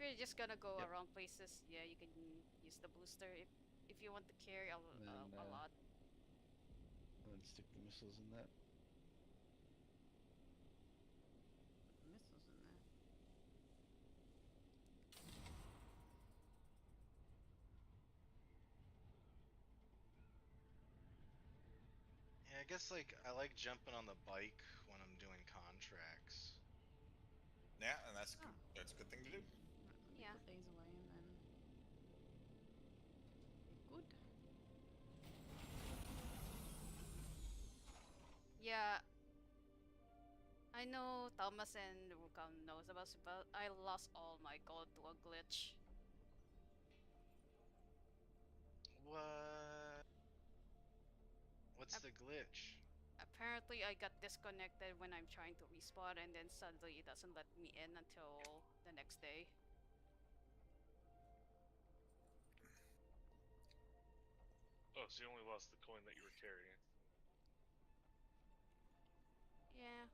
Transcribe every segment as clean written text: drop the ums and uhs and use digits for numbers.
you're just gonna go Yep. around places, yeah, you can use the booster. If you want to carry a Then, lot. and then stick the missiles in that. Put the missiles in there. Yeah, I guess like I like jumping on the bike when I'm doing contracts. Yeah, and that's Oh. that's a good thing to do. Right, let me Yeah. put these away and then we're good. Yeah. I know Thomas and Rukan knows about it, but I lost all my gold to a glitch. What? What's the glitch? Apparently I got disconnected when I'm trying to respawn and then suddenly it doesn't let me in until the next day. Oh, so you only lost the coin that you were carrying. Yeah.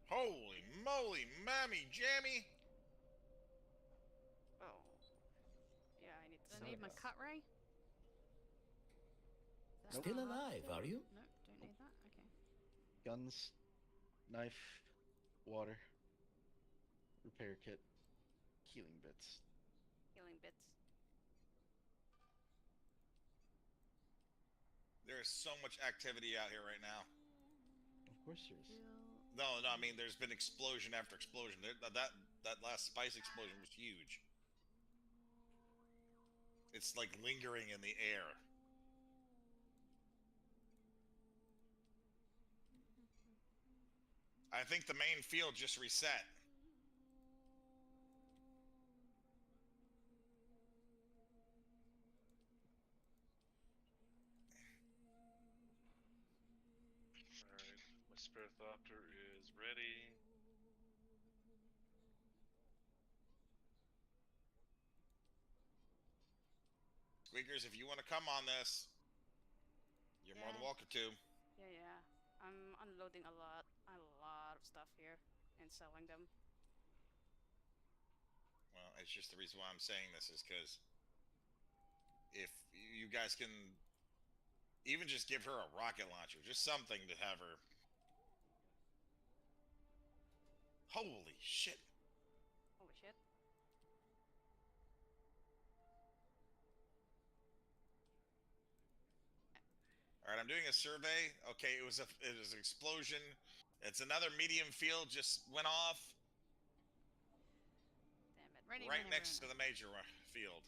Holy moly, mammy jammy! Oh. Yeah, I need to Do I sell need my this. cut ray? Nope. Still alive, are you? Nope, don't need that. Okay. Guns, knife, water, repair kit, healing bits. Healing bits. There's so much activity out here right now. Of course there is. Heal. No, I mean there's been explosion after explosion. That last spice explosion was huge. It's like lingering in the air. I think the main field just reset. Alright, my Spirithopter is ready. Squeakers, if you want to come on this, you're more than Yeah. welcome to. Yeah. I'm unloading a lot of stuff here and selling them. Well, it's just the reason why I'm saying this is because if you guys can even just give her a rocket launcher, just something to have her. Holy shit. Holy shit. All right, I'm doing a survey. Okay, it was an explosion. It's another medium field just went off Damn it. Ready right when next to everyone the major field.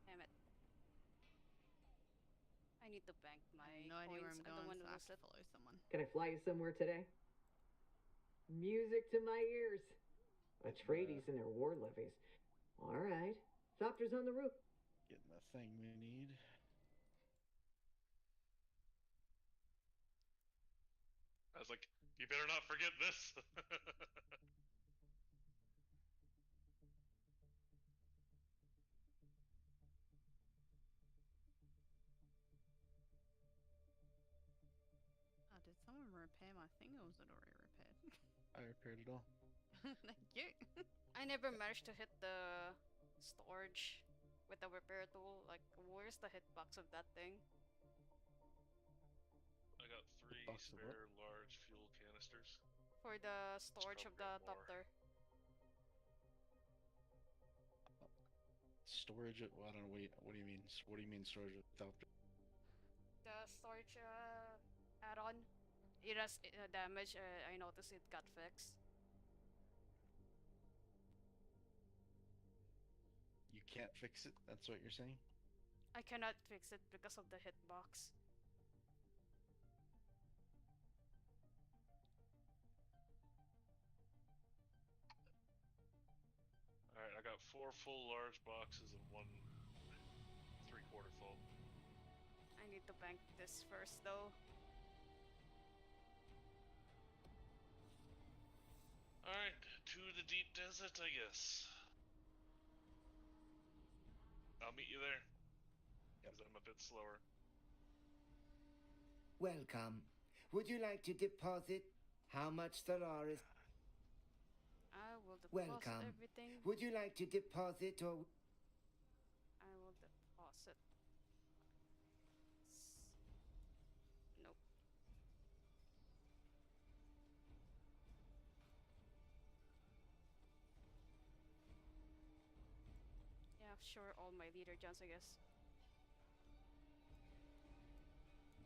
Damn it. I need to bank I have my no idea where coins. I'm I don't going, want so to I have lose to it. follow someone. Can I fly you somewhere today? Music to my ears. Atreides and their war levies. All right. Thopter's on the roof. Getting the thing we need. I was like, you better not forget this. Oh, did someone repair my thing or was it already repaired? I repaired it all. Thank you. I never managed to hit the storage with the repair tool. Like, where's the hitbox of that thing? I got 3 box of what? spare large fuel canisters. For the storage of the probably got more. Thopter. Storage it. Well, I don't know. What do you mean? What do you mean storage without? The storage add-on. It has damage. I noticed it got fixed. You can't fix it. That's what you're saying. I cannot fix it because of the hitbox. Alright, I got 4 full large boxes and 1 3/4 full. I need to bank this first though. Alright, to the deep desert, I guess. I'll meet you there. Because I'm a bit slower. Welcome. Would you like to deposit How much Solaris? I will deposit Welcome. everything. Would you like to deposit or? I will deposit. Nope. Yeah, sure. All my leader Johns, I guess.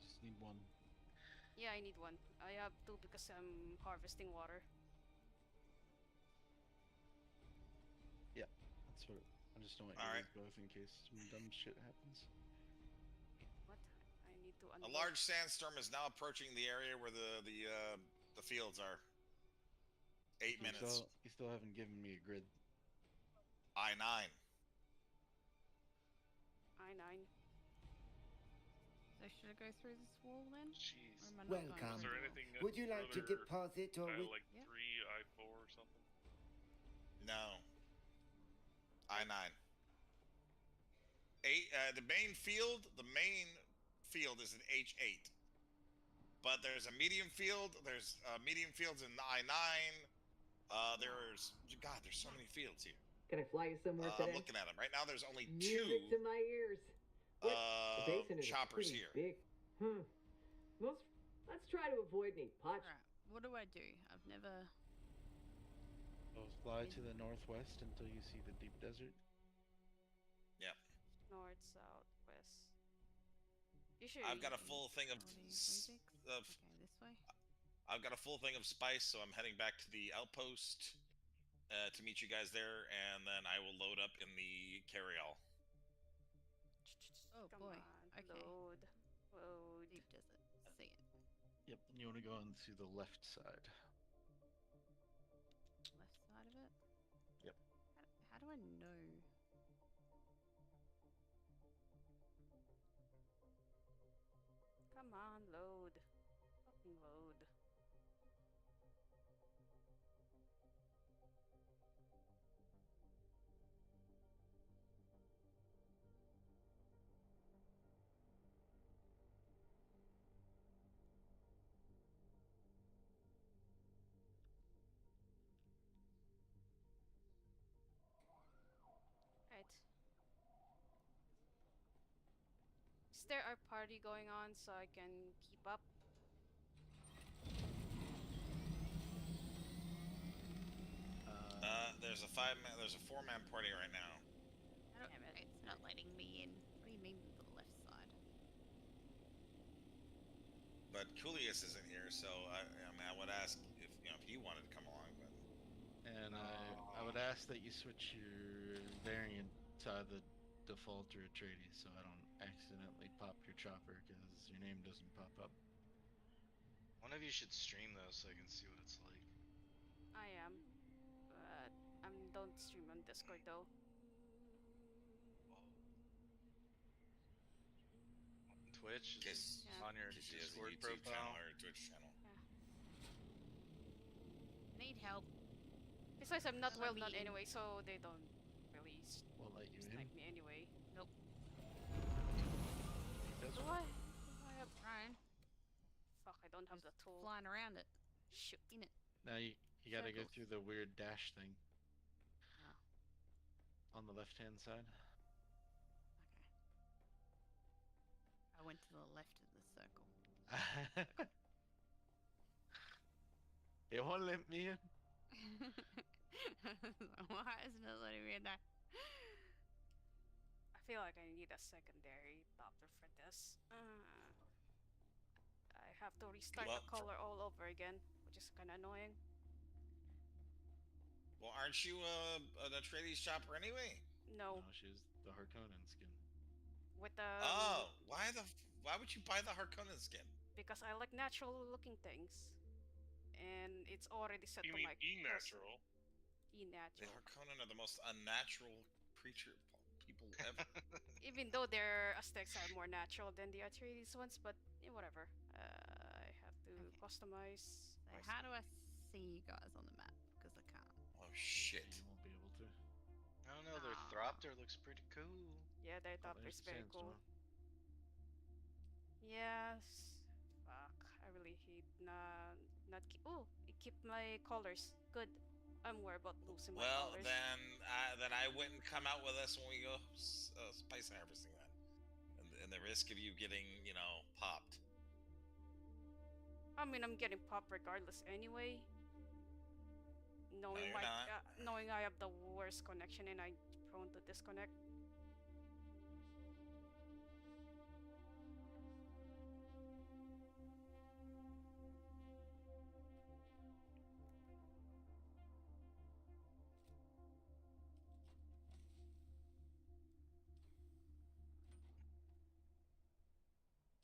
Just need one. Yeah, I need one. I have two because I'm harvesting water. Yeah, that's what. I just don't want you to Alright. use both in case some dumb shit happens. What? I need to A unload. large sandstorm is now approaching the area where the fields are. 8 minutes. You still haven't given me a grid. I-9. I-9. So should I go through this wall then? Or Jeez. am I not going Welcome. Was through there the wall? anything Would you like to further deposit or? like Yeah. 3, I-4 or something? No. I-9. The main field is an H8. But there's a medium field. There's medium fields in I-9. There's so many fields here. Can I fly you somewhere today? I'm looking at them right now. There's only Music to two my ears. What? The basin is choppers pretty here. big. Let's try to avoid any potch. Alright, what do I do? I've never. So fly to the northwest until you see the deep desert. Yep. North, south, west. Usually. I've got a full thing of Okay, this way. I've got a full thing of spice, so I'm heading back to the outpost to meet you guys there, and then I will load up in the carryall. Oh Come boy. on, Okay. load. Load. Deep desert. See it. Yep, and you want to go into the left side. Left side of it. Yep. How do I know? Come on, load. Fucking load. Right. Is there a party going on so I can keep up? There's a 4-man party right now. Damn it. It's not letting me in. What do you mean for the left side? But Coolius isn't here, so I would ask if he wanted to come along. But And I would ask that you switch your variant to the default or Atreides so I don't accidentally pop your chopper because your name doesn't pop up. One of you should stream those so I can see what it's like. I am. But I don't stream on Discord though. Twitch is Yeah. on your because she has a Discord YouTube channel profile. or a Twitch channel. Need help. Besides, I'm not Let well me known in. anyway, so they don't really Won't let you in. snipe me anyway. Nope. That's Do I? Do I have? Ryan, Fuck, I don't have the tool. flying around it. Shoot. In it. Now you gotta go Circles. through the weird dash thing Oh. on the left hand side. Okay. I went to the left of the circle. It won't let me in. Why isn't it letting me in there? I feel like I need a secondary doctor for this. I have to restart Well, the color all over again, which is kind of annoying. Well, aren't you an Atreides chopper anyway? No, No, she was the Harkonnen skin. with the Why would you buy the Harkonnen skin? because I like natural looking things, and it's already set You to mean my E-natural? The E-natural. Harkonnen are the most unnatural people ever. Even though their aesthetics are more natural than the Atreides ones, but whatever. I have to Okay. customize. So my how do I see you guys on the map? Because I can't. Oh shit! You won't be able to. I don't know, their Aw. Thropter looks pretty cool. Yeah, their Oh, top there's is the very cool. sandstorm. Yes. Fuck. I really hate not keep. Oh, it keep my colors. Good. I'm worried about losing my Well, colors. then I wouldn't come out with us when we go spice harvesting then, and the risk of you getting popped. I mean, I'm getting popped regardless anyway. No, you're not. Knowing I have the worst connection and I'm prone to disconnect.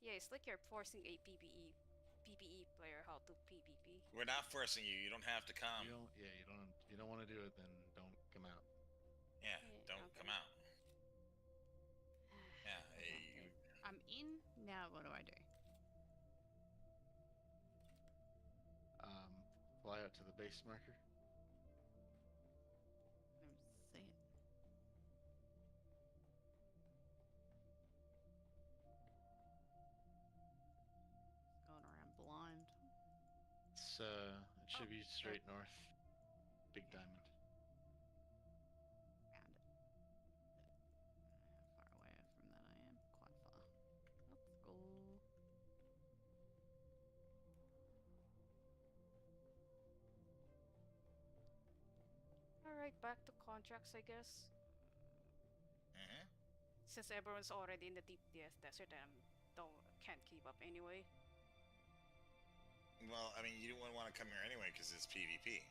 Yeah, it's like you're forcing a PvE player how to PvP. We're not forcing you. You don't have to come. You don't. Yeah, you don't. If you don't want to do it, then don't come out. Yeah, Yeah, don't okay. come out. Yeah, Okay. I'm in. Now what do I do? Fly out to the base marker. Let me see it. Going around blind. It should be straight north. Big diamond. Found it. How far away from that I am? Quite far. Let's go. Alright, back to contracts, I guess. Mm-hmm. Since everyone's already in the deep desert, and can't keep up anyway. Well, I mean, you wouldn't want to come here anyway because it's PvP.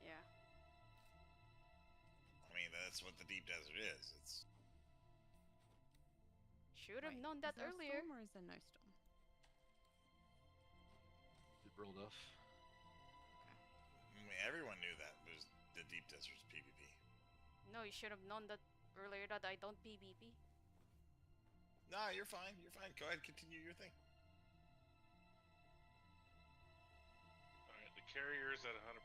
Yeah. I mean, that's what the deep desert is. It's Should have Wait, known that is there earlier. A storm or is there no storm? It rolled off. I mean, everyone knew that was the deep desert's PvP. No, you should have known that earlier that I don't PvP. No, you're fine. You're fine. Go ahead, continue your thing. Alright, the carrier's at 100%.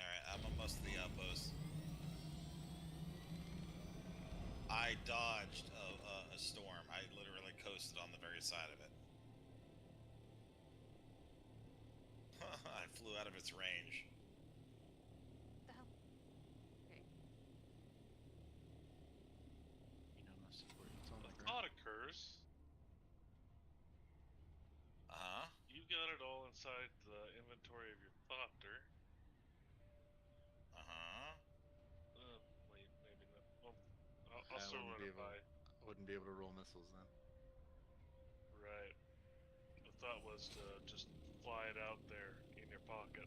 Alright, I'm on most of the outposts. I dodged a storm. I literally coasted on the very side of it. I flew out of its range. What the hell? Okay. You know, no support. It's on the A ground. thought occurs. Uh-huh. You got it all inside the inventory of your thopter. Uh-huh. Wait, maybe not. Well, I'll I still wouldn't run be it able. by. I wouldn't be able to roll missiles then. Right. The thought was to just fly it out there in your pocket.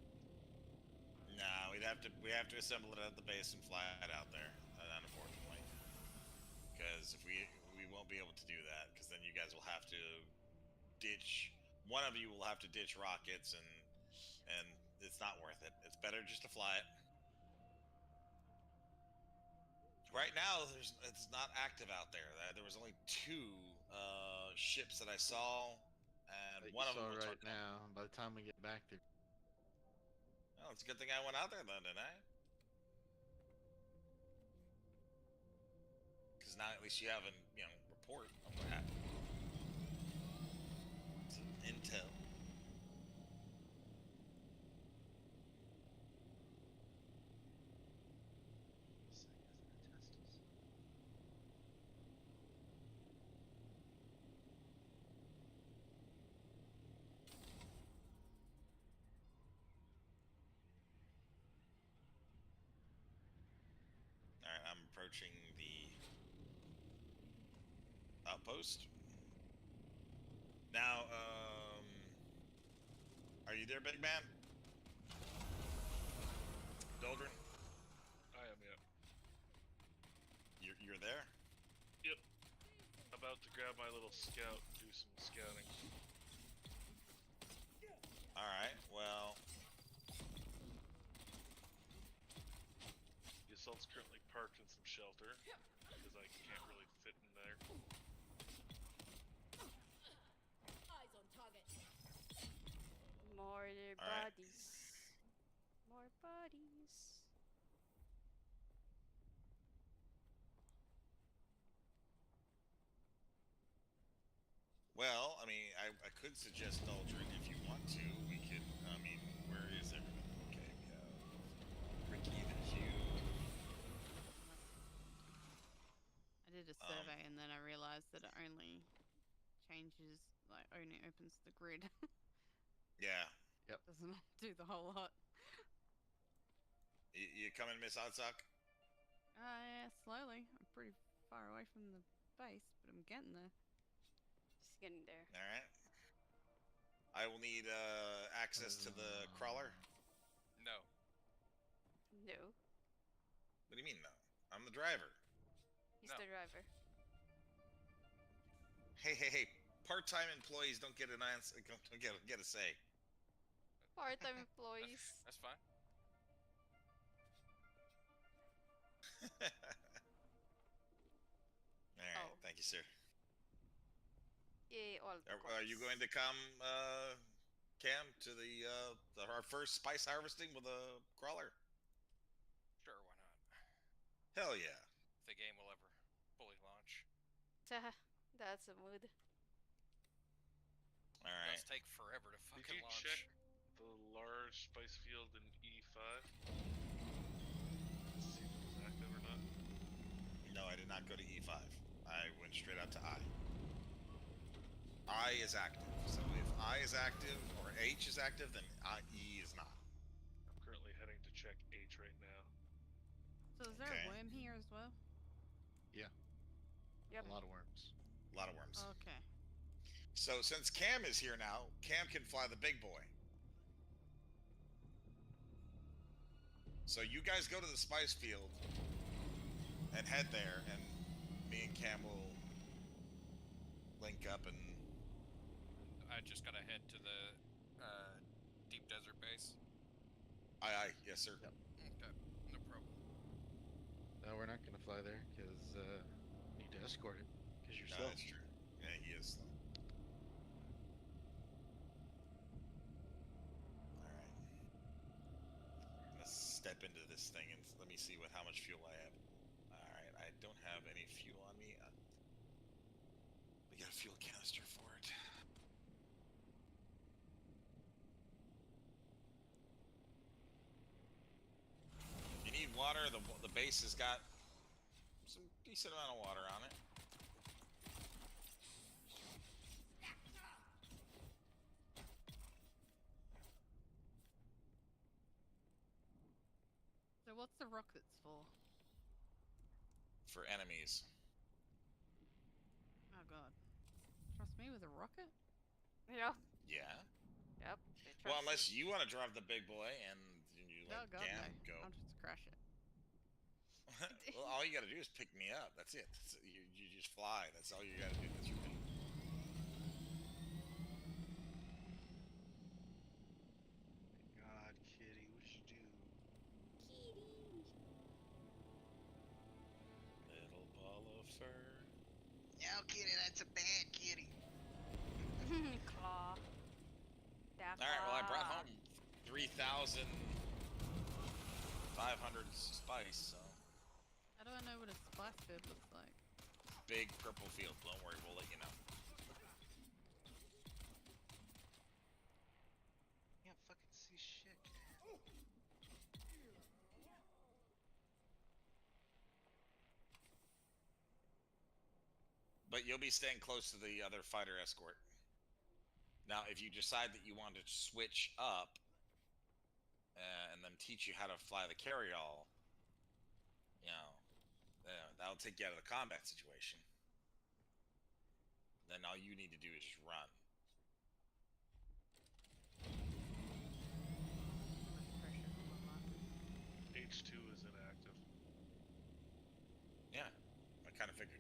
No, we have to assemble it at the base and fly it out there, unfortunately. Because if we won't be able to do that, because then you guys will have to ditch. One of you will have to ditch rockets, and it's not worth it. It's better just to fly it. Right now, it's not active out there. There was only 2 ships that I saw, and That one you of them saw will right start. now. By the time we get back there, Well, it's a good thing I went out there then, didn't I? Because now at least you have a report of what happened. Some intel. Alright, I'm approaching the outpost. Now, are you there, big man? Doldrin? I am, yeah. You're there? Yep. About to grab my little scout and do some scouting. Alright, well, The assault's currently parked in some shelter, because I can't really fit in there. Eyes on target. More Alright. bodies. More bodies. well, I mean, I could suggest Aldrin if you want to. We could. I mean, where is everything? Okay, we have Ricky, there's you. I did a survey and then I realized that it only changes, like, only opens the grid. Yeah. Doesn't do the whole lot. You coming, Miss Oddsock? Yeah, slowly. I'm pretty far away from the base, but I'm getting there. Just getting there. All right. I will need access to the crawler. No. No. What do you mean no? I'm the driver. He's No. the driver. Hey! Part-time employees don't get an answer. Don't get a say. Part-time employees. That's fine. All right. Oh. Thank you, sir. Yay, all the Are you going to come, Cam, to our first spice harvesting with a crawler? Sure, why not? Hell yeah! If the game will ever fully launch. That's a mood. All It right. does take forever to Did fucking you launch. check the large spice field in E5? See if it was active or not. No, I did not go to E5. I went straight out to I. I is active. So if I is active or H is active, then E is not. I'm currently heading to check H right now. So is there Okay. a worm here as well? Yep. A lot of worms. A lot of worms. Okay. So since Cam is here now, Cam can fly the big boy. So you guys go to the spice field and head there, and me and Cam will link up and. I just gotta head to the deep desert base. Aye, yes, sir. Yep. Okay, no problem. No, we're not gonna fly there because need to escort it because you're No, slow. that's true. Yeah, he is slow. All right. Let's step into this thing and let me see how much fuel I have. All right, I don't have any fuel on me. We got a fuel canister for it. You need water. The base has got some decent amount of water on it. So what's the rockets for? For enemies. Oh god. Trust me with a rocket? Yeah. Yeah. Yep. Well, unless you want to drive the big boy and you Oh let god, Cam no. go. I'll just crash it. Well, all you got to do is pick me up. That's it. You just fly. That's all you got to do. That's your thing. God, kitty, what'd you do? Little ball of fur. No, kitty, that's a bad kitty. Claw. That All right. Well, I brought claw. home 3,500 spice. So How do I know what a spice field looks like? big purple field. Don't worry, we'll let you know. Can't fucking see shit. But you'll be staying close to the other fighter escort. Now, if you decide that you want to switch up and then teach you how to fly the carryall, you know, that'll take you out of the combat situation. Then all you need to do is just run. H2 is inactive. Yeah, I kind of figured.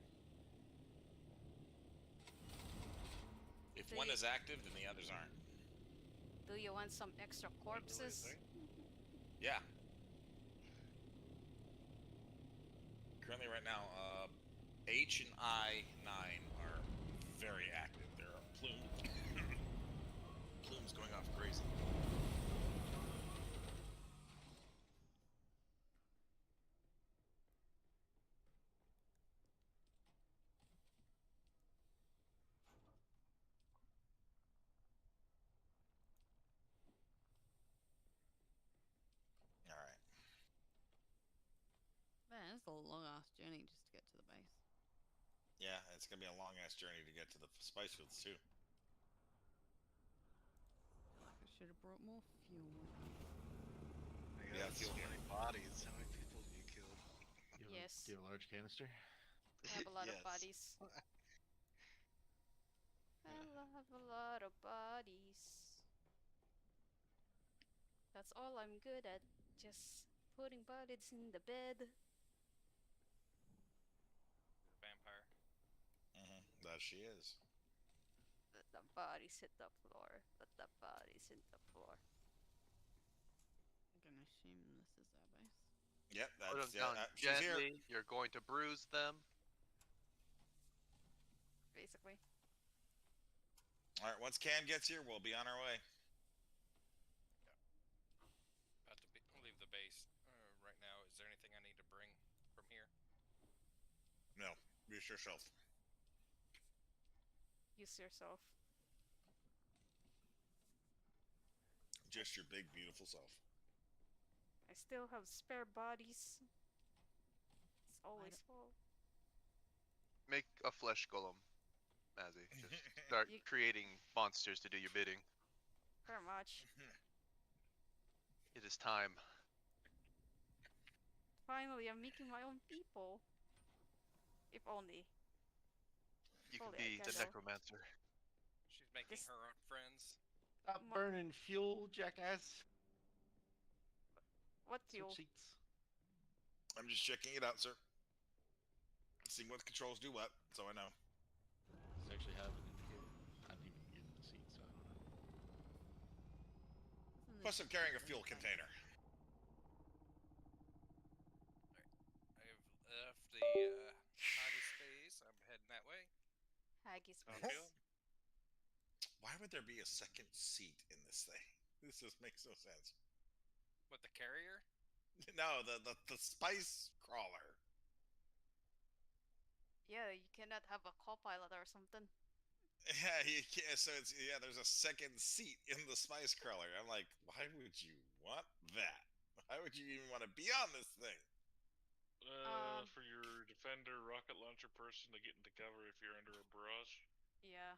If Do one you- is active, then the others aren't. Do you want some extra corpses? Yeah. Currently, right now, H and I-9 are very active. There are plumes going off crazy. Man, it's a long ass journey just to get to the base. Yeah, it's gonna be a long ass journey to get to the spice fields too. I should have brought more fuel with me. Yeah, Yeah, that's so fuel. many bodies. How many people have you killed? Yes. Do you have a large canister? I have a lot of Yes. bodies. I have a lot of bodies. That's all I'm good at. Just putting bodies in the bed. Vampire. That she is. Let the bodies hit the floor. Let the bodies hit the floor. I'm gonna assume this is our base. Yep, Put that's them down she's here. gently. You're going to bruise them. Basically. All right, once Cam gets here, we'll be on our way. About to leave the base right now. Is there anything I need to bring from here? No, use yourself. Use yourself. Just your big, beautiful self. I still have spare bodies. It's always don't- full. Make a flesh golem, Mazzy. Just start creating monsters to do your bidding. Very much. It is time. Finally, I'm making my own people. If only. You can Fully, I be can the though. necromancer. She's making her own friends. Stop burning fuel, jackass. What fuel? Switch seats. I'm just checking it out, sir. Seeing what the controls do what, so I know. Does it actually have an indicator? I didn't even get in the seat, so I don't know. Plus, I'm carrying a fuel container. I've left the Haggis space. I'm heading that way. Haggis Sound good? Why would there be a second seat in this thing? This just makes no sense. What, the carrier? No, the spice crawler. Yeah, you cannot have a co-pilot or something. Yeah, you can't. So it's there's a second seat in the spice crawler. I'm like, why would you want that? Why would you even want to be on this thing? For your defender rocket launcher person to get into cover if you're under a barrage. Yeah.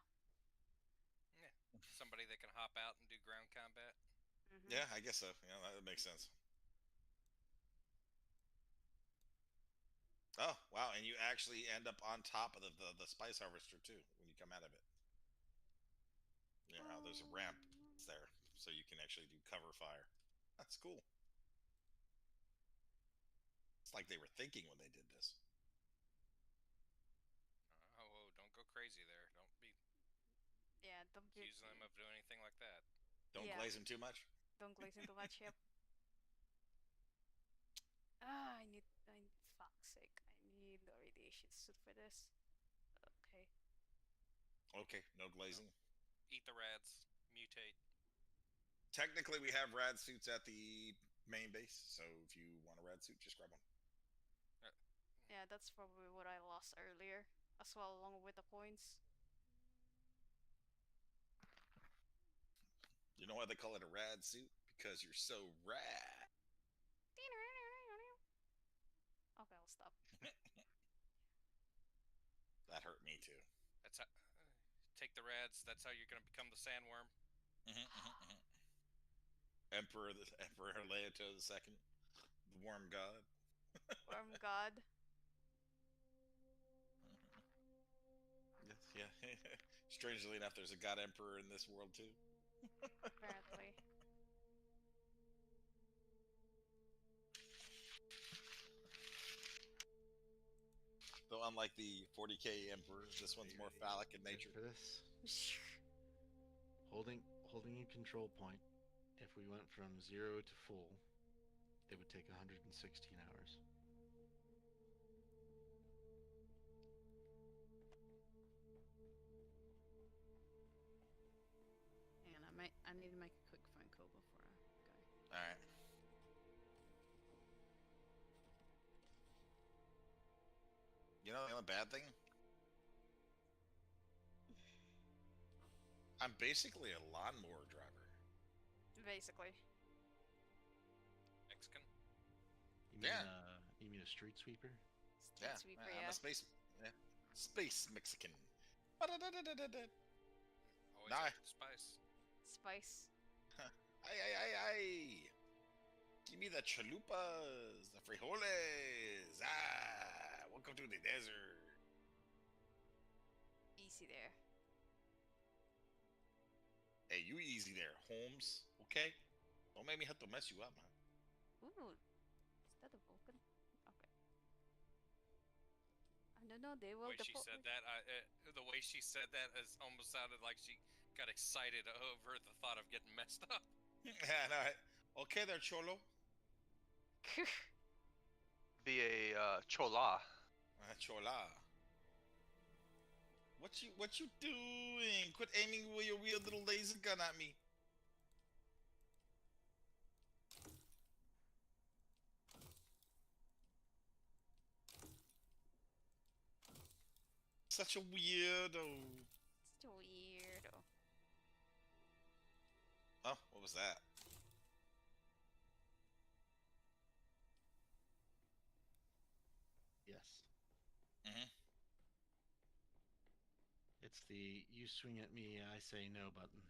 Yeah. Somebody that can hop out and do ground combat. Mm-hmm. Yeah, I guess so. Yeah, that makes sense. Oh, wow, and you actually end up on top of the spice harvester too when you come out of it. Yeah, there's a ramp there, so you can actually do cover fire. That's cool. It's like they were thinking when they did this. Oh, don't go crazy there. Don't be Don't be accusing them of doing anything like that. Don't glaze him too much. Don't glaze him too much, yep. I need, fuck's sake, I need a radiation suit for this. Okay. Okay, no glazing. Eat the rads. Mutate. Technically, we have rad suits at the main base, so if you want a rad suit, just grab one. Yeah, that's probably what I lost earlier, as well, along with the points. You know why they call it a rad suit? Because you're so rad. Okay, I'll stop. That hurt me too. That's how. Take the rads. That's how you're gonna become the sandworm. Emperor Leoto II, the worm god. Worm god. Yeah. Strangely enough, there's a god emperor in this world too. Apparently. Though unlike the 40k emperor, this one's more phallic in nature. For this, holding a control point, if we went from 0 to full, it would take 116 hours. Hang on, I need to make a quick phone call before I go. All right. You know the only bad thing? I'm basically a lawnmower driver. Basically. Mexican. You You mean a street sweeper? Street Yeah, sweeper, I'm yeah. a space Mexican. Ba-da-da-da-da-da. Always Nah. after the spice. Spice. Ay. Give me the chalupas, the frijoles. Welcome to the desert. Easy there. Hey, you easy there, Holmes. Okay? Don't make me have to mess you up, man. Ooh, is that a Vulcan? Okay. I don't know. They The will way she deport. said that, the way she said that is almost sounded like she got excited over the thought of getting messed up. Yeah, no. Okay, there, cholo. Be a chola. Chola. What you doing? Quit aiming with your weird little laser gun at me. Such a weirdo. It's weirdo. Oh, what was that? Yes. Mm-hmm. It's the you swing at me, I say no button.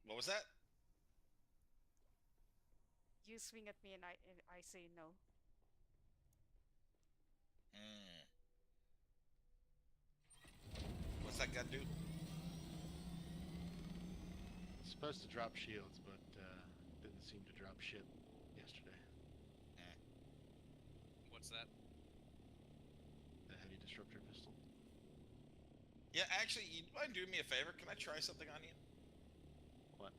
What was that? You swing at me and I say no. What's that gun do? It's supposed to drop shields, but didn't seem to drop shit yesterday. What's that? The heavy disruptor pistol. Yeah, actually, you mind doing me a favor? Can I try something on you? What?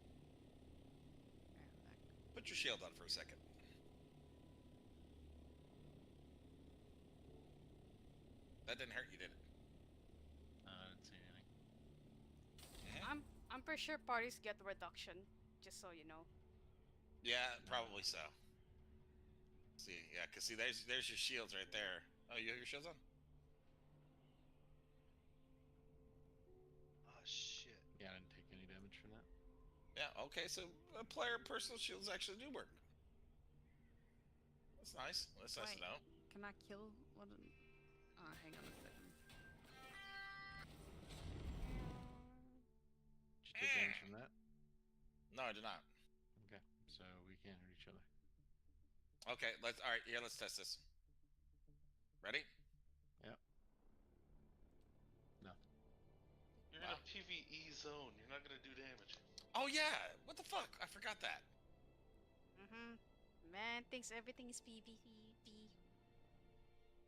Put your shield on for a second. That didn't hurt you, did it? I didn't see anything. I'm pretty sure parties get reduction, just so you know. Yeah, probably so. See, yeah, cause see, there's your shields right there. Oh, you have your shields on? Oh shit. Yeah, I didn't take any damage from that. Yeah. Okay, so player personal shields actually do work. That's nice. That's nice to know. Can I kill one of them? Hang on a second. Did you take damage from that? No, I did not. Okay, so we can't hurt each other. Okay, all right, here, let's test this. Ready? Yep. Nothing. You're in a PvE zone. You're not gonna do damage. Oh yeah, what the fuck? I forgot that. Man thinks everything is PvP.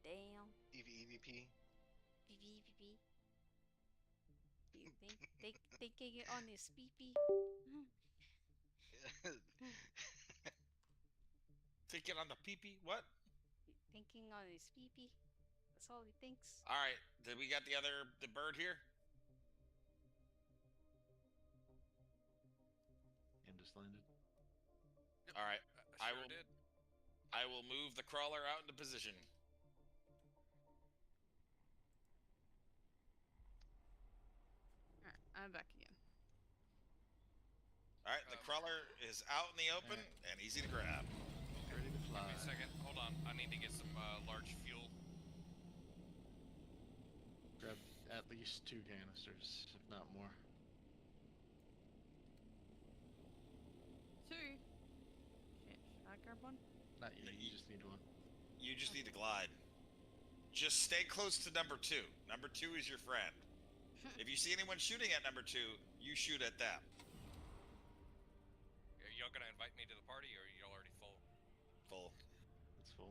Damn. EVP. PvP. You thinking it on his PP. Thinking on the pee-pee? What? Thinking on his PP. That's all he thinks. All right, did we get the bird here? And just landed. All right, I sure did. I will move the crawler out into position. Alright, I'm back again. All right, the crawler is out in the open and easy to grab. Ready to fly. Give me a second. Hold on. I need to get some large fuel. Grab at least 2 canisters, if not more. 2. Shit, should I grab one? Not you. You just need one. You just need to glide. Just stay close to number 2. Number 2 is your friend. If you see anyone shooting at number 2, you shoot at them. Are y'all gonna invite me to the party, or are y'all already full? Full. It's full.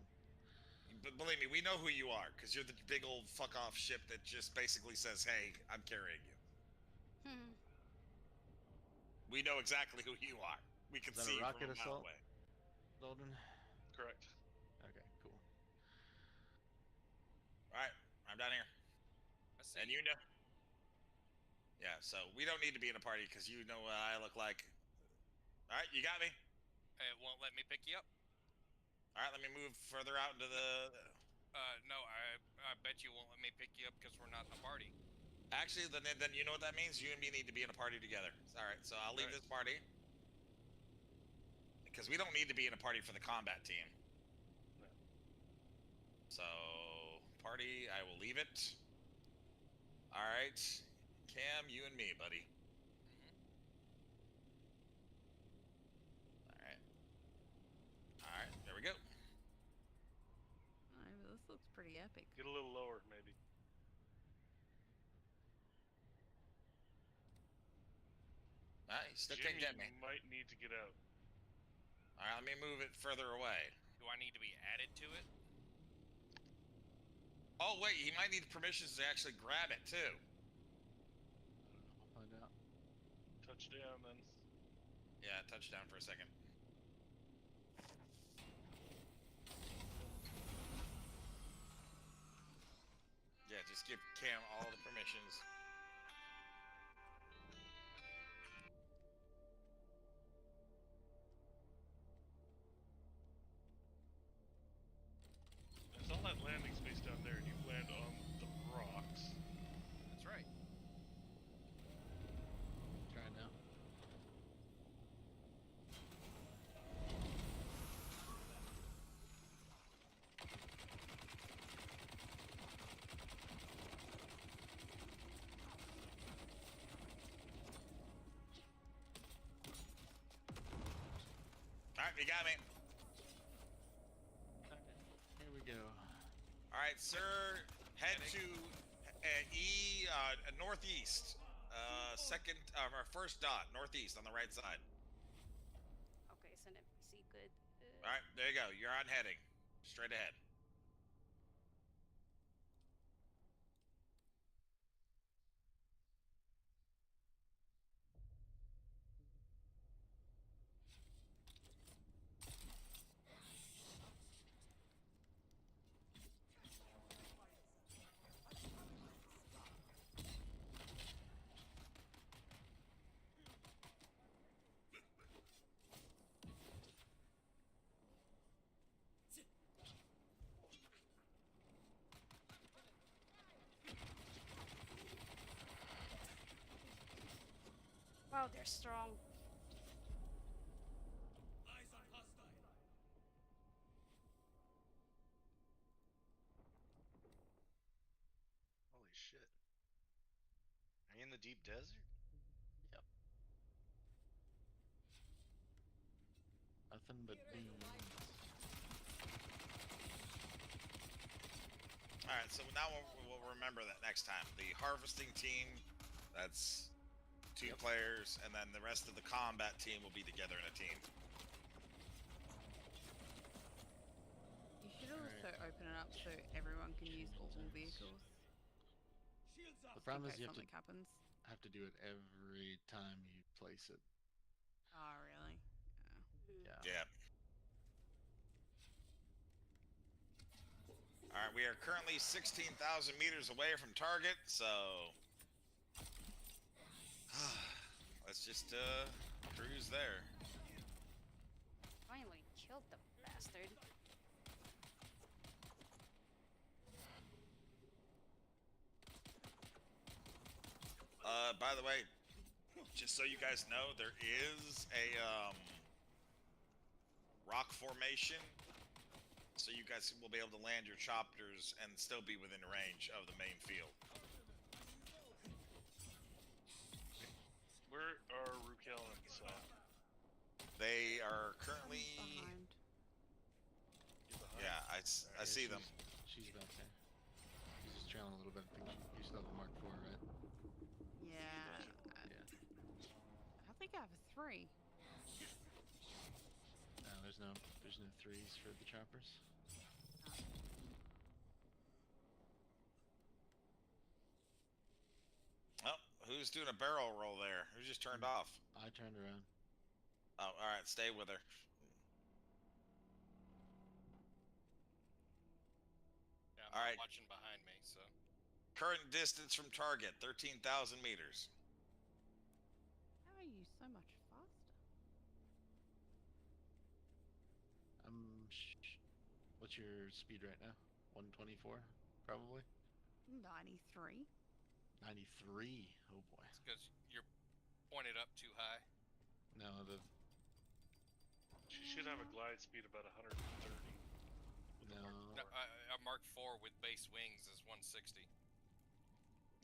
But believe me, we know who you are, because you're the big old fuck-off ship that just basically says, hey, I'm carrying you. We know exactly who you are. We can Is that see a you rocket from a mile assault? away. Loden? Correct. Okay, cool. Alright, I'm down here. I see. And you know... Yeah, so we don't need to be in a party, because you know what I look like. Alright, you got me? It won't let me pick you up. Alright, let me move further out into the... No, I bet you won't let me pick you up because we're not in a party. Actually, then you know what that means? You and me need to be in a party together. Alright, so I'll leave this party. Because we don't need to be in a party for the combat team. No. So, party, I will leave it. Alright. Cam, you and me, buddy. Alright. Alright, there we go. Oh, this looks pretty epic. Get a little lower, maybe. You still Jimmy can't get me. might need to get out. Alright, let me move it further away. Do I need to be added to it? Oh, wait, he might need permissions to actually grab it, too. I'll find out. Touchdown, then. Yeah, touchdown for a second. Yeah, just give Cam all the permissions. There's all that landing space down there, and you land on the rocks. That's right. Try it now. Alright, you got me. Here we go. Alright, sir, head to northeast. Second, our first dot, northeast on the right side. Okay, send NPC, good. Alright, there you go. You're on heading. Straight ahead. Wow, they're strong. Holy shit. Are you in the deep desert? Yep. Nothing but beans. Alright, so now we'll remember that next time. The harvesting team, that's 2 players, and then the rest of the combat team will be together in a team. You should also open it up so everyone can use all vehicles. The problem in is you case have to something happens. do it every time you place it. Oh, really? Yeah. Yeah. Alright, we are currently 16,000 meters away from target, so... let's just, cruise there. Finally killed the bastard. By the way, just so you guys know, there is a, rock formation, so you guys will be able to land your choppers and still be within range of the main field. Where are Rukel and Sal? They are currently... Behind. Yeah, I see them. She's back there. She's just trailing a little bit. I think you still have a Mark 4, right? Yeah. Yeah. I think I have a 3. No, there's no 3s for the choppers. Oh, who's doing a barrel roll there? Who just turned off? I turned around. Oh, alright, stay with her. Yeah, I'm All right. watching behind me, so. Current distance from target, 13,000 meters. How are you so much faster? What's your speed right now? 124, probably? 93. 93. Oh boy. It's because you're pointed up too high. No, She should have a glide speed about 130. with the No. Mark IV. A Mark IV with base wings is 160.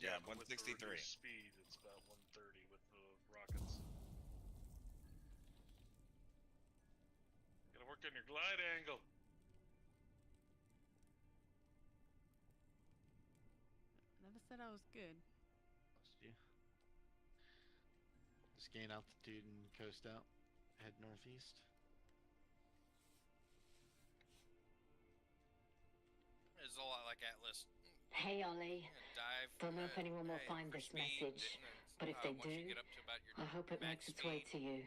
Yeah, but with the 163. reduced speed, it's about 130 with the rockets. Gotta work on your glide angle. Never said I was good. Lost you. Just gain altitude and coast out. Head northeast. It's a lot like Atlas. Hey, Ollie. Dive. Don't know if anyone will find for this speed, message, but if they once you do, get up to about your I hope it max makes its way speed, to you.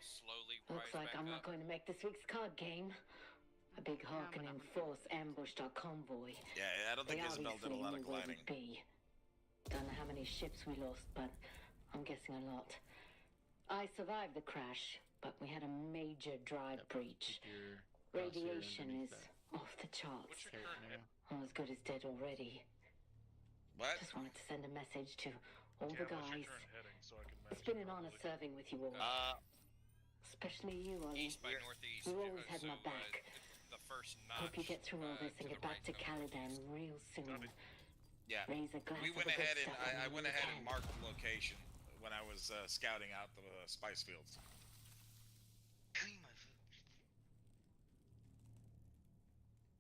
slowly Looks rise like back I'm up. not going to make this week's card game. A big Yeah, I'm Harkonnen not force ambushed our convoy. Yeah, I don't think They Isabel did a obviously lot knew of where gliding. we'd be. Don't know how many ships we lost, but I'm guessing a lot. I survived the crash, but we had a major drive breach. Keep your crosshair Radiation underneath is that. off the charts. What's your Carrot current arrow. I'm as good as dead already. What? Just wanted to send a message to all Cam, the what's your guys. current heading so I can match It's been it an honor properly? serving with you all. Especially you, Ollie. East by northeast. You always had my back. The first notch. Hope you get through all this and to get the back to right of Caliban real soon. Yeah. Raise a glass We of went the good ahead and stuff I when went you ahead can. and marked the location when I was scouting out the spice fields.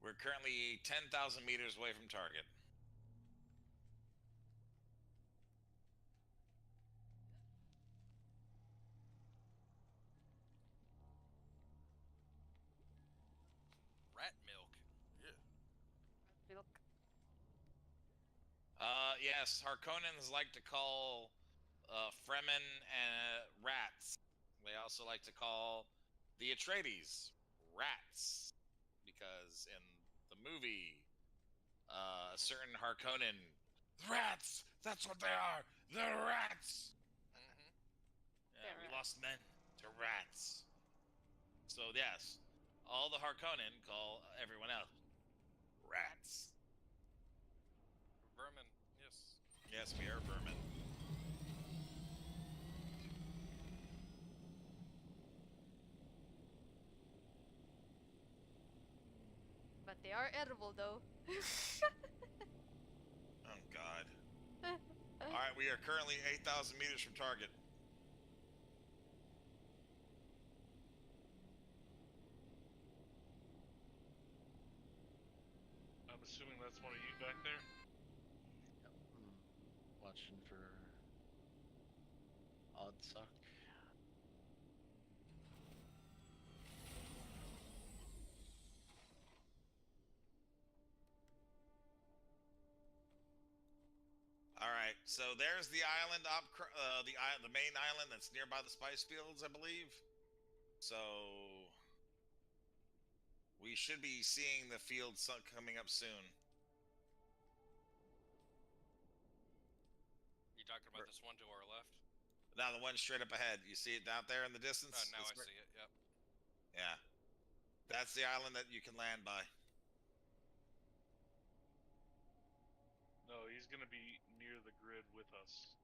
We're currently 10,000 meters away from target. Rat milk. Yeah. Milk. Yes, Harkonnens like to call Fremen rats. They also like to call the Atreides rats because in the movie, a certain Harkonnen, rats. That's what they are. They're rats. Yeah, we lost men to rats. So yes, all the Harkonnen call everyone else rats. Vermin. Yes. Yes, we are vermin. But they are edible though. Oh God. All right, we are currently 8,000 meters from target. I'm assuming that's one of you back there? Yep. Watching for odd suck. All right, so there's the island up, the main island that's nearby the spice fields, I believe. So we should be seeing the field coming up soon. You talking about this one to our left? Now the one straight up ahead. You see it down there in the distance? Oh, now It's I see it. Yep. Yeah, that's the island that you can land by. No, he's gonna be near the grid with us.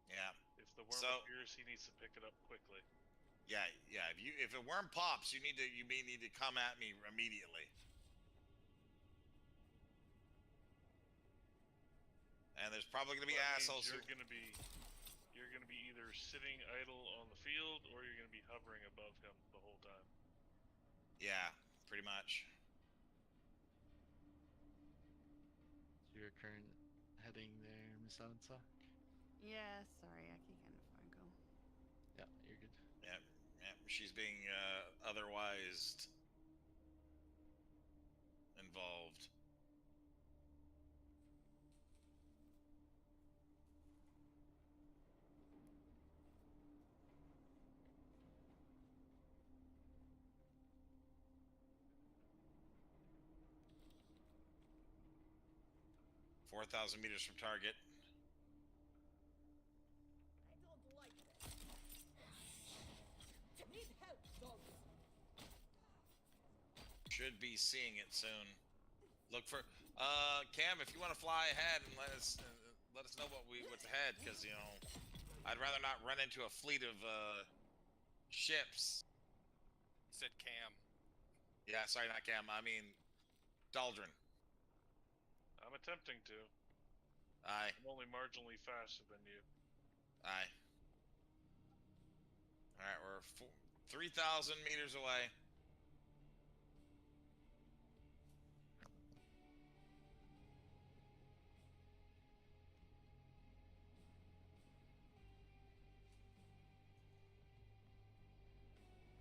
Yeah. If the worm So- appears, he needs to pick it up quickly. Yeah. If a worm pops, you may need to come at me immediately. And there's probably gonna be That means assholes. You're gonna be either sitting idle on the field or you're gonna be hovering above him the whole time. Yeah, pretty much. So your current heading there, Miss Ansa? Yeah, sorry, I keep getting a phone call. Yeah, you're good. Yeah. She's being otherwise involved. – 4,000 meters from target. I don't like this. Need help, dogs. Should be seeing it soon. Look for Cam, if you want to fly ahead and let us know what's ahead, because I'd rather not run into a fleet of ships. You said Cam. Yeah, sorry, not Cam. I mean Daldrin. I'm attempting to. Aye. I'm only marginally faster than you. Aye. All right, we're 3,000 meters away.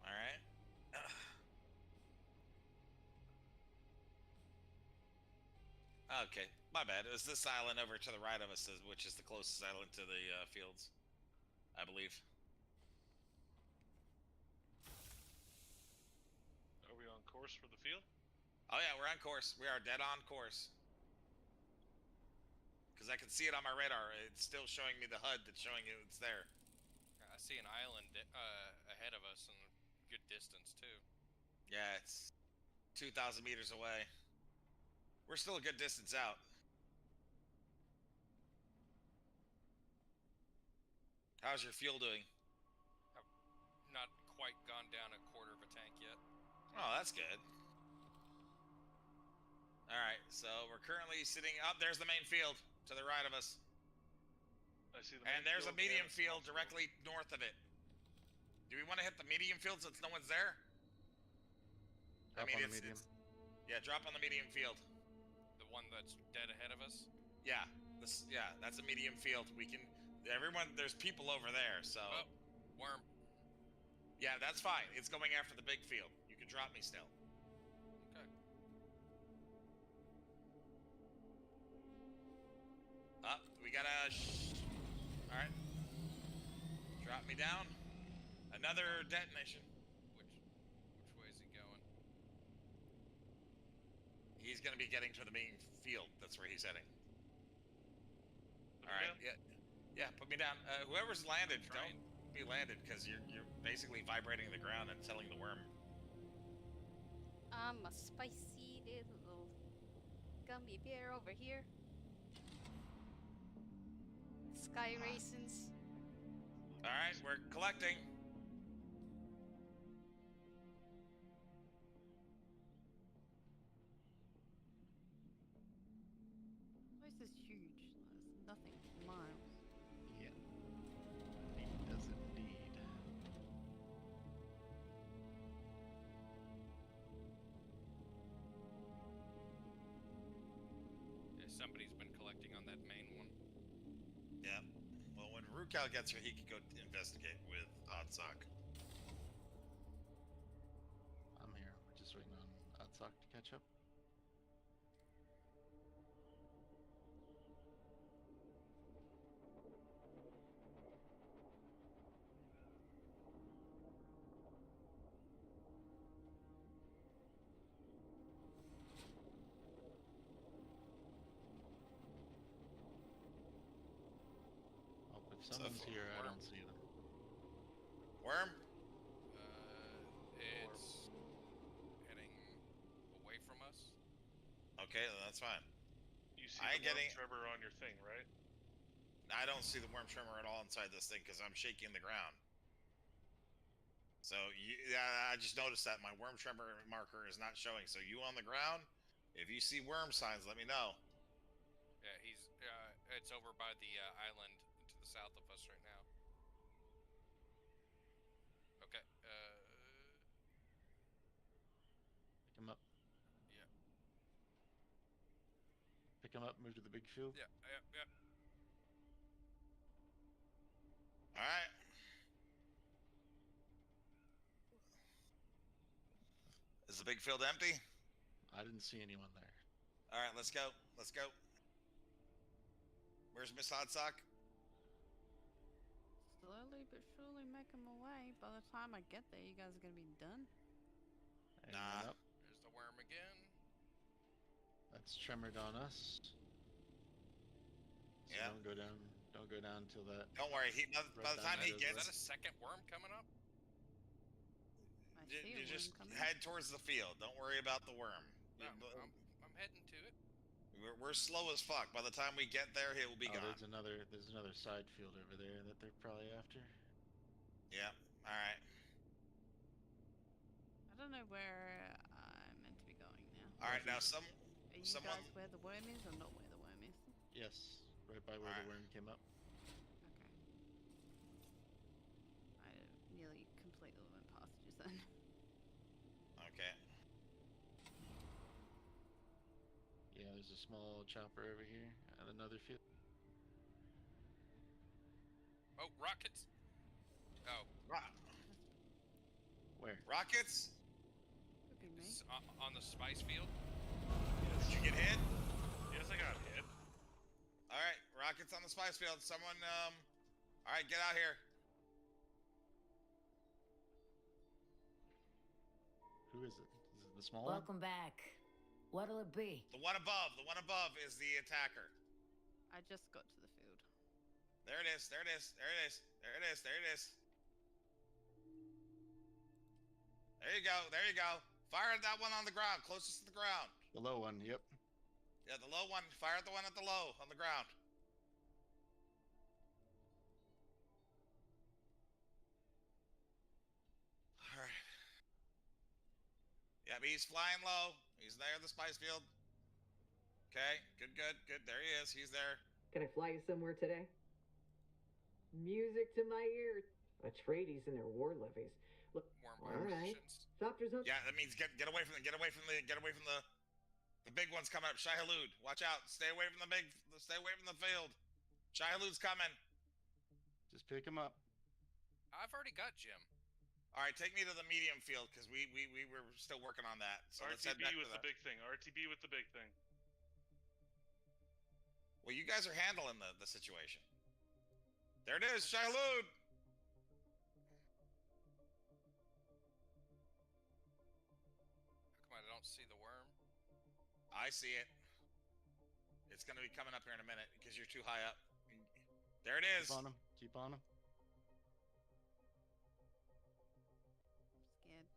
All right. Okay, my bad. It was this island over to the right of us, which is the closest island to the fields, I believe. Are we on course for the field? Oh yeah, we're on course. We are dead on course. Because I can see it on my radar. It's still showing me the HUD that's showing you it's there. I see an island ahead of us and a good distance too. Yeah, it's 2,000 meters away. We're still a good distance out. How's your fuel doing? I've not quite gone down a quarter of a tank yet. Oh, that's good. Alright, so we're currently sitting up. There's the main field to the right of us. I see the main and there's field a medium and a field small directly north of it. Do we want to hit the medium field since no one's there? Drop on the medium. Yeah, drop on the medium field. The one that's dead ahead of us? Yeah, that's a medium field. We can, there's people over there, so. Oh, worm. Yeah, that's fine. It's going after the big field. You can drop me still. Okay. We gotta. All right. Drop me down. Another detonation. Which way is he going? He's gonna be getting to the main field. That's where he's heading. All right. Yeah. Put me down. Whoever's landed, don't be landed because you're basically vibrating the ground and telling the worm. I'm a spicy little gummy bear over here. Sky raisins. All right, we're collecting. This place is huge. There's nothing for miles. Yeah. It does indeed. Yeah, somebody's been collecting on that main one. Yeah. Well, when Rukal gets here, he can go investigate with Oddsock. I'm here. We're just waiting on Atsak to catch up. Oh, if someone's here, I don't see them. Worm? It's heading away from us. Okay, then that's fine. You see I the ain't getting. tremor on your thing, right? I don't see the worm tremor at all inside this thing because I'm shaking the ground. So yeah, I just noticed that my worm tremor marker is not showing. So you on the ground? If you see worm signs, let me know. Yeah, he's. It's over by the island to the south of us right now. Okay. Pick him up. Yeah. Pick him up. Move to the big field. Yeah. All right. Is the big field empty? I didn't see anyone there. All right, let's go. Let's go. Where's Miss Oddsock? Slowly but surely make them away. By the time I get there, you guys are gonna be done. Nah. Up. There's the worm again. That's tremored on us. So yeah. Don't go down. Don't go down till that. Don't worry. By the time he gets. Is that a second worm coming up? You just head towards the field. Don't worry about the worm. No, I'm heading to it. We're slow as fuck. By the time we get there, he will be gone. There's another side field over there that they're probably after. Yeah. All right. I don't know where I'm meant to be going now. All right, now Are you Someone- guys where the worm is or not where the worm is? Yes, right by where Alright. the worm came up. Okay. I nearly completely went past you then. Okay. Yeah, there's a small chopper over here and another field. Oh, rockets! Oh, Where? Rockets? Could be me. on the spice field. Did you get hit? Yes, I got hit. All right, rockets on the spice field. Someone, all right, get out here. Who is it? Is it the small one? Welcome back. What'll it be? The one above is the attacker. I just got to the field. There it is. There it is. There it is. There it is. There it is. There you go. There you go. Fire at that one on the ground, closest to the ground. The low one, yep. Yeah, the low one. Fire at the one at the low on the ground. All right. Yep, he's flying low. He's there at the spice field. Okay, good, good, good. There he is. He's there. Can I fly you somewhere today? Music to my ears. Atreides and their war levies. Look, Worm all right. operations. Doctors on. Yeah, that means get away from the big one's coming up. Shai Hulud, watch out. Stay away from the field. Shai Hulud's coming. Just pick him up. I've already got Jim. All right, take me to the medium field because we were still working on that. So let's head RTB back to with the that. big thing. RTB with the big thing. Well, you guys are handling the situation. There it is, Shai Hulud. How come I don't see the worm? I see it. It's going to be coming up here in a minute because you're too high up. There it is. Keep on him. Keep on him. Scared.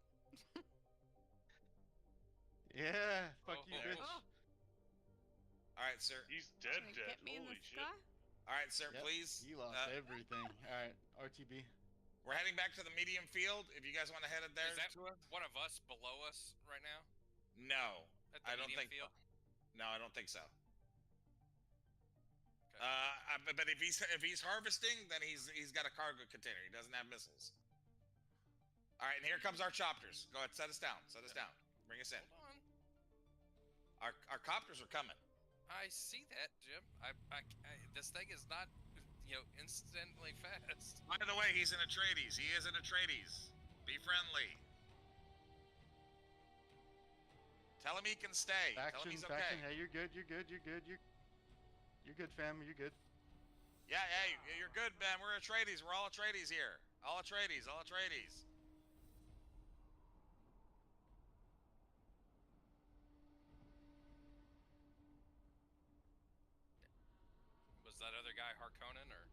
Yeah. Fuck you, Oh. bitch. All right, sir. He's dead, Gonna dead. get me in Holy the shit. sky? All right, sir, Yep, please. You lost everything. Alright, RTB. We're heading back to the medium field. If you guys want to head it there. Is that one of us below us right now? No, At the I don't medium think. field? No, I don't think so. Okay. But if he's harvesting, then he's got a cargo container. He doesn't have missiles. All right, and here comes our chopters. Go ahead, set us down. Set us down. Bring us in. Hold on. Our copters are coming. I see that, Jim. This thing is not, instantly fast. By the way, he's an Atreides. He is an Atreides. Be friendly. Tell him he can stay. Tell him he's okay. Faction. Hey, you're good. You're good. You're good. You're good, fam. You're good. Yeah, hey, you're good, man. We're Atreides. We're all Atreides here. All Atreides. All Atreides. Was that other guy Harkonnen or?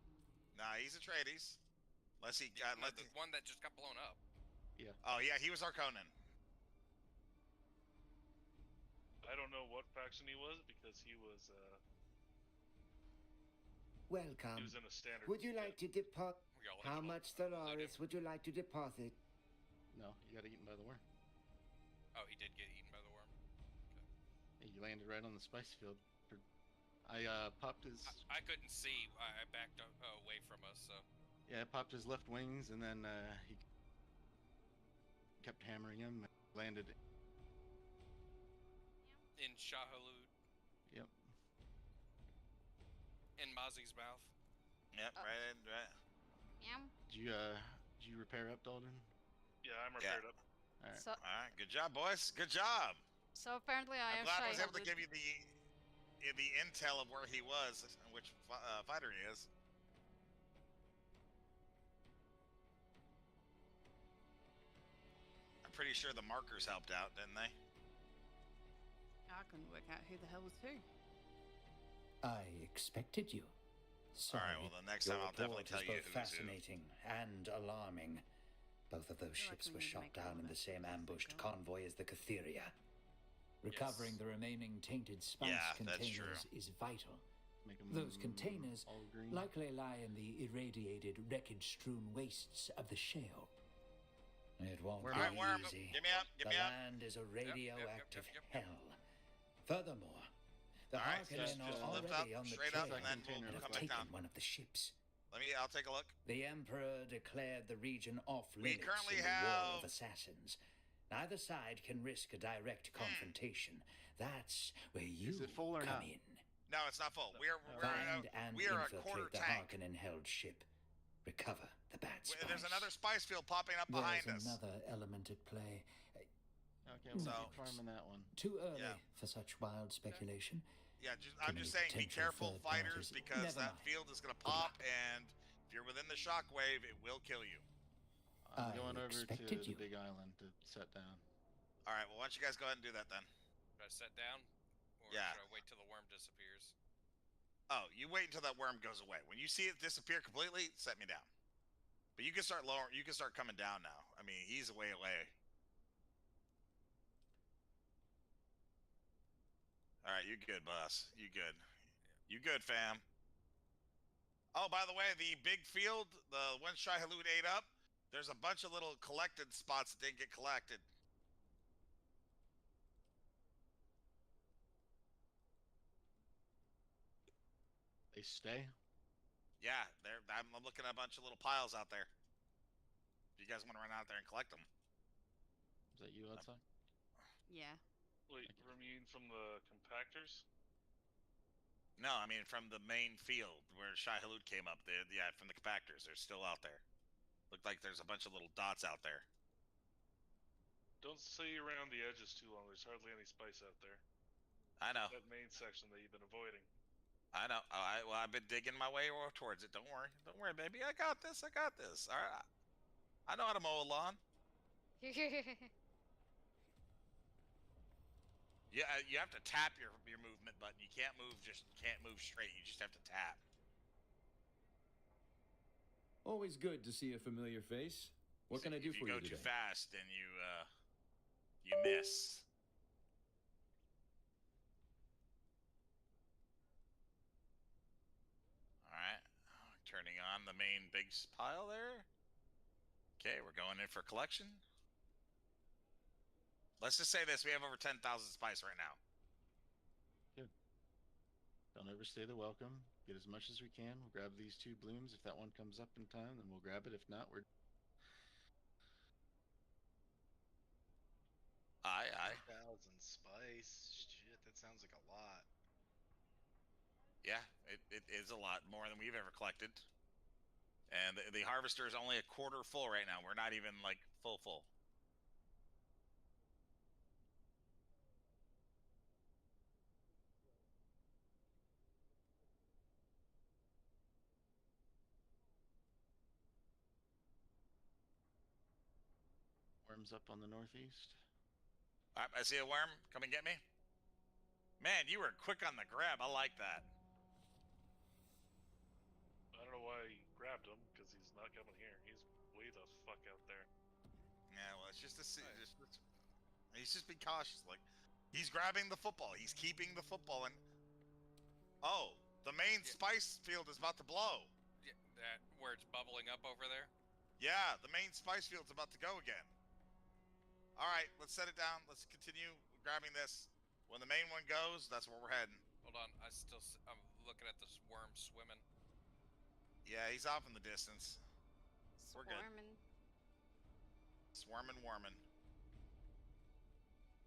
Nah, he's Atreides. Unless he got the one that just got blown up. Yeah. Oh yeah, he was Harkonnen. I don't know what faction he was because he was Welcome. in a standard. Would you like to deposit? We all How had to much include Stellaris him. would you like to deposit? No, you got eaten by the worm. Oh, he did get eaten by the worm. Hey, you landed right on the spice field. I popped his. I couldn't see. I backed away from us. So. Yeah, I popped his left wings, and then he kept hammering him. And landed. In Shai Hulud. Yep. In Mozzie's mouth. Yep, right. Did you repair up, Dalton? Yeah, I'm repaired up. All right. So, All right, good job, boys. Good job. so apparently I I'm am glad I Shai was able to Hulud. give you the intel of where he was and which fighter he is. I'm pretty sure the markers helped out, didn't they? I couldn't work out who the hell was who. I expected you. Sorry, All right, well, the next your time I'll definitely report tell is you both who's who. fascinating and alarming. Both of those feel like ships we were need to shot make down all in of the it same as we ambushed go. convoy as the Catheria. Recovering Yes. the remaining tainted spice Yeah, that's containers true. is vital. Make 'em Those containers all green. likely lie in the irradiated, wreckage-strewn wastes of the shale. It won't Worm be up. All right, Worm, easy. give me up, give The me up. land is a radioactive yep. hell. Furthermore, the All right, Harkonnen just are lift already up on the straight trail up, and then and we'll have come back taken down. one of the ships. I'll take a look. The Emperor declared the region off We limits currently in the War have- of Assassins. Neither side can risk a direct confrontation. That's where you Is it full or come not? in. No, it's not full. Find and we are a quarter infiltrate the tank. Harkonnen-held ship. Recover the bad spice. There's another spice field popping up behind There's us. another element at play. Okay, we'll So- keep farming that one. Too early Yeah. for such wild speculation. Yeah, Too I'm many just saying, be potential careful, third fighters, parties. because Never that mind. field is going to pop, and if you're within the shockwave, it will kill you. I'm I going over to expected the you. big island to set down. All right, well, why don't you guys go ahead and do that then? Should I set down? Or Yeah. should I wait till the worm disappears? Oh, you wait until that worm goes away. When you see it disappear completely, set me down. But you can start lower. You can start coming down now. I mean, he's way away. All right, you good, boss. You good. You good, fam. Oh, by the way, the big field, the one Shai Halud ate up, there's a bunch of little collected spots that didn't get collected. They stay? Yeah, I'm looking at a bunch of little piles out there. If you guys want to run out there and collect them. Is that you outside? Yeah. Wait, from you from the compactors? No, I mean from the main field where Shai Halud came up. Yeah, from the compactors. They're still out there. Looked like there's a bunch of little dots out there. Don't stay around the edges too long. There's hardly any spice out there. I know. That main section that you've been avoiding. I know. Well, I've been digging my way towards it. Don't worry. Don't worry, baby. I got this. I got this. All right. I know how to mow a lawn. Yeah, you have to tap your movement button. You can't move straight. You just have to tap. Always good to see a familiar face. What can I do If for you you go too today? fast, then you miss. All right, turning on the main big pile there. Okay, we're going in for collection. Let's just say this: we have over 10,000 spice right now. Good. Don't overstay the welcome. Get as much as we can. We'll grab these 2 blooms. If that one comes up in time, then we'll grab it. If not, we're... Aye. 1,000 spice. Shit, that sounds like a lot. Yeah, it is a lot more than we've ever collected. And the harvester is only a quarter full right now. We're not even like full. Worms up on the northeast. All right, I see a worm. Come and get me. Man, you were quick on the grab. I like that. I don't know why he grabbed him, because he's not coming here. He's way the fuck out there. Yeah, well, it's just he's just being cautious. Like, he's grabbing the football. He's keeping the football, and oh, the main spice field is about to blow. Yeah, that where it's bubbling up over there. Yeah, the main spice field's about to go again. All right, let's set it down. Let's continue grabbing this. When the main one goes, that's where we're heading. Hold on, I'm looking at this worm swimming. Yeah, he's off in the distance. We're good. Swarming, warming.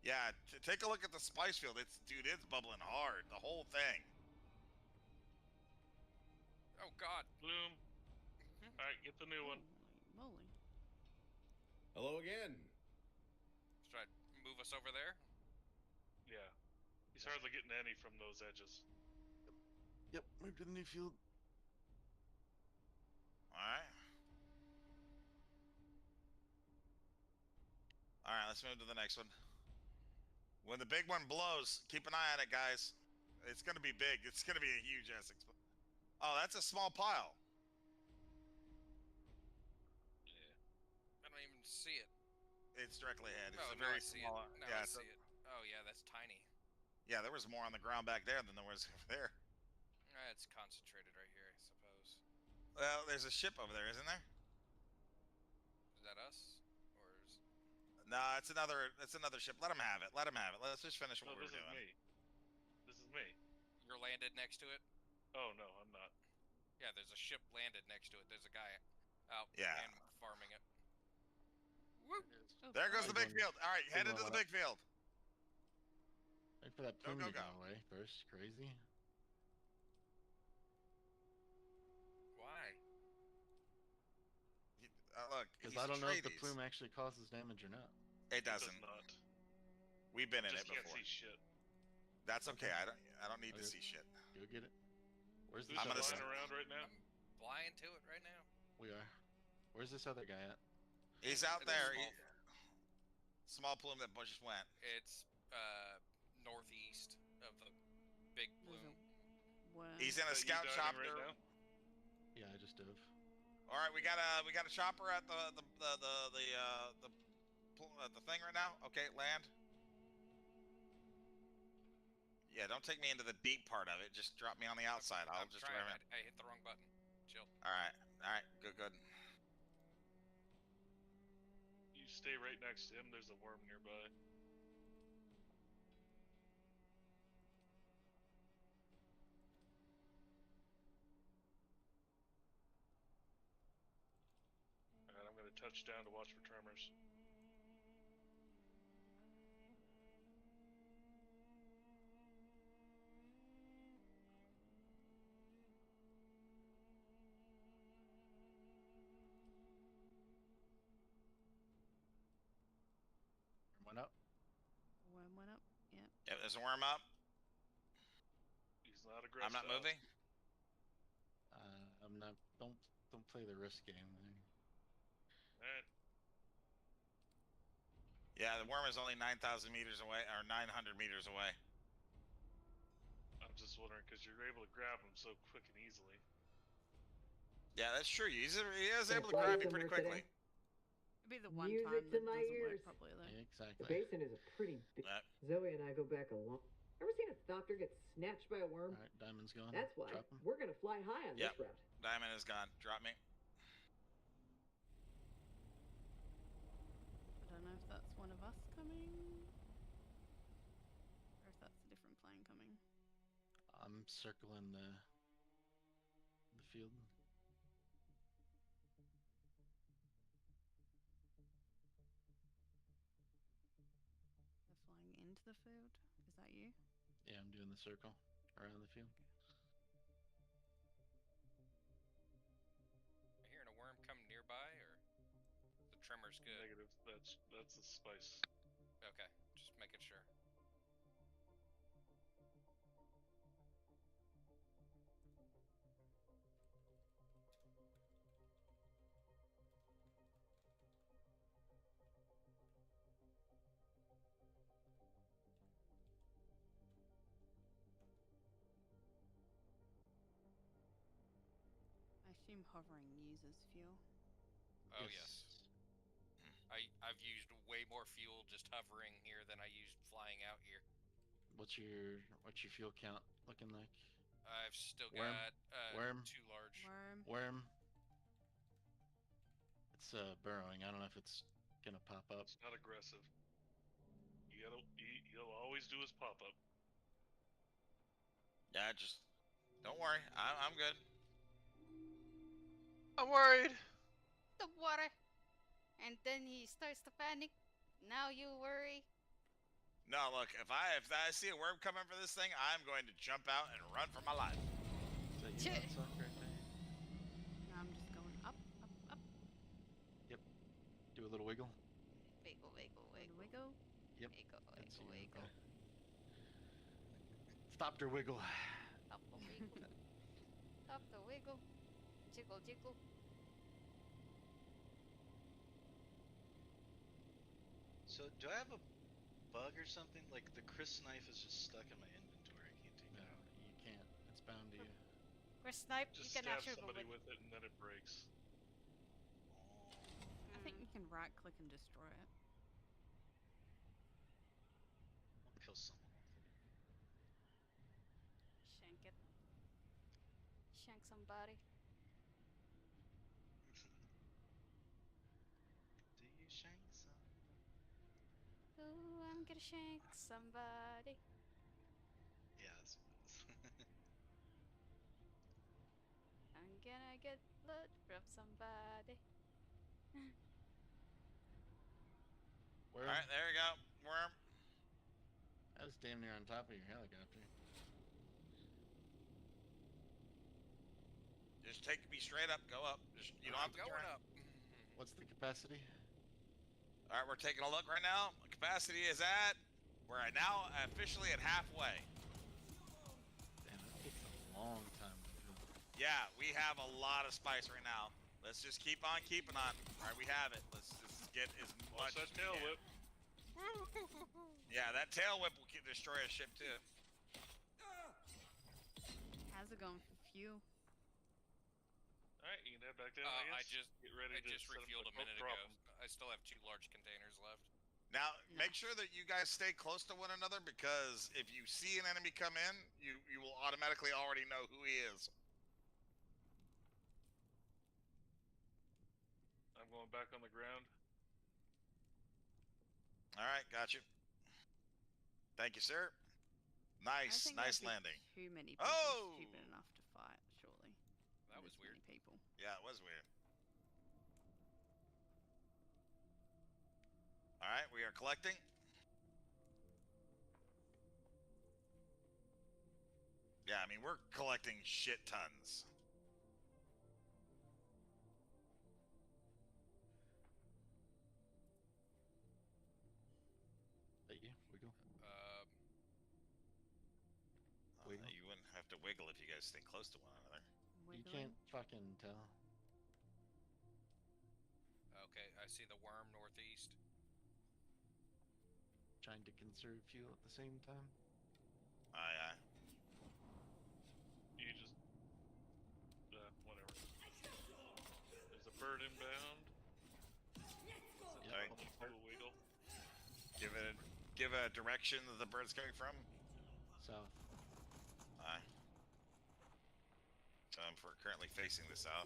Yeah, take a look at the spice field. It's bubbling hard. The whole thing. Oh God. Bloom. All right, get the new one. Holy moly. Hello again. Should I move us over there? Yeah. He's hardly getting any from those edges. Yep, move to the new field. Alright. Alright, let's move to the next one. When the big one blows, keep an eye on it, guys. It's going to be big. It's going to be a huge ass explosion. Oh, that's a small pile. Yeah. I don't even see it. It's directly ahead. It's Oh, a very I see small. it. Now Yeah, I see it. Oh yeah, that's tiny. Yeah, there was more on the ground back there than there was over there. It's concentrated right here, I suppose. Well, there's a ship over there, isn't there? Is that us? Or is... No, it's another ship. Let him have it. Let him have it. Let's just finish what No, we're this is doing. me. Me. You're landed next to it? Oh no, I'm not. Yeah, there's a ship landed next to it. There's a guy out Yeah. and farming it. Woo! There goes the big field. All right, head into the big field. Wait for that Go, plume go, to go go. away first. Crazy. Why? Look, Because he's I don't know if the Atreides. plume actually causes damage or not. It Does doesn't. not. We've been in Just it can't before. see shit. That's okay. I don't need to Okay. see shit. Go get it. Where's Who's this other flying guy? around right now? I'm flying to it right now. We are. Where's this other guy at? He's out It's there. small. Small plume that just went. It's northeast of the big plume. He's in a scout diving chopper. right now? Yeah, I just dove. All right, we got a chopper at the thing right now. Okay, land. Yeah, don't take me into the deep part of it. Just drop me on the outside. I'll just trying. ram it. I hit the wrong button. Chill. All right, good. You stay right next to him. There's a worm nearby. Alright, I'm gonna touch down to watch for tremors. Went up. Worm went up. Yeah. Yep, there's a worm up. He's not aggressive. I'm not moving. I'm not. Don't play the risk game. Alright. Yeah, the worm is only 9,000 meters away, or 900 meters away. I'm just wondering because you're able to grab him so quick and easily. Yeah, that's true. He is able to grab me pretty quickly. It'd be the one Music time to that my doesn't ears. work properly though. The Exactly. basin is a pretty big. Zoe and I go back a long. Ever seen a thopter get snatched by a worm? All right, Diamond's gone. That's why Drop him. we're gonna fly high on Yep. this route. Diamond is gone. Drop me. I don't know if that's one of us coming, or if that's a different plane coming. I'm circling the field. They're flying into the field. Is that you? Yeah, I'm doing the circle around the field. Are you hearing a worm come nearby, or the tremor's good? Negative. That's a spice. Okay, just making sure. I assume hovering uses fuel. Oh yes. I've used way more fuel just hovering here than I used flying out here. What's your fuel count looking like? I've still Worm. got Worm. too large. Worm. It's burrowing. I don't know if it's gonna pop up. It's not aggressive. He'll always do his pop up. Yeah, just don't worry. I'm good. I'm worried. The water. And then he starts to panic. Now you worry. No, look, if I see a worm coming for this thing, I'm going to jump out and run for my life. Is that you, Hot Sock, right there? No, I'm just going up, up, up. Yep. Do a little wiggle. Wiggle, wiggle, wiggle. Wiggle. Yep. Wiggle, That's wiggle, you. wiggle. Stop the wiggle. Stop the wiggle. Stop the wiggle. Jiggle, jiggle. So, do I have a bug or something? Like, the Chris knife is just stuck in my inventory. I can't take it out. You can't. It's bound to you. Or snipe, Just you can stab actually somebody move it. with it and then it breaks. I think you can right click and destroy it. I'll kill someone with it. Shank it. Shank somebody. Do you shank some? Ooh, I'm gonna shank somebody. Yeah, that's can I get blood from somebody? Worm. All right, there you go, worm. I was damn near on top of your helicopter. Just take me straight up. Go up. Just you don't have to going turn. up. What's the capacity? All right, we're taking a look right now. Capacity is at. We're now officially at halfway. Damn, that takes a long time to fill. Yeah, we have a lot of spice right now. Let's just keep on keeping on. All right, we have it. Let's just get as much. Watch that tail whip. Yeah, that tail whip will destroy a ship too. How's it going for fuel? Alright, you can head back down, I guess. just Get ready to set up refueled the a minute coke ago. problem. I still have 2 large containers left. Now, make sure that you guys stay close to one another, because if you see an enemy come in, you will automatically already know who he is. I'm going back on the ground. All right, got you. Thank you, sir. Nice, nice landing. Too many people stupid enough to fight, surely. That was weird. Many people. Yeah, it was weird. All right, we are collecting. Yeah, I mean, we're collecting shit tons. Thank you. Wiggle. You wouldn't have to wiggle if you guys stay close to one another. You can't fucking tell. Okay, I see the worm northeast. Trying to conserve fuel at the same time. Aye, aye. You just... whatever. There's a bird inbound. Alright. Wiggle. Give a direction that the bird's coming from. South. Aye. So we're currently facing the south.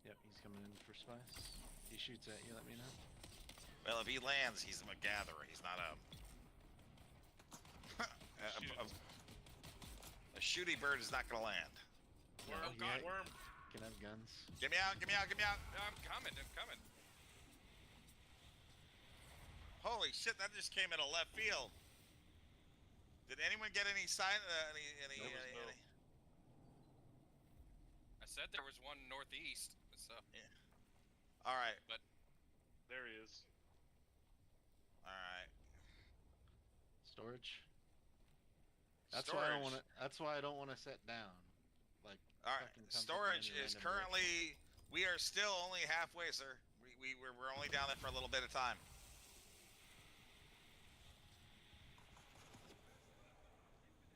Yep, he's coming in for spice. He shoots at you, let me know. Well, if he lands, he's a gatherer. He's not a shooty bird is not gonna land. Worm, Oh god, worm. Can have guns. Get me out, get me out, get me out. No, I'm coming. Holy shit, that just came in a left field. Did anyone get any sign, any? I said there was one northeast, so. Yeah. All right. But there he is. All right. Storage. That's why I don't want to. That's why I don't want to sit down. Like. All right. Storage is currently. We are still only halfway, sir. We're only down there for a little bit of time.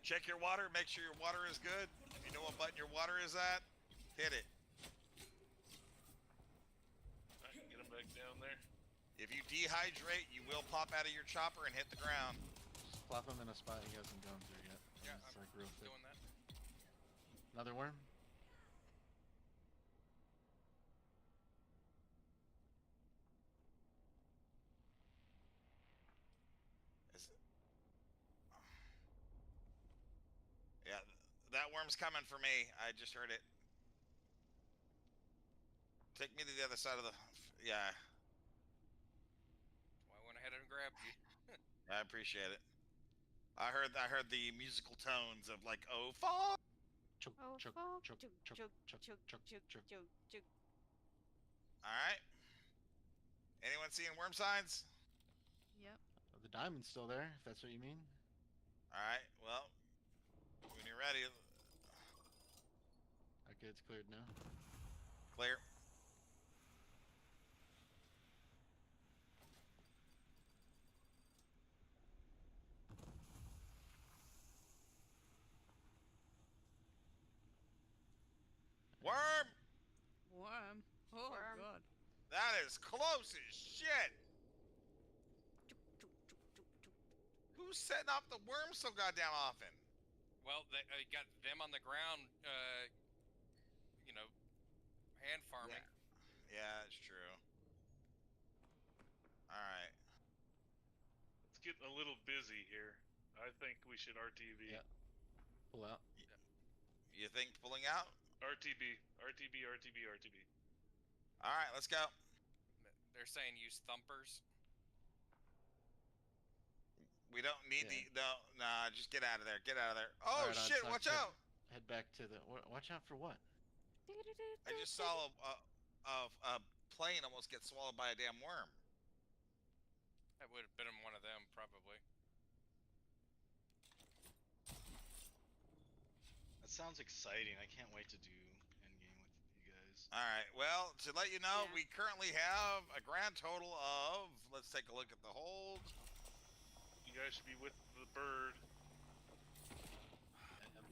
Check your water. Make sure your water is good. If you know what button your water is at, hit it. I can get him back down there. If you dehydrate, you will pop out of your chopper and hit the ground. Just plop him in a spot he hasn't gone through yet. Yeah, it's I'm like real thick. doing that. Another worm? Yeah, that worm's coming for me. I just heard it. Take me to the other side of the... Yeah. Well, I went ahead and grabbed you. I appreciate it. I heard the musical tones of like, oh fuck. Oh fuck. Chuk chuk chuk chuk chuk chuk chuk. All right. Anyone seeing worm signs? Yep. The diamond's still there, if that's what you mean. All right. Well, when you're ready. Okay, it's cleared now. Clear. Worm! Worm? Oh, Worm. God. That is close as shit! Who's setting off the worms so goddamn often? Well, they got them on the ground, you know, hand farming. Yeah, that's true. Alright. It's getting a little busy here. I we should RTB. Yeah. Pull out. You think pulling out? RTB. RTB. All right, let's go. They're saying use thumpers. We don't need nah, just get out of there. Get out of there. Oh, right, shit, watch out. Head back to the... Watch out for what? I just saw a plane almost get swallowed by a damn worm. That would have been one of them, probably. That sounds exciting. I can't wait to do endgame with you guys. All right. Well, to let you know, we currently have a grand total of... Let's take a look at the hold. You guys should be with the bird.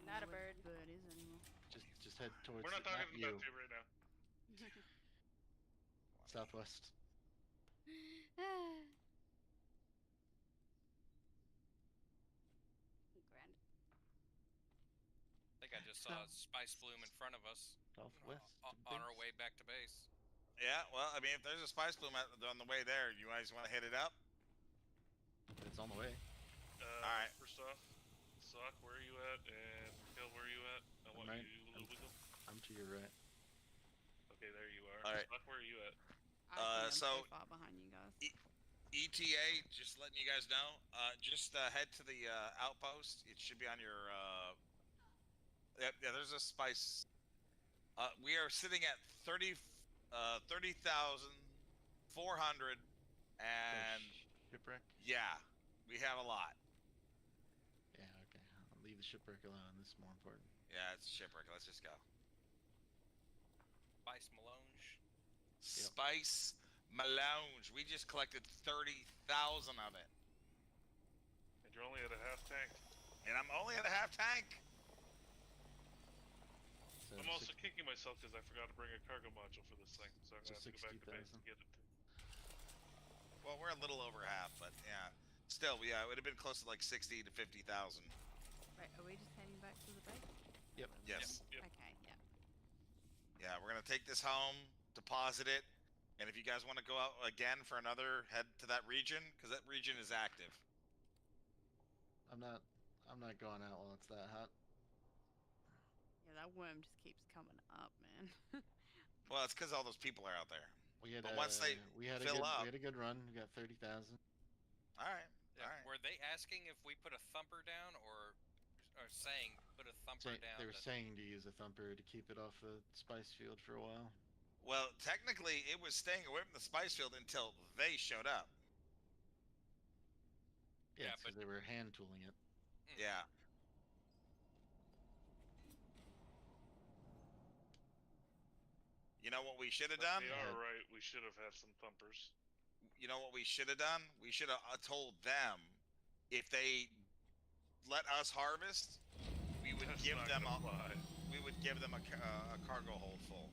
Not a bird. Bird is anymore. Just head towards... We're not talking you. about you right now. Southwest. Grand. I think I just saw a spice bloom in front of us. Southwest. On our way back to base. Yeah, well, I mean, if there's a spice bloom on the way there, you guys want to hit it up? It's on the way. All right. First off, Sock, where are you at? And Hill, where are you at? I want right. you, Louisville. I'm to your right. Okay, there you are. All right. Sock, where are you at? I think so I'm so far behind you guys. ETA, just letting you guys know, just head to the outpost. It should be on your... Yeah, there's a spice. We are sitting at 30,400 and... Shipwreck? Yeah, we have a lot. Yeah, okay. I'll leave the shipwreck alone. This is more important. Yeah, it's a shipwreck. Let's just go. Spice melange. Spice melange. We just collected 30,000 of it. And you're only at a half tank. And I'm only at a half tank. So I'm also kicking myself because I forgot to bring a cargo module for this thing, so I'm gonna have to go back to base and get it. Well, we're a little over half, but yeah. Still, yeah, it would have been close to like 60 to 50,000. Right, are we just heading back to the base? Yep. Yes. Yep. Okay, yeah. Yeah, we're gonna take this home, deposit it, and if you guys want to go out again for another, head to that region because that region is active. I'm not going out while it's that hot. Yeah, that worm just keeps coming up, man. Well, it's because all those people are out there. We had But once they we had fill up, we had a good run. We got 30,000. all right. Yeah, All right. were they asking if we put a thumper down or saying put a thumper down? They were saying to use a thumper to keep it off the spice field for a while. Well, technically, it was staying away from the spice field until they showed up. Yeah, because they were hand tooling it. Yeah. You know what we should have done? They are right. We should have had some thumpers. You know what we should have done? We should have told them if they let us harvest, we would give them a cargo hold full.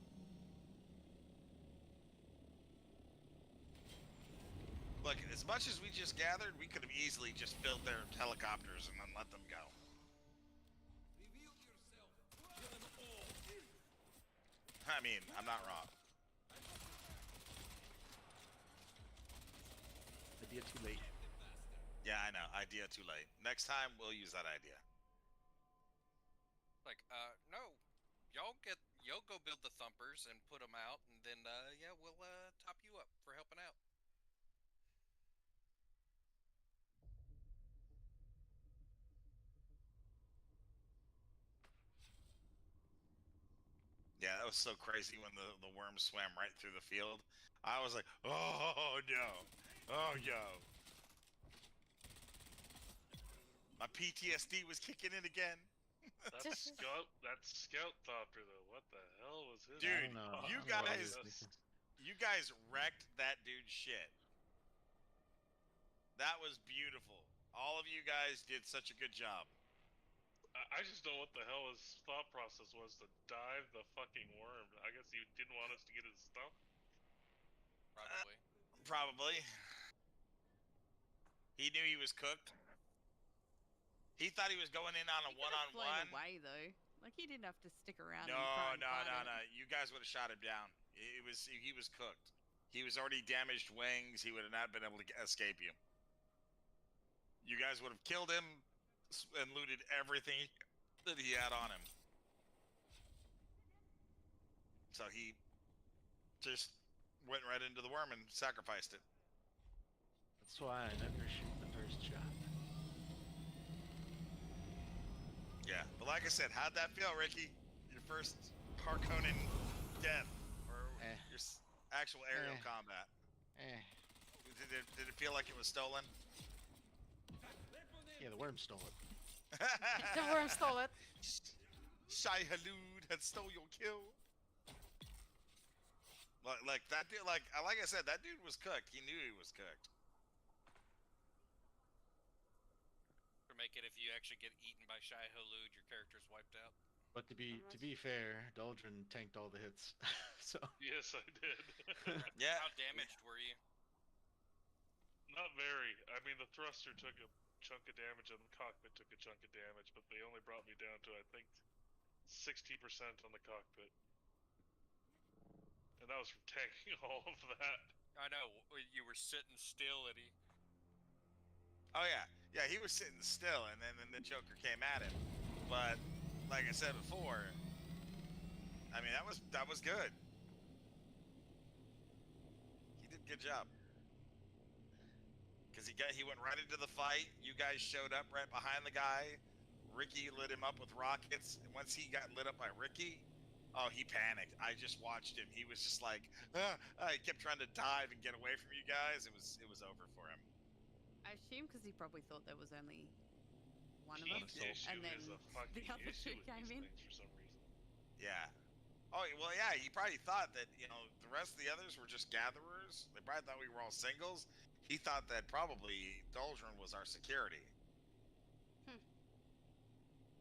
Look, as much as we just gathered, we could have easily just filled their helicopters and then let them go. I mean, I'm not wrong. Idea too late. Yeah, I know. Idea too late. Next time, we'll use that idea. Like, no. Y'all go build the thumpers and put them out, and then, yeah, we'll, top you up for helping out. Yeah, that was so crazy when the worm swam right through the field. I was like, oh no, oh no. My PTSD was kicking in again. That scout thopter though. What the hell was his? Dude, you guys wrecked that dude's shit. That was beautiful. All of you guys did such a good job. I just don't know what the hell his thought process was to dive the fucking worm. I guess he didn't want us to get his stuff. Probably. Probably. He knew he was cooked. He thought he was going in on a one-on-one. Away though, like he didn't have to stick around. No. No. You guys would have shot him down. He was cooked. He was already damaged wings. He would have not been able to escape you. You guys would have killed him, and looted everything that he had on him. So he just went right into the worm and sacrificed it. That's why I never shoot the first shot. Yeah, but like I said, how'd that feel, Ricky? Your first Harkonnen death, or your actual aerial combat? Did it feel like it was stolen? Yeah, the worm stole it. The worm stole it. Shai Halud had stole your kill. Like that dude, like I said, that dude was cooked. He knew he was cooked. To make it, if you actually get eaten by Shai Hulud, your character's wiped out. But to be fair, Doldrin tanked all the hits, so. Yes, I did. Yeah. How damaged were you? Not very. I mean, the thruster took a chunk of damage and the cockpit took a chunk of damage, but they only brought me down to, I think, 60% on the cockpit. And that was from tanking all of that. I know, you were sitting still, Eddie. Oh yeah, yeah, he was sitting still, and then the Joker came at him. But like I said before, I mean that was good. He did a good job. Because he went right into the fight. You guys showed up right behind the guy. Ricky lit him up with rockets. And once he got lit up by Ricky, oh, he panicked. I just watched him. He was just like, he kept trying to dive and get away from you guys. It was over for him. I assume because he probably thought there was only one of us, And then the other two came in. For some reason. Yeah. Oh, well, yeah, he probably thought that, the rest of the others were just gatherers. They probably thought we were all singles. He thought that probably Doldrin was our security.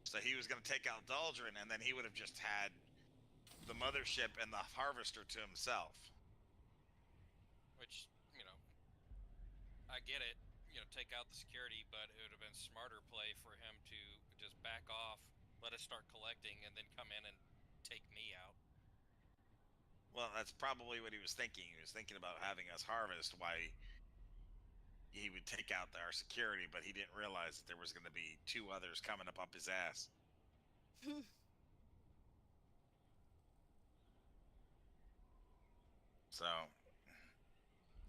So he was going to take out Doldrin, and then he would have just had the mothership and the harvester to himself. Which, I get it. Take out the security, but it would have been smarter play for him to just back off, let us start collecting, and then come in and take me out. Well, that's probably what he was thinking. He was thinking about having us harvest why he would take out our security, but he didn't realize that there was going to be two others coming up his ass. So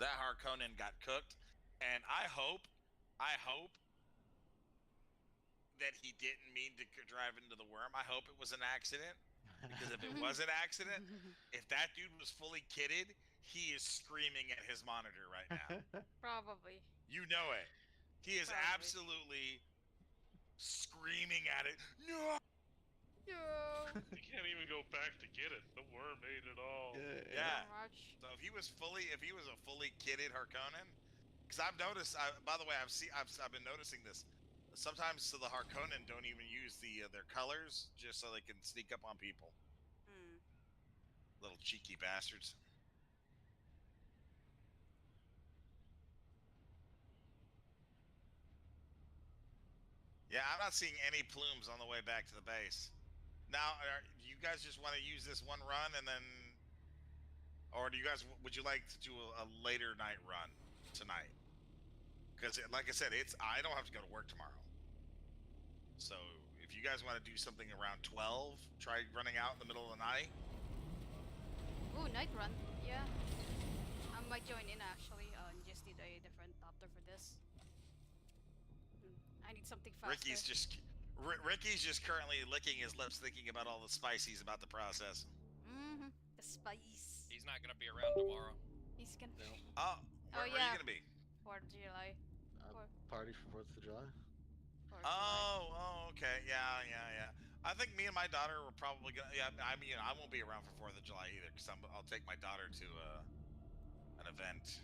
that Harkonnen got cooked, and I hope that he didn't mean to drive into the worm. I hope it was an accident, because if it was an accident, if that dude was fully kitted, he is screaming at his monitor right now. Probably. You know it. He is absolutely screaming at it. No! No! You can't even go back to get it. The worm ate it all. Yeah. So if he was a fully kitted Harkonnen, because I've noticed. By the way, I've been noticing this. Sometimes the Harkonnen don't even use their colors just so they can sneak up on people. Little cheeky bastards. Yeah, I'm not seeing any plumes on the way back to the base. Now, do you guys just want to use this one run and then, or would you like to do a later night run tonight? Because, like I said, I don't have to go to work tomorrow. So, if you guys want to do something around 12, try running out in the middle of the night. Ooh, night run. Yeah. I might join in actually. And just need a different adapter for this. I need something faster. Ricky's just currently licking his lips, thinking about all the spices about the process. The spice. He's not gonna be around tomorrow. He's gonna. No. Where are you gonna be? 4th of July. Party for 4th of July. Oh, okay, yeah. I think me and my daughter were probably gonna. Yeah, I mean, I won't be around for 4th of July either, because I'll take my daughter to an event.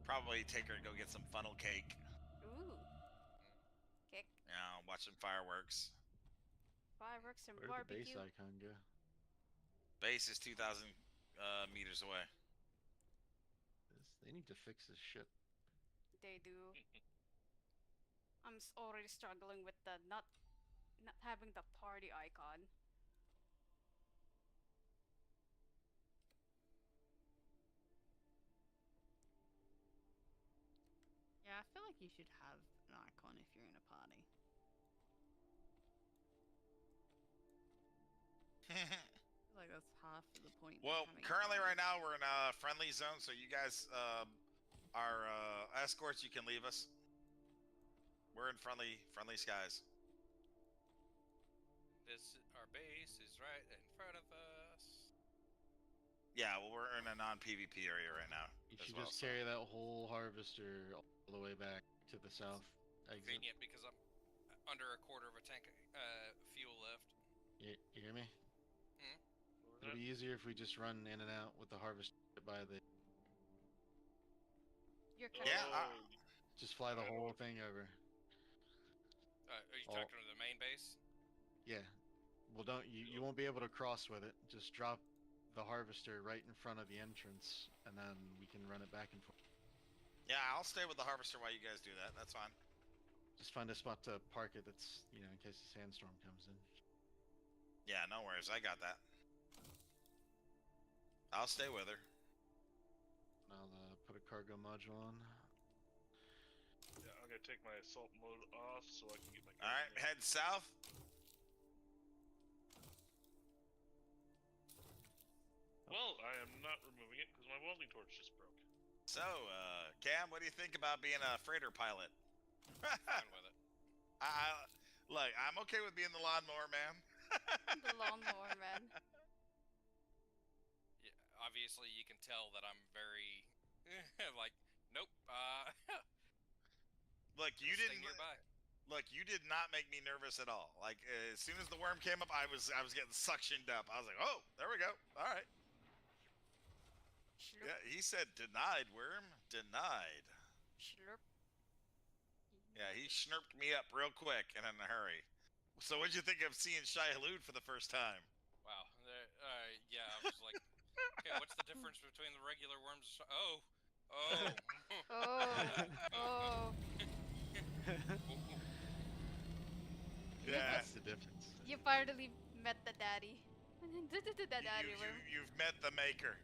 Probably take her to go get some funnel cake. Ooh. Cake. Yeah, watch some fireworks. Fireworks and Where barbecue. did the base icon go? Base is 2,000 meters away. They need to fix this shit. They do. I'm already struggling with the not having the party icon. Yeah, I feel like like you should have an icon if you're in a party. Like that's half of the point. Well, currently right now we're in a friendly zone, so you guys are escorts. You can leave us. We're in friendly skies. Our base is right in front of us. Yeah, well, we're in a non-PvP area right now. You should just carry that whole harvester all the way back to the south exit. Convenient because I'm under a quarter of a tank fuel left. You hear me? Hmm? It'll be easier if we just run in and out with the harvester by the. You're just fly the whole thing over. Are you talking to the main base? Yeah. Well, you won't be able to cross with it. Just drop the harvester right in front of the entrance, and then we can run it back and forth. Yeah, I'll stay with the harvester while you guys do that. That's fine. Just find a spot to park it that's, in case a sandstorm comes in. Yeah, no worries. I got that. I'll stay with her. I'll put a cargo module on. Yeah, I'm gonna take my assault mode off so I can get my. Alright, head south. Well, I am not removing it because my welding torch just broke. So, Cam, what do you think about being a freighter pilot? Fine with it. Look, I'm okay with being the lawnmower man. The lawnmower man. Yeah, obviously, you can tell that I'm very like, nope. Look, you didn't. Look, you did not make me nervous at all. Like, as soon as the worm came up, I was getting suctioned up. I was like, oh, there we go. All right. Slurp. Yeah, he said denied, worm. Denied. Slurp. Yeah, he snurped me up real quick and in a hurry. So what'd you think of seeing Shai Hulud for the first time? Wow. Yeah, I was like, okay, what's the difference between the regular worms? Oh. Yeah, that's the difference. You finally met the daddy. The daddy worm. You've met the maker.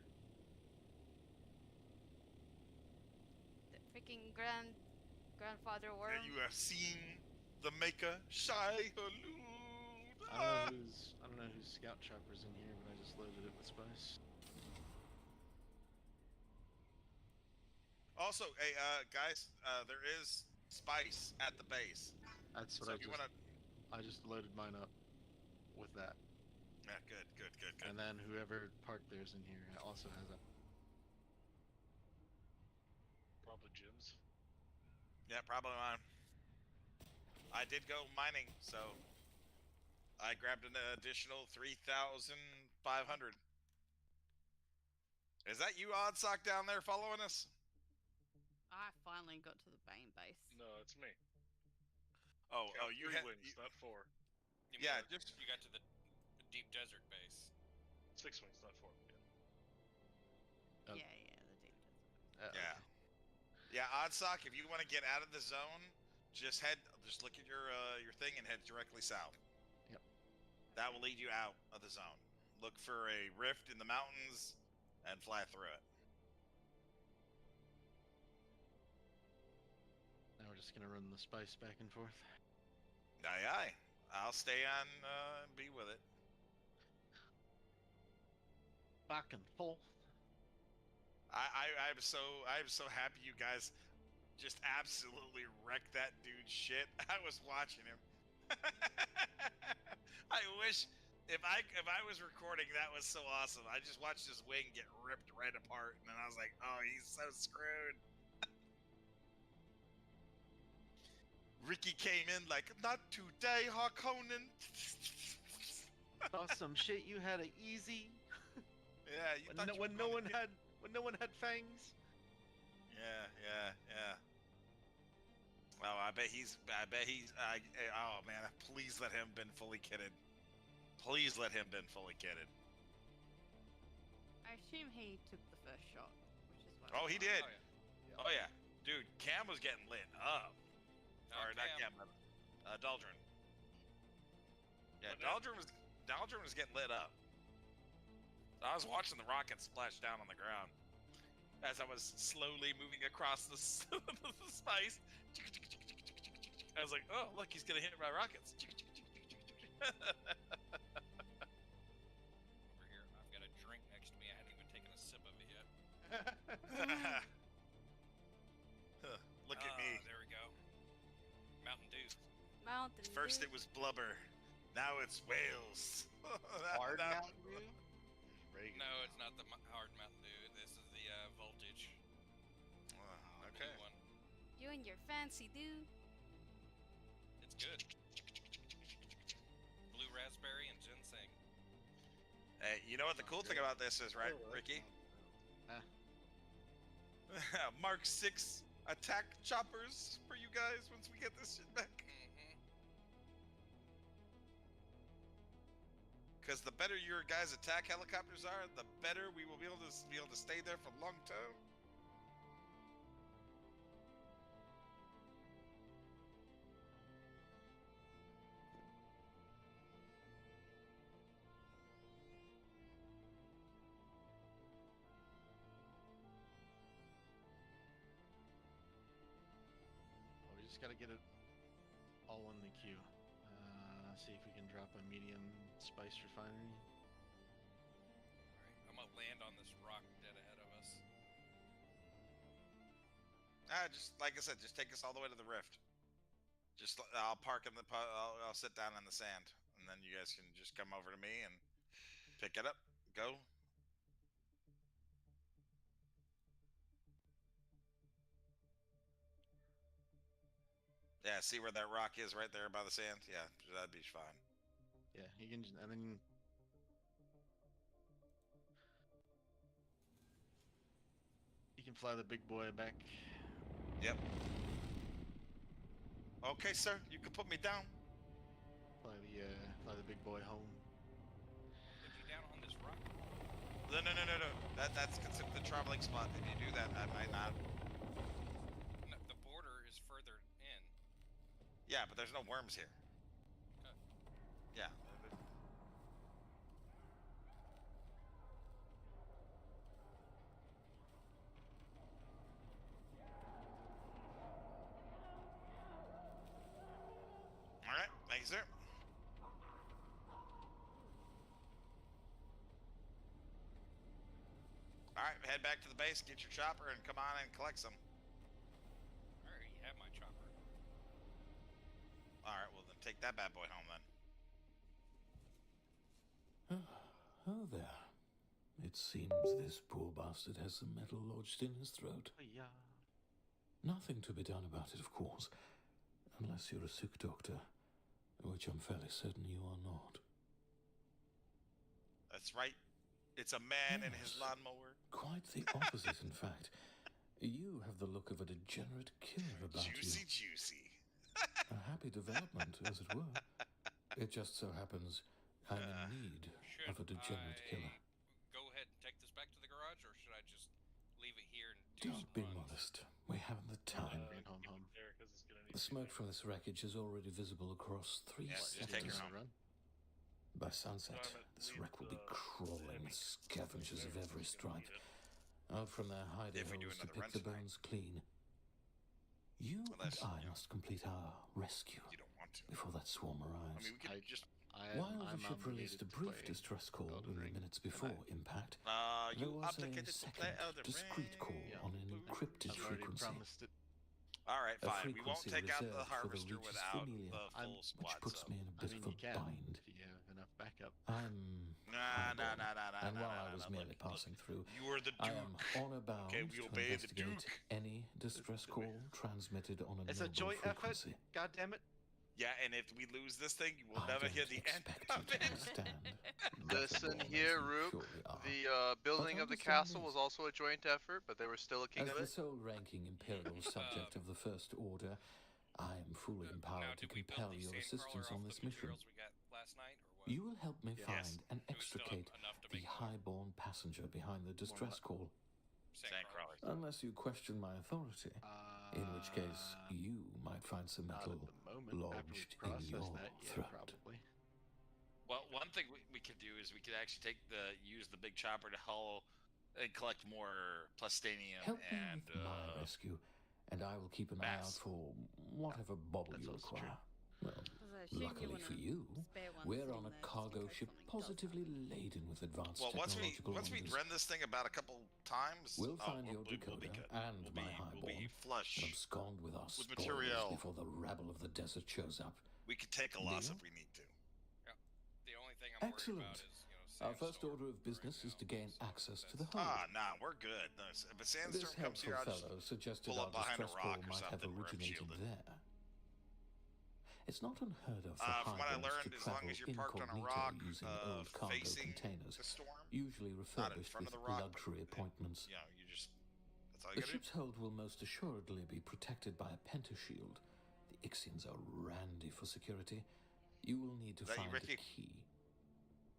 The freaking grandfather worm. Yeah, you have seen the maker, Shai Hulud. I don't know whose scout chopper's in here, but I just loaded it with spice. Also, hey, guys, there is spice at the base. That's what I just loaded mine up with that. Yeah, good. And then whoever parked theirs in here also has that. Probably Jim's. Yeah, probably mine. I did go mining, so I grabbed an additional 3,500. Is that you, Oddsock, down there following us? I finally got to the main base. No, it's me. You three had wings, not 4. You got to the deep desert base. 6 wings, not 4. Oh. Yeah, the deep desert. Yeah. Yeah, Oddsock, if you want to get out of the zone, just look at your thing and head directly south. Yep. That will lead you out of the zone. Look for a rift in the mountains and fly through it. Now we're just gonna run the spice back and forth. Aye. I'll stay on and be with it. Back and forth. I'm so happy you guys just absolutely wrecked that dude's shit. I was watching him. I wish if I was recording, that was so awesome. I just watched his wing get ripped right apart, and then I was like, oh, he's so screwed. Ricky came in like, not today, Harkonnen. Saw some shit. You had it easy. Yeah, when no one had fangs. Yeah. Well, I bet he's. Oh man, please let him been fully kitted. Please let him been fully kitted. I assume he took the first shot, which is what. Oh, he did. Oh, Oh yeah, dude, Cam was getting lit up. Or not Cam, Daldrin. Yeah, Daldrin was getting lit up. I was watching the rocket splash down on the ground. as I was slowly moving across the space. I was like, oh, look, he's gonna hit my rockets. Over here, I've got a drink next to me. I hadn't even taken a sip of it yet. Look at me. There we go. Mountain Dew. Mountain First Dew. it was blubber. Now it's whales. Hard Mountain Dew? No, it's not the hard Mountain Dew. This is the voltage. Okay. Blue one. You and your fancy dew. It's good. Blue raspberry and ginseng. Hey, you know what the cool thing about this is, right, Ricky? Mark 6 attack choppers for you guys once we get this shit back. Because the better your guys' attack helicopters are, the better we will be able to stay there for long term. We just gotta get it all in the queue. See if we can drop a medium spice refinery. Alright, I'm gonna land on this rock dead ahead of us. Just like I said, just take us all the way to the rift. I'll park in the. I'll sit down in the sand, and then you guys can just come over to me and pick it up. Go. Yeah, see where that rock is right there by the sand? Yeah, that'd be fine. Yeah, you can, and then you can fly the big boy back. Yep. Okay, sir, you can put me down. Fly the big boy home. Put you down on this rock? No. That's considered the traveling spot. If you do that, I might not. No, the border is further in. Yeah, but there's no worms here. Yeah. All right, thank you, sir. All right, head back to the base, get your chopper, and come on and collect some. I already have my chopper. All right, well then take that bad boy home then. Oh, there. It seems this poor bastard has some metal lodged in his throat. Yeah. Nothing to be done about it, of course, unless you're a sick doctor, which I'm fairly certain you are not. That's right. It's a man and his lawnmower. Quite the opposite, in fact. You have the look of a degenerate killer about Juicy, you. juicy. A happy development, as it were. It just so happens I'm in need of a degenerate killer. Go ahead and take this back to the garage, or should I just leave it here and do Don't some be runs? modest. We haven't the time. Home. The smoke from this wreckage is already visible across 3 just take her sectors. home. By sunset, this wreck will be crawling with scavengers of every stripe, out from their hidey If we do holes to another pick run the tonight. bones clean. You and I must complete our rescue You don't want to. before that swarm arrives. I mean, we could just. While the ship released a brief distress call in the minutes before impact, there You was a obligated to second play Elden discreet Ring. call on an encrypted I've already frequency. promised it. All right, A fine. We won't frequency take out the reserved for harvester Regis without Familia, the full which squad. puts me in a bit of a you can bind. if you have enough backup. I'm Nah. and while I was merely passing through, You are the I Duke. am honor bound Okay, we to obey the investigate Duke. any distress call transmitted on a It's a noble joint effort. frequency. God damn it. Yeah, and if we lose this thing, you will I never hear don't the end expect of you to it. understand. Listen Reform, here, as you Rook. surely are. The building But of the understand castle this. was also a joint effort, but there was still a king As of the it. sole ranking imperial subject of the First Order, I am fully Now, empowered to did we build compel the your sandcrawler assistance off on the this mission. materials we got last night, or what? You will help me Yes. find and Do we still have extricate enough to the make more? highborn passenger behind the distress call, Sandcrawlers. unless you question my authority, in which case you might find some Not metal at the moment. After we lodged in process your that, yeah, throat. probably. Well, one thing we could do is we could actually use the big chopper to haul and collect more plastanium Help me and with my rescue, and I will keep an eye out mass. for whatever bauble That's you also require. Well, Because I assume you luckily want for a you, spare one we're sitting on a there just in cargo case ship something does positively happen. laden with advanced Well, once technological we wonders. run this thing about a couple times, We'll find we'll your be decoder good. and We'll my be highborn flush and abscond with our with spoils material. before the rabble of the desert shows up. We could take a loss Deal? if we need to. Yeah. The only thing I'm worried about Excellent. is, Our first order of business is to gain access to the hold. Nah, we're good. No, if a This sandstorm comes helpful here, I'll just fellow suggested pull our up behind a distress rock call or might have something where I'm originated shielded. there. It's not unheard of for From what I highborns learned, to as long travel as you're parked on a incognito rock using old cargo facing containers, the storm, usually not in refurbished front with of the rock, luxury appointments. you know, you just that's all you The gotta do. ship's hold will most assuredly be protected by a pentashield. The Ixians are randy for security. You will need to Is that you, find a Ricky? key.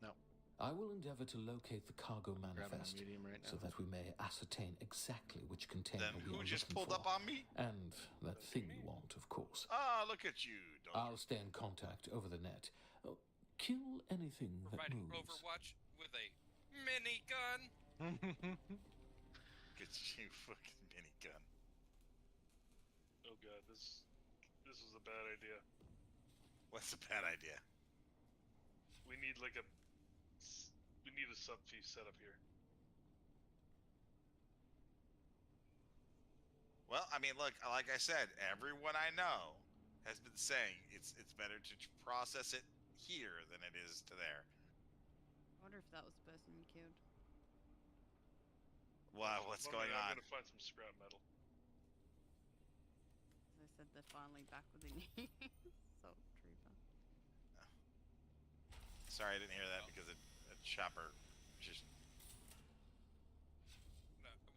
No. I will endeavour to locate the cargo Grabbing a manifest medium right so now. that we may ascertain exactly which container Then we who are just looking pulled for. up on me? And that thing you want, of course. Ah, look at you. I'll stay in contact over the net. Kill anything that Providing moves. Overwatch with a minigun. Get you fucking minigun. Oh god, this was a bad idea. What's a bad idea? We need a sub fee set up here. Well, I mean, look, like I said, everyone I know has been saying it's better to process it here than it is to there. I wonder if that was the person you killed. Wow, what's One going minute, on? I'm gonna find some scrap metal. As I said, they're finally back within you. Salt Trooper. Sorry, I didn't hear that because a chopper just.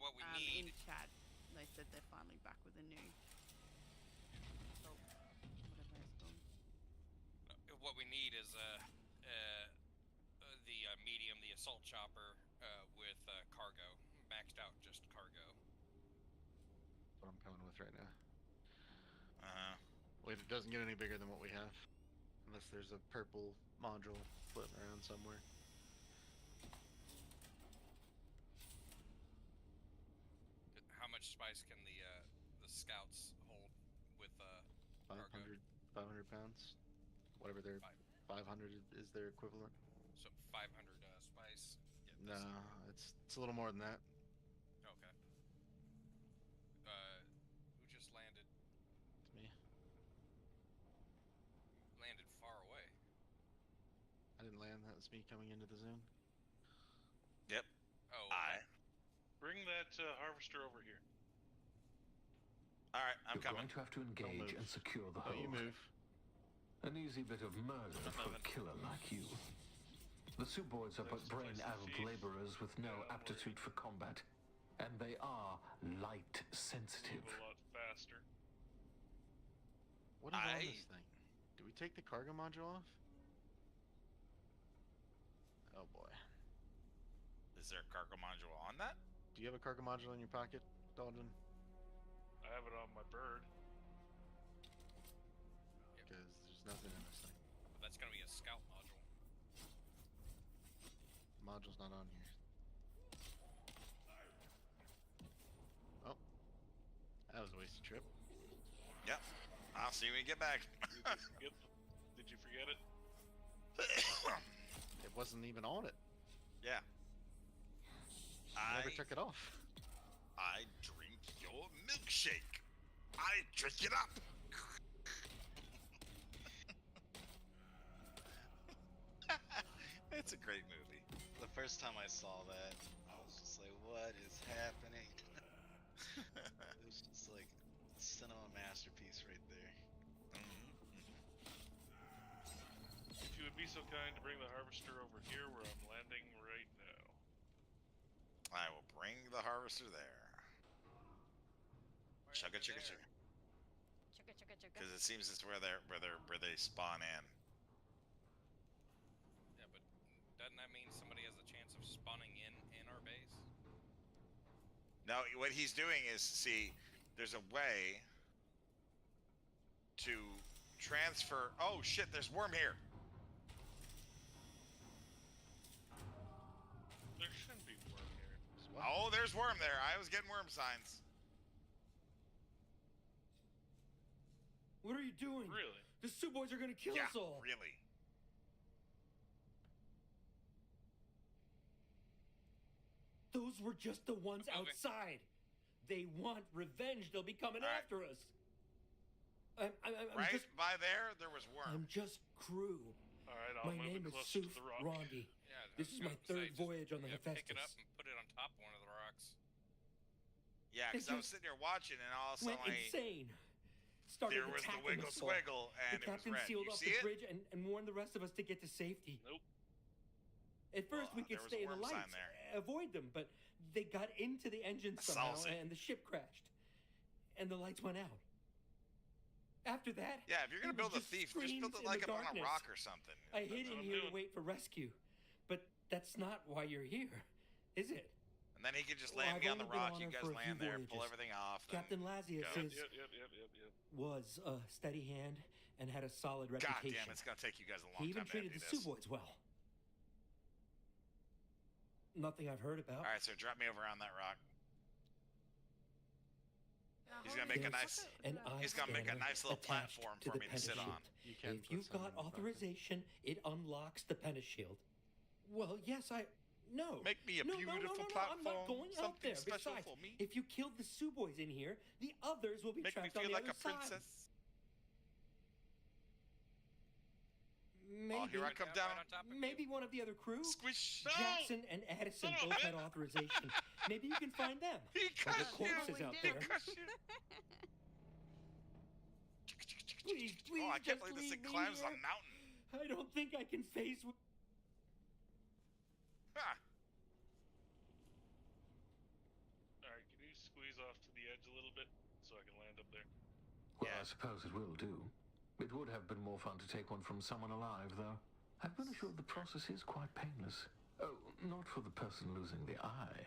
What we In need. chat, they said they're finally back with a new salt, whatever it's called. What we need is the medium, the assault chopper with cargo, maxed out just cargo. That's what I'm coming with right now. Uh-huh. Wait, it doesn't get any bigger than what we have, unless there's a purple module floating around somewhere. How much spice can the scouts hold with 500, 500 pounds, whatever their 500 is their equivalent. So 500 spice. No, it's a little more than that. Okay. Who just landed? It's me. Landed far away. I didn't land. That was me coming into the zone. Yep. Oh. Bring that harvester over here. All right, I'm You're coming. going to have to engage and secure the hold. Don't you move. An easy bit of murder for a killer like you. The Suboids are but brain-addled laborers with no aptitude for combat, and they are light sensitive. Move a lot faster. What is on this thing? Do we take the cargo module off? Oh boy. Is there a cargo module on that? Do you have a cargo module in your pocket, Dalton? I have it on my bird. Because there's nothing in this thing. That's gonna be a scout module. The module's not on here. Oh. That was a wasted trip. Yep. I'll see when you get back. Did you forget it? It wasn't even on it. Yeah. I never took it off. I drink your milkshake. I drink it up. It's a great movie. The first time I saw that, I was just like, what is happening? It was just like a cinema masterpiece right there. If you would be so kind to bring the harvester over here where I'm landing right now. I will bring the harvester there. Chugga chugga chugga. Chugga chugga chugga. Because it seems it's where they spawn in. Yeah, but doesn't that mean somebody has a chance of spawning in our base? No, what he's doing is, see, there's a way to transfer. Oh shit! There's worm here. There shouldn't be worm here. What? Oh, there's worm there. I was getting worm signs. What are you doing? Really? The Suboids are gonna kill us all. Really. Those were just the ones outside. They want revenge. They'll be coming after us. I'm right just, by there was worm. I'm just crew. All right, I'll My move name it is closer Suf to the rock. Rondi. Yeah, This is my third voyage on the Pick it up Hephaestus. and put it on top of one of the rocks. Yeah, because I was sitting here watching, and all of a Went sudden, insane. Started there was the attacking wiggle us all. swiggle, and The it was captain red. sealed You off see the it? bridge and warned the rest of us to get to safety. Nope. At first, we there could was a stay in the worm sign lights, there. avoid them, but they got into the engine somehow, Salsa. and the ship crashed, and the lights went out. After that, Yeah, if you're gonna it was build a just thief, just build screams it in like the up on a darkness. rock or something. I hid That's in what I'm here to doing. wait for rescue, but that's not why you're here, is it? And then he could just Well, land I've me on the only been rock. on You her guys for a land few there, pull voyages. everything off. then Captain Lazius go. Yep. was a steady hand and had a solid God reputation. damn, it's gonna take you guys a long He even time to treated empty the this. Suboids well. Nothing I've heard about. All right, so drop me over on that rock. He's gonna make a There's nice. an He's gonna make a eye nice little scanner attached platform to for the me to sit Pentashield. on. You can If put you've some got in the bucket. authorization, it unlocks the Pentashield. Well, yes, no. Make me a No, beautiful I'm platform. not going out Something there. special Besides, for me. if you killed the Suboids in here, the others will be Make me trapped on feel the like other a princess. side. Oh, Maybe, here I come down. maybe one of the other crew. Squish. Jackson and Addison both had authorization. Maybe you can find them. He Or the cussed you. corpses out He there. cussed you. Please, Oh, I can't just believe this thing leave me climbs here. a mountain. I don't think I can face. Ha. All right, can you squeeze off to the edge a little bit so I can land up there? Well, I suppose it will do. It would have been more fun to take one from someone alive, though. I've been assured the process is quite painless. Oh, not for the person losing the eye.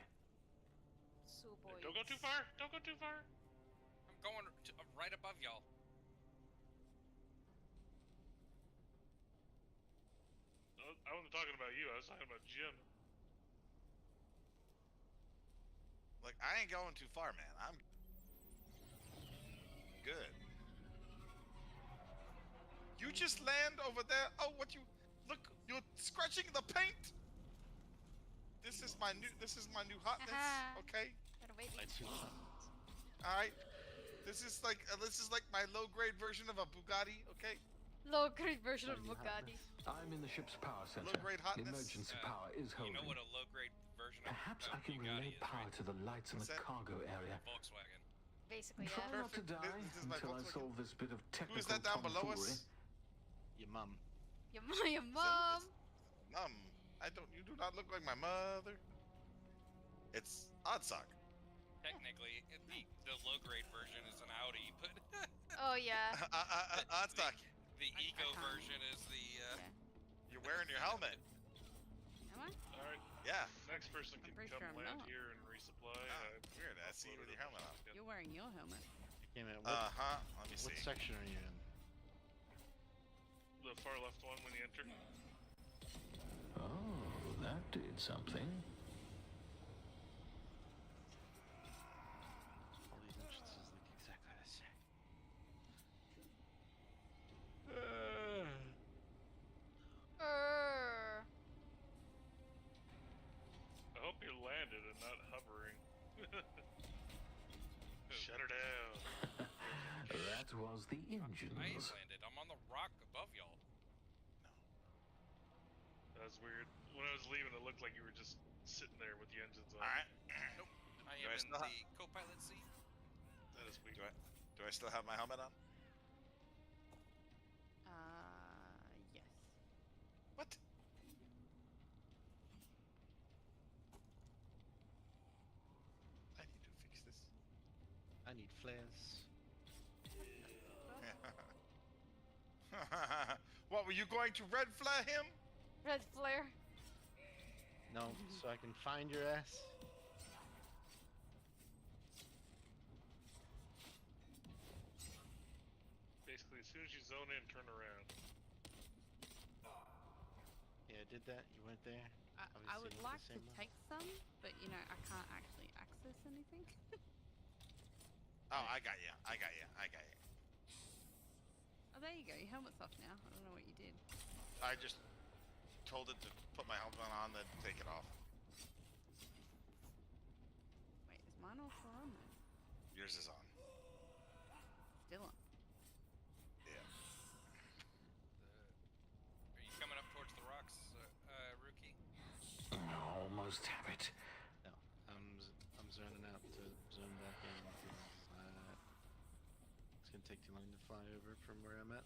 Suboids. Don't go too far. Don't go too far. I'm going right above y'all. I wasn't talking about you. I was talking about Jim. Like, I ain't going too far, man. I'm good. You just land over there. Oh, what you look? You're scratching the paint. This is my new hotness. Okay. Gotta wait. All right. This is like my low grade version of a Bugatti. Okay. Low grade version of Bugatti. I'm in the ship's power center. Low-grade hotness. Emergency power is You holding. know what a low-grade version of Perhaps a I can Bugatti relay is, power right? to the lights in What's the that? cargo area. Volkswagen. Basically, Try yeah. not to Perfect. die This is my until I Volkswagen. solve this bit of technical Who is that down below tomfoolery. us? Your mum. Your mom. I don't. You do not look like my mother. It's Oddsock. Technically, the low-grade version is an Audi, but Oh yeah. Oddsock. the eco version is the. You're wearing your helmet. Am I? All right. Yeah. Next person can pretty come sure I'm land not. here and resupply. Weird. I see you with your helmet on. You're wearing your helmet. Came in. Let me see. What section are you in? The far left one when you enter. Oh, that did something. All these entrances look exactly the same. I hope you're landed and not hovering. Shut her down. That was the I ain't engines. landed. I'm on the rock above y'all. That was weird. When I was leaving, it looked like you were just sitting there with the engines on. All right. Nope. I Do am I in still the co-pilot seat. That is weird. Do I still have my helmet on? Yes. What? I need to fix this. I need flares. What, were you going to red flare him? Red flare. No, so I can find your ass. Basically, as soon as you zone in, turn around. Yeah, I did that. You went there. I would Obviously, like the to same one. take some, but you know, I can't actually access anything. Oh, I got you. I got you. I got you. Oh, there you go. Your helmet's off now. I don't know what you did. I just told it to put my helmet on, then take it off. Wait, is mine also on then? Yours is on. Still on. Yeah. Are you coming up towards the rocks, Rookie? Almost have it. No, I'm zoning out to zone back in because it's gonna take too long to fly over from where I'm at.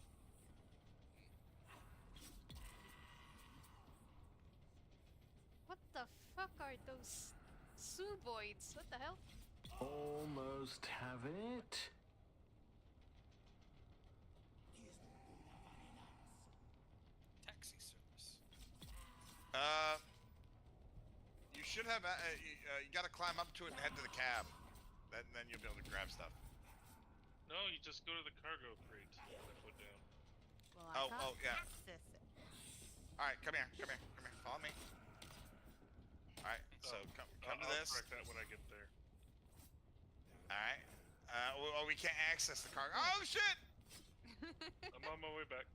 What the fuck are those suboids? What the hell? Almost have it. Taxi service. You should have. You got to climb up to it and head to the cab. Then you'll be able to grab stuff. No, you just go to the cargo crate that I put down. Well, I can't yeah. access it. All right, come here. Follow me. All right, so come to I'll this. correct that when I get there. All right. We can't access the cargo. Oh shit! I'm on my way back.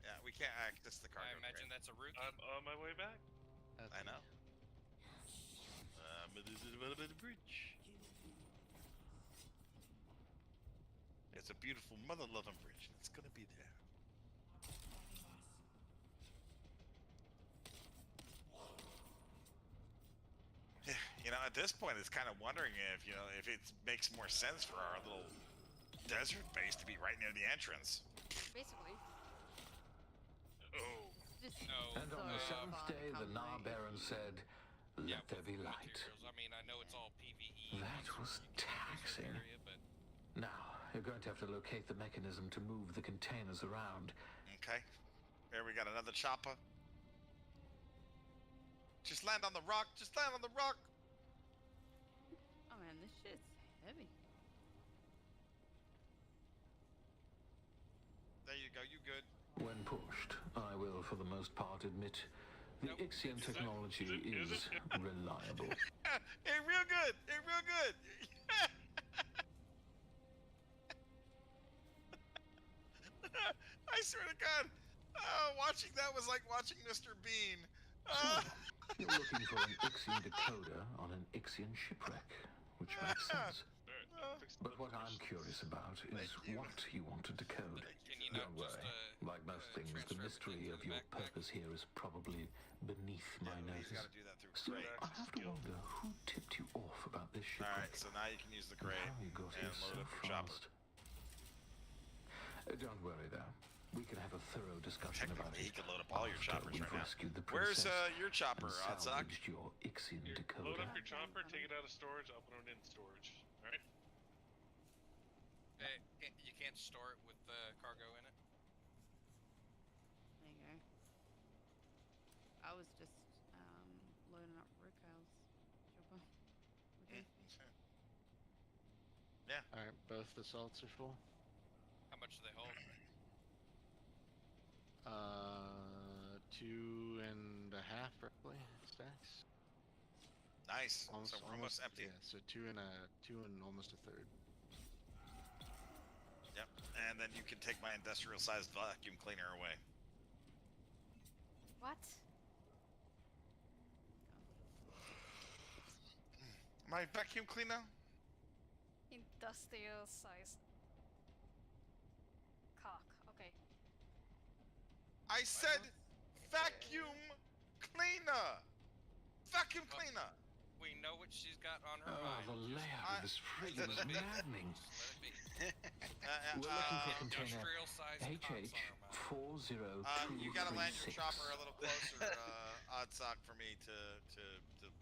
Yeah, we can't access the cargo. I imagine crate. that's a Rookie. I'm on my way back. I know. The bridge. It's a beautiful mother-loving bridge. It's gonna be there. You know, at this point, it's kind of wondering if it makes more sense for our little desert base to be right near the entrance. Basically. Oh. Just No. And on the seventh far to day, the come, Nar mate. Baron said, "Let there be light." Materials. I mean, I know it's all PVE. That was you can use this taxing. area, but Now, you're going to have to locate the mechanism to move the containers around. Okay. There we got another chopper. Just land on the rock. Just land on the rock. Oh man, this shit's heavy. There you go. You good? When pushed, I will, for the most part, admit the Ixian technology is reliable. Hey, real good. Hey, real good. I swear to God, watching that was like watching Mr. Bean. You're looking for an Ixian decoder on an Ixian shipwreck, which makes sense. But what I'm curious about is what you want to decode. can you not Don't just worry. Like most things, the transfer mystery everything of to the your backpack? purpose here is probably beneath my He's notice. got to do that through Still, crate. I have to wonder who tipped you off about this All right, shipwreck. so now you can use the and crate how you got and here load so up your chopper. fast. Don't worry, though. We can have a thorough discussion about Technically, it. he can load up all your after choppers we've right now. rescued the Where's princess your chopper, and Oddsock? salvaged your Ixian Here, decoder. load up your chopper, take it out of storage, I'll put it in storage. Alright? you can't store it with cargo in it. There you go. I was just loading up Rukal's chopper. Okay. Yeah. All right, both assaults are full. How much do they hold? 2.5 roughly stacks. Nice. So we're almost empty. Yeah, so two and almost a third. Yep. And then you can take my industrial-sized vacuum cleaner away. What? My vacuum cleaner? Industrial sized cock. Okay. I said vacuum cleaner. Vacuum cleaner. We know what she's got on her Oh, mind. the layout of this friggin' is maddening. We're looking for container HH40236. You gotta land your chopper a little closer, Oddsock, for me to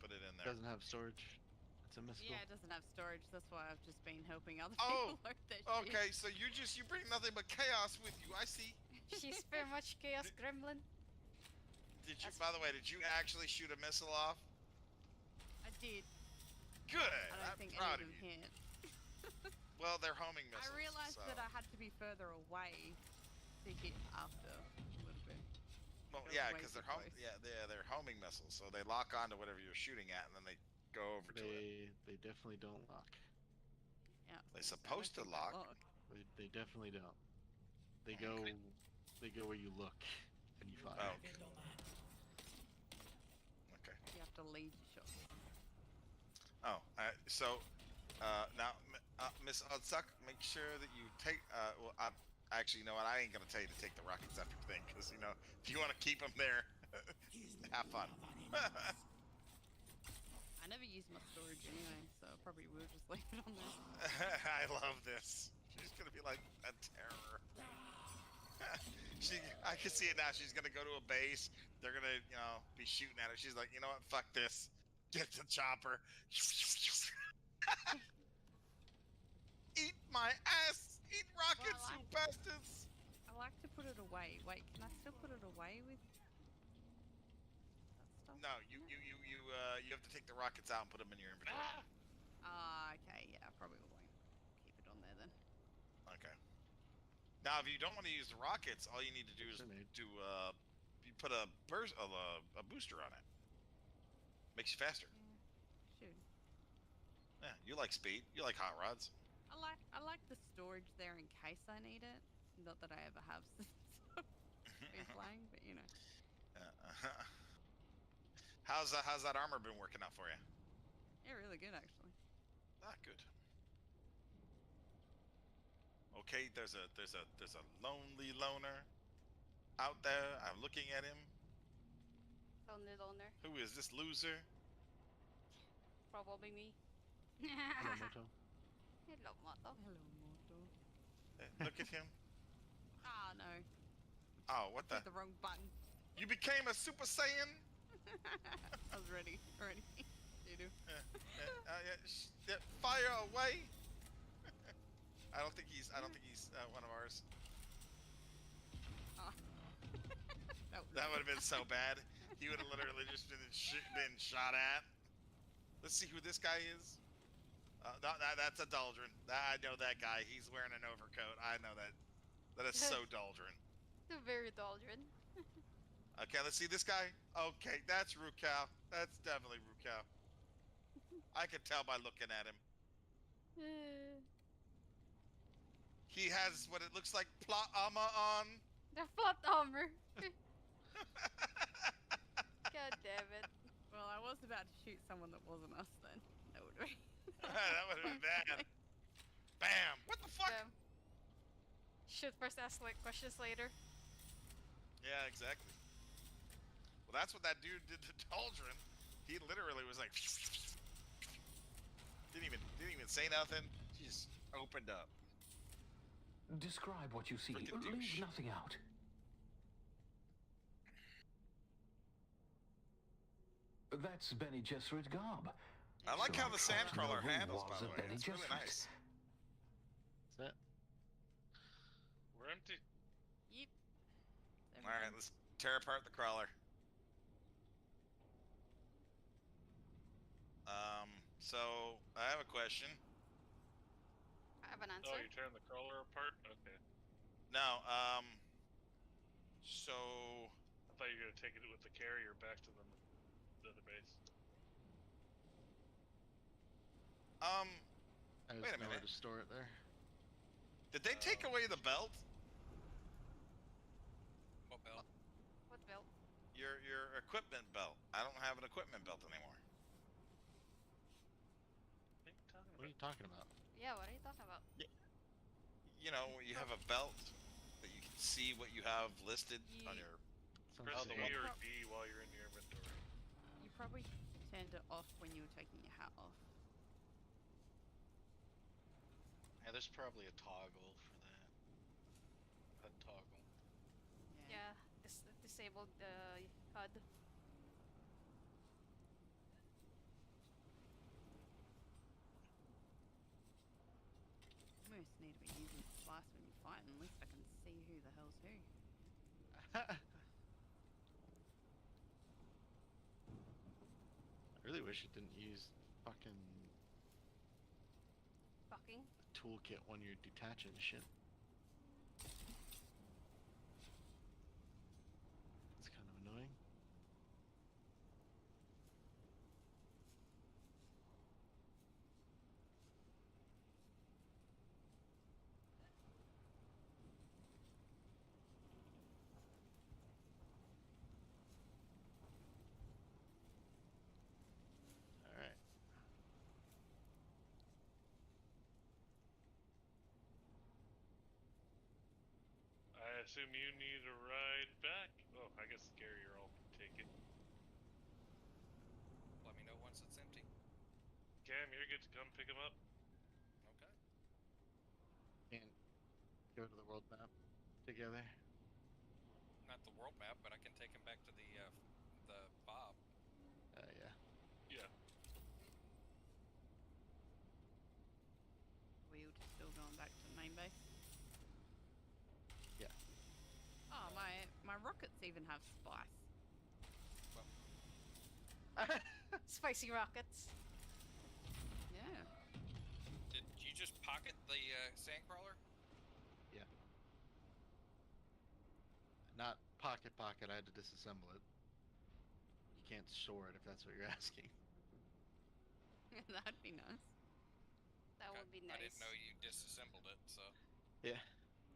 put it in there. Doesn't have storage. It's a missile. Yeah, it doesn't have storage. That's why I've just been helping other Oh, people load their okay. shit. So you bring nothing but chaos with you. I see. She's very much chaos gremlin. Did you? By the way, did you actually shoot a missile off? I did. Good. I don't I'm think proud any of of you. them hit. Well, they're homing missiles. I realized so. that I had to be further away to hit after a little bit. Well, That was yeah, way because too they're close. they're homing missiles, so they lock onto whatever you're shooting at, and then they go over to it. They definitely don't lock. Yeah. They're so I supposed to don't think they lock. They definitely don't. They go where you look and you fire. Oh, okay. You have to lead your shots. Oh, so now, Miss Odsuck, make sure that you take. Well, actually, you know what? I ain't gonna tell you to take the rockets after thing, because you know, if you want to keep them there, have fun. I never use my storage anyway, so I probably will just leave it on there. I love this. She's gonna be like a terror. I can see it now. She's gonna go to a base. They're gonna, be shooting at her. She's like, you know what? Fuck this. Get the chopper. Eat my ass. Eat rockets, you bastards. I like to put it away. Wait, can I still put it away with that stuff? No, you have to take the rockets out and put them in your inventory. Okay, yeah, I probably won't keep it on there then. Okay. Now, if you don't want to use the rockets, all you need to do is you put a booster on it. Makes you faster. Shoot. Yeah, you like speed. You like hot rods. I like the storage there in case I need it. Not that I ever have since I've been playing, but you know. How's that armor been working out for you? Yeah, really good actually. Ah, good. Okay, there's a lonely loner out there. I'm looking at him. Lonely loner. Who is this loser? Probably me. Hello, Moto. Hello, Moto. Hello, Moto. Look at him. Ah, no. Oh, what Hit the wrong button. You became a Super Saiyan? I was ready. Fire away! I don't think he's one of ours. Oh. That would have been so bad. He would have literally just been shot at. Let's see who this guy is. No, that's a Daldrin. I know that guy. He's wearing an overcoat. I know that. That is so Daldrin. They're very Daldrin. Okay, let's see this guy. Okay, that's Rukal. That's definitely Rukal. I can tell by looking at him. He has what it looks like plot armor on. The plot armor. God damn it. Well, I was about to shoot someone that wasn't us then. That would be. That would have been bad. Bam! What the fuck? Bam. Shoot first, ask like questions later. Yeah, exactly. Well, that's what that dude did to Daldrin. He literally was like, didn't even say nothing. He just opened up. Describe what you see. Frickin' Leave douche. nothing out. That's Bene Gesserit garb. I like So how the Sandcrawler Nova handles, by was the a way. Bene It's really Gesserit. nice. That's it. We're empty. Yep. All right, let's tear apart the crawler. So I have a question. I have an Oh, answer. you're tearing the crawler apart? Okay. Now, so I thought you were gonna take it with the carrier back to the other base. I wait a just know where minute. to store it there. Did they take away the belt? What belt? What belt? Your equipment belt. I don't have an equipment belt anymore. What are you talking about? Yeah, what are you talking about? You know, you have a belt that you can see what you have listed on your. Press the A one- or D while you're in your inventory. You probably turned it off when you were taking your hat off. Yeah, there's probably a toggle for that. HUD toggle. Yeah, disabled the HUD. Almost need to be using slice when you fight, at least I can see who the hell's who. I really wish it didn't use fucking Fucking. toolkit when you're detaching shit. It's kind assume you need a ride back. Oh, I guess Gary or I'll take it. Let me know once it's empty. Cam, you're good to come pick him up. Okay. Can't go to the world map together. Not the world map, but I can take him back to the fob. Yeah. Yeah. We were still going back to main base. Yeah. Oh, my rockets even have spice. Spicy rockets. Yeah. Did you just pocket the sandcrawler? Yeah. Not pocket. I had to disassemble it. You can't store it if that's what you're asking. That'd be nice. That would be nice. I didn't know you disassembled it, so. Yeah.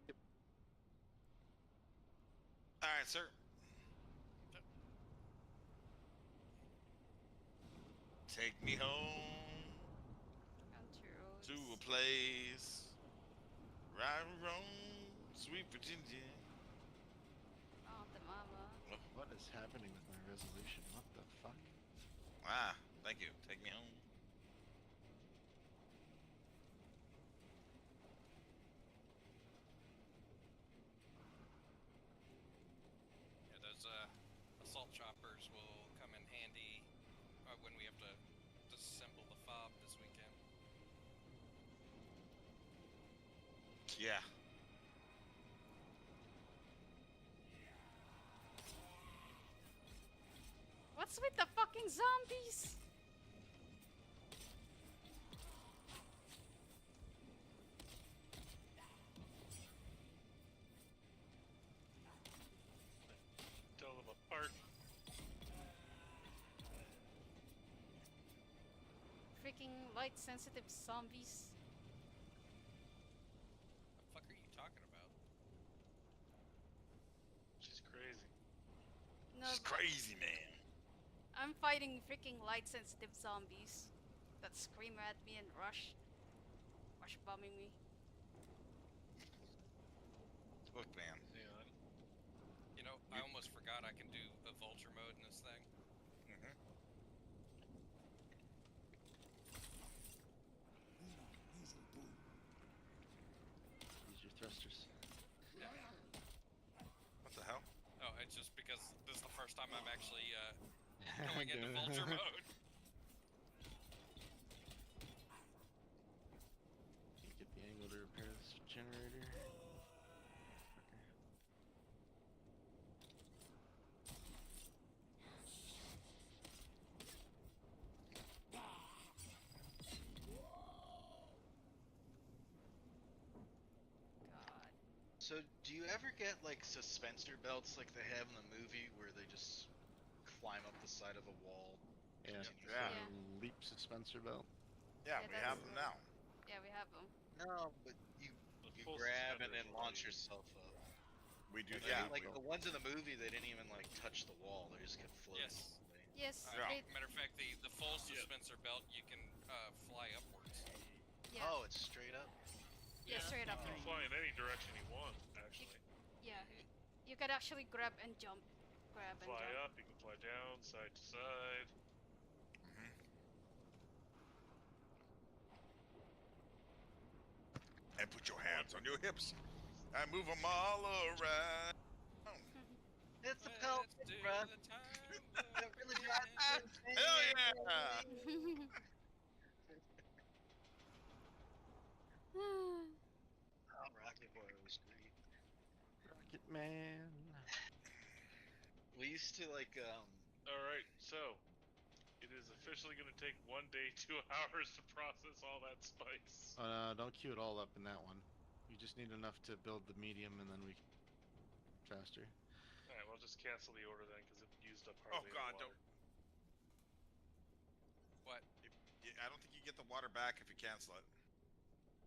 Yep. All right, sir. Take me home to a place right around sweet Virginia. Oh, the mama. What is happening with my resolution? What the fuck? Ah, thank you. Take me home. Yeah, those assault choppers will come in handy when we have to disassemble the fob this weekend. Yeah. What's with the fucking zombies? Tell them apart. Freaking light sensitive zombies. What the fuck are you talking about? She's crazy. No, She's crazy, man. I'm fighting freaking light sensitive zombies that scream at me and rush bombing me. Look, man. You know, I almost forgot I can do a vulture mode in this thing. Mm-hmm. Use your thrusters. What the hell? Oh, it's just because this is the first time I'm actually going into vulture mode. Can't get the angle to repair this generator. So, do you ever get like suspensor belts like they have in the movie where they just climb up the side of a wall? Yeah. Yeah. Leap suspensor belt. Yeah, Yeah, we have them now. Yeah, we have them. No, but you full grab and suspenders then will launch be- yourself up. We do, Like, yeah. Like the ones in the movie, they didn't even like touch the wall; they just kept floating. Yes. Yes. Yeah. Matter of fact, the full suspensor belt, you can fly upwards. Yeah. Oh, it's straight up. Yeah, straight up. You can fly in any direction you want, actually. Yeah. You could actually grab and jump. Grab and Fly jump. up, you can fly down, side to side. And put your hands on your hips and move them all around. It's a pelt, bruh. That really drives me Hell yeah! Oh, Rocket Boy was great. Rocket Man. We used to like Alright, so it is officially going to take 1 day, 2 hours to process all that spice. Don't queue it all up in that one. You just need enough to build the medium, and then we can faster. Alright, well, just cancel the order then, because it used up Oh hardly God, any water. don't. What? I don't think you get the water back if you cancel it.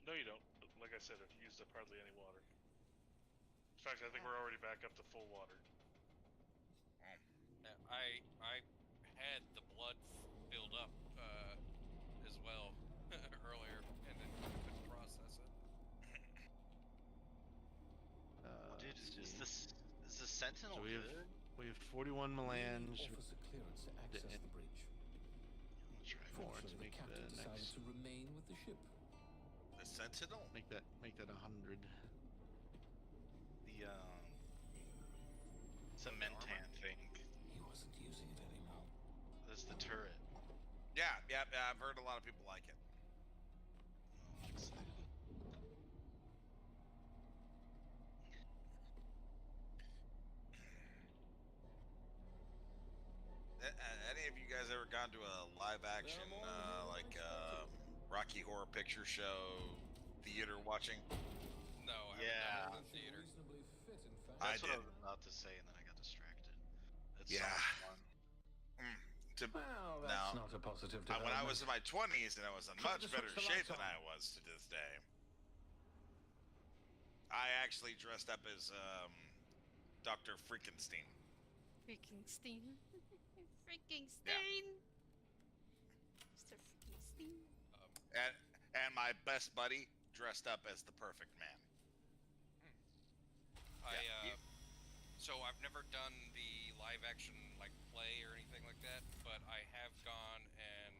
No, you don't. But like I said, it used up hardly any water. In fact, I think we're already back up to full water. Yeah, I had the blood filled up as well earlier, and then couldn't process it. dude, is the Sentinel So good? we have 41 melange. Offers a clearance to access the breach. I'll try it. More to Fortunately, the make captain the decided next. to remain with the ship. The Sentinel? Make that 100. The cementan thing. He wasn't using it anymore. That's the turret. Yeah, I've heard a lot of people like it. Oh, I'm excited. Any of you guys ever gone to a live action like Rocky Horror Picture Show theater watching? No, I Yeah. haven't done it in the theater. Reasonably fit, in fact. That's what I did. was about to say, and then I got distracted. It's Yeah. so much fun. Well, that's not a positive development. When I was in my 20s and I was in Try much to better switch the shape lights than on. I was to this day, I actually dressed up as Dr. Freakenstein. Freakenstein. Freakenstein. Mr. Freakenstein. And my best buddy dressed up as the perfect man. So I've never done the live action like play or anything like that, but I have gone and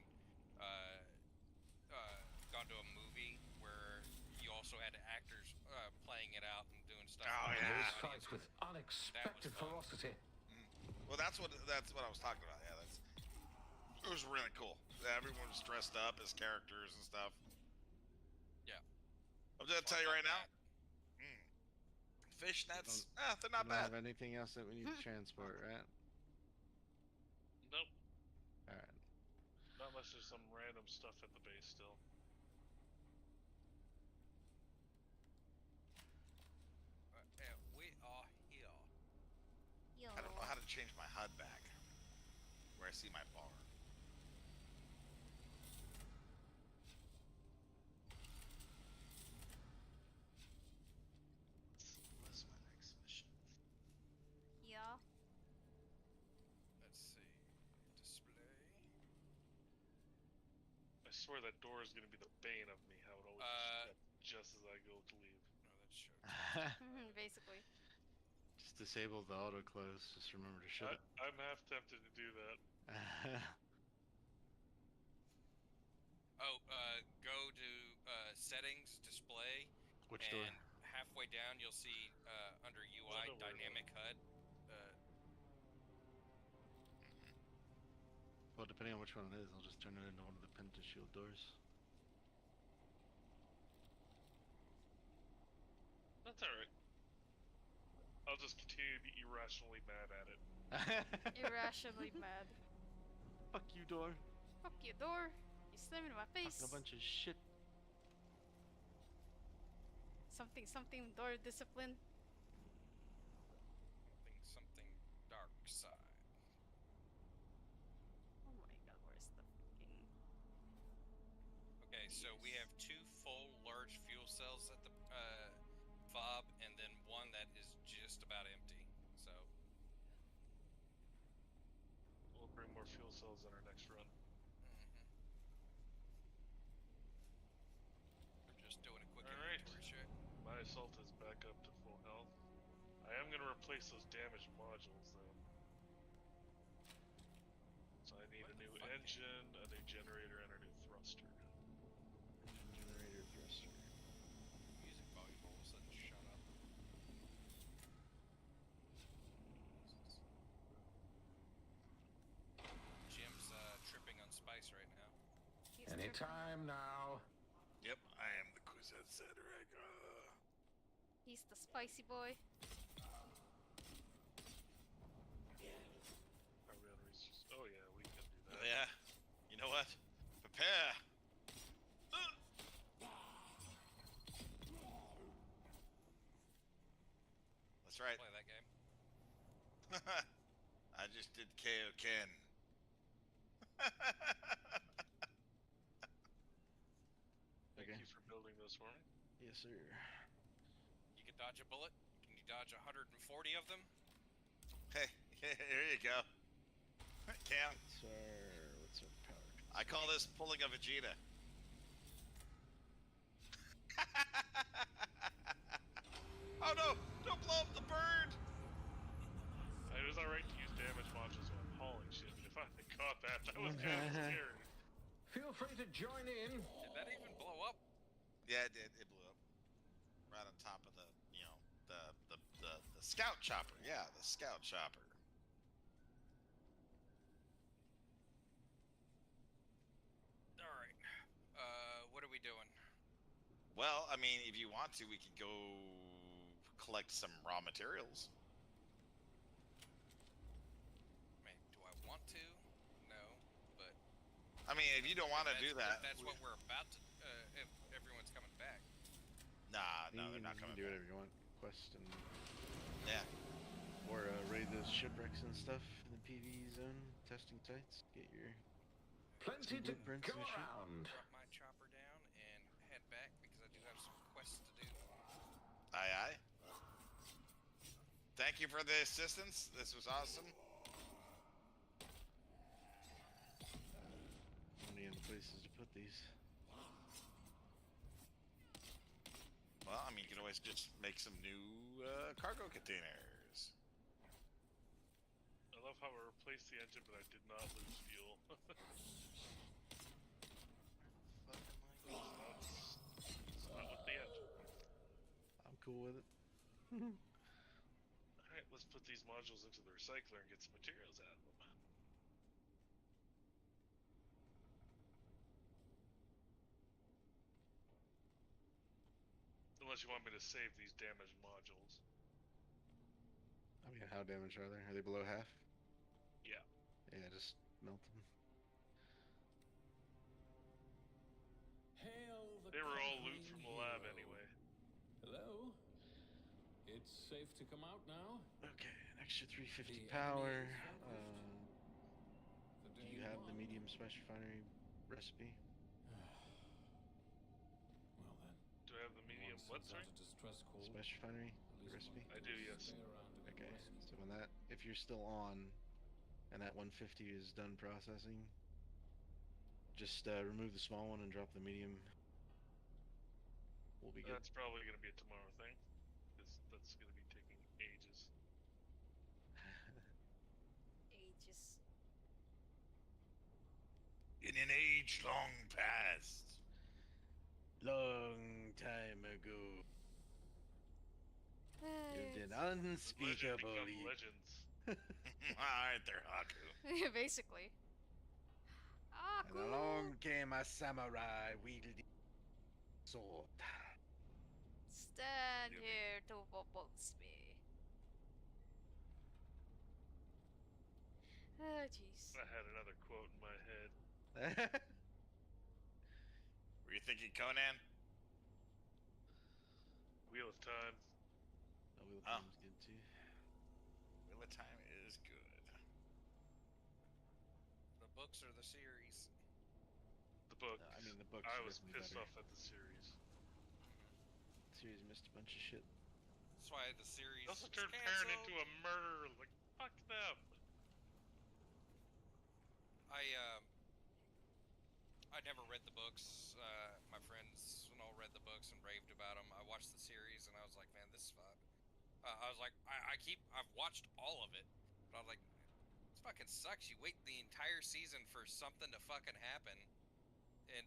gone to a movie where you also had actors playing it out and doing stuff. Oh, with the yeah. Those audience. fights with unexpected ferocity. Well, that's what I was talking about. Yeah, it was really cool. Everyone was dressed up as characters and stuff. Yeah. I'm gonna tell you right now. Fishnets, they're not We don't bad. have anything else that we need to transport, right? Nope. All right. Not unless there's some random stuff at the base still. We are here. I don't know how to change my HUD back. Where I see my bar. What's my next mission? Yeah. Let's see. Display. I swear that door is gonna be the bane of me. How it always shut just as I go to leave. No, that's showtime. Basically. Just disable the auto close. Just remember to shut it. I'm half tempted to do that. Go to settings, display. Which and door? Halfway down, you'll see under UI don't worry dynamic HUD. Well, depending on which one it is, I'll just turn it into one of the Penta Shield doors. That's alright. I'll just continue to be irrationally mad at it. Irrationally mad. Fuck you, door. Fuck you, door. You slam in my face. Fucking a bunch of shit. Something door discipline. Something dark side. Oh my god, where's the fucking... Okay, so we have 2 full large fuel cells at the fob, and then one that is just about empty. So We'll bring more fuel cells in our next run. we're just doing a quick Alright. inventory check. My assault is back up to full health. I am gonna replace those damaged modules though. So I need a new engine, a new generator, and a new thruster. Generator thruster. Music volume all of a sudden shut up. Jim's tripping on spice right now. He's Anytime now. Yep, I am the Kuzet Cedric. He's the spicy boy. Are we on research? Oh yeah, we can do that. Yeah. You know what? Prepare. That's right. Play that game. I just did KO Ken. Thank Okay. you for building those for me. Yes, sir. You can dodge a bullet. Can you dodge 140 of them? Hey, here you go. Cam. What's our power? I call this pulling a Vegeta. Oh no! Don't blow up the bird! was alright to use damage modules when I'm hauling shit, but if I caught that, that was kind of scary. Feel free to join in. Did that even blow up? Yeah, it did. It blew up right on top of the, the scout chopper. Yeah, the scout chopper. All right. What are we doing? Well, I mean, if you want to, we could go collect some raw materials. I mean, do I want to? No, but I mean, if you don't want to do that, if that's what we're about to. If everyone's coming back. Nah, no, they're You not can coming do back. whatever you want. Quest and Yeah. or raid those shipwrecks and stuff in the PvE zone, testing sites. Get your Plenty to blueprints go and shit. around. Drop my chopper down and head back because I do have some quests to do. Aye, aye. Thank you for the assistance. This was awesome. Any other places to put these? Well, I mean, you can always just make some new cargo containers. I love how I replaced the engine, but I did not lose fuel. It's not with the engine. I'm cool with it. Alright, let's put these modules into the recycler and get some materials out of them. Unless you want me to save these damaged modules. I mean, how damaged are they? Are they below half? Yeah. Yeah, just melt them. Hail the They were all loot conquering from the lab hero. anyway. Hello? It's safe to come out now? Okay, an extra 350 The power. enemy is vanquished. Do you have the medium smash refinery recipe? Well then. Do I have the medium what, sorry? Distress call. Smash refinery recipe? I do, yes. Okay, so when that, if you're still on, and that 150 is done processing, just remove the small one and drop the medium. We'll be good. That's probably going to be a tomorrow thing, because that's going to be taking ages. Ages. In an age long past. Long time ago. Lived in unspeakable Become legends. Alright there, Haku. Basically. And along came a samurai wielding sword. Stand here to box me. Oh, jeez. I had another quote in my head. Were you thinking Conan? Wheel of Time. Wheel of Time's good too. Wheel of Time is good. The books or the series? The book. I mean, the books I are was definitely pissed better. off at the series. The series missed a bunch of shit. That's why the series. They also was turned Perrin canceled. into a murderer. Like, fuck them. I never read the books. My friends all read the books and raved about them. I watched the series and I was like, man, this is fun. I was like, I've watched all of it, but I was like, this fucking sucks. You wait the entire season for something to fucking happen, and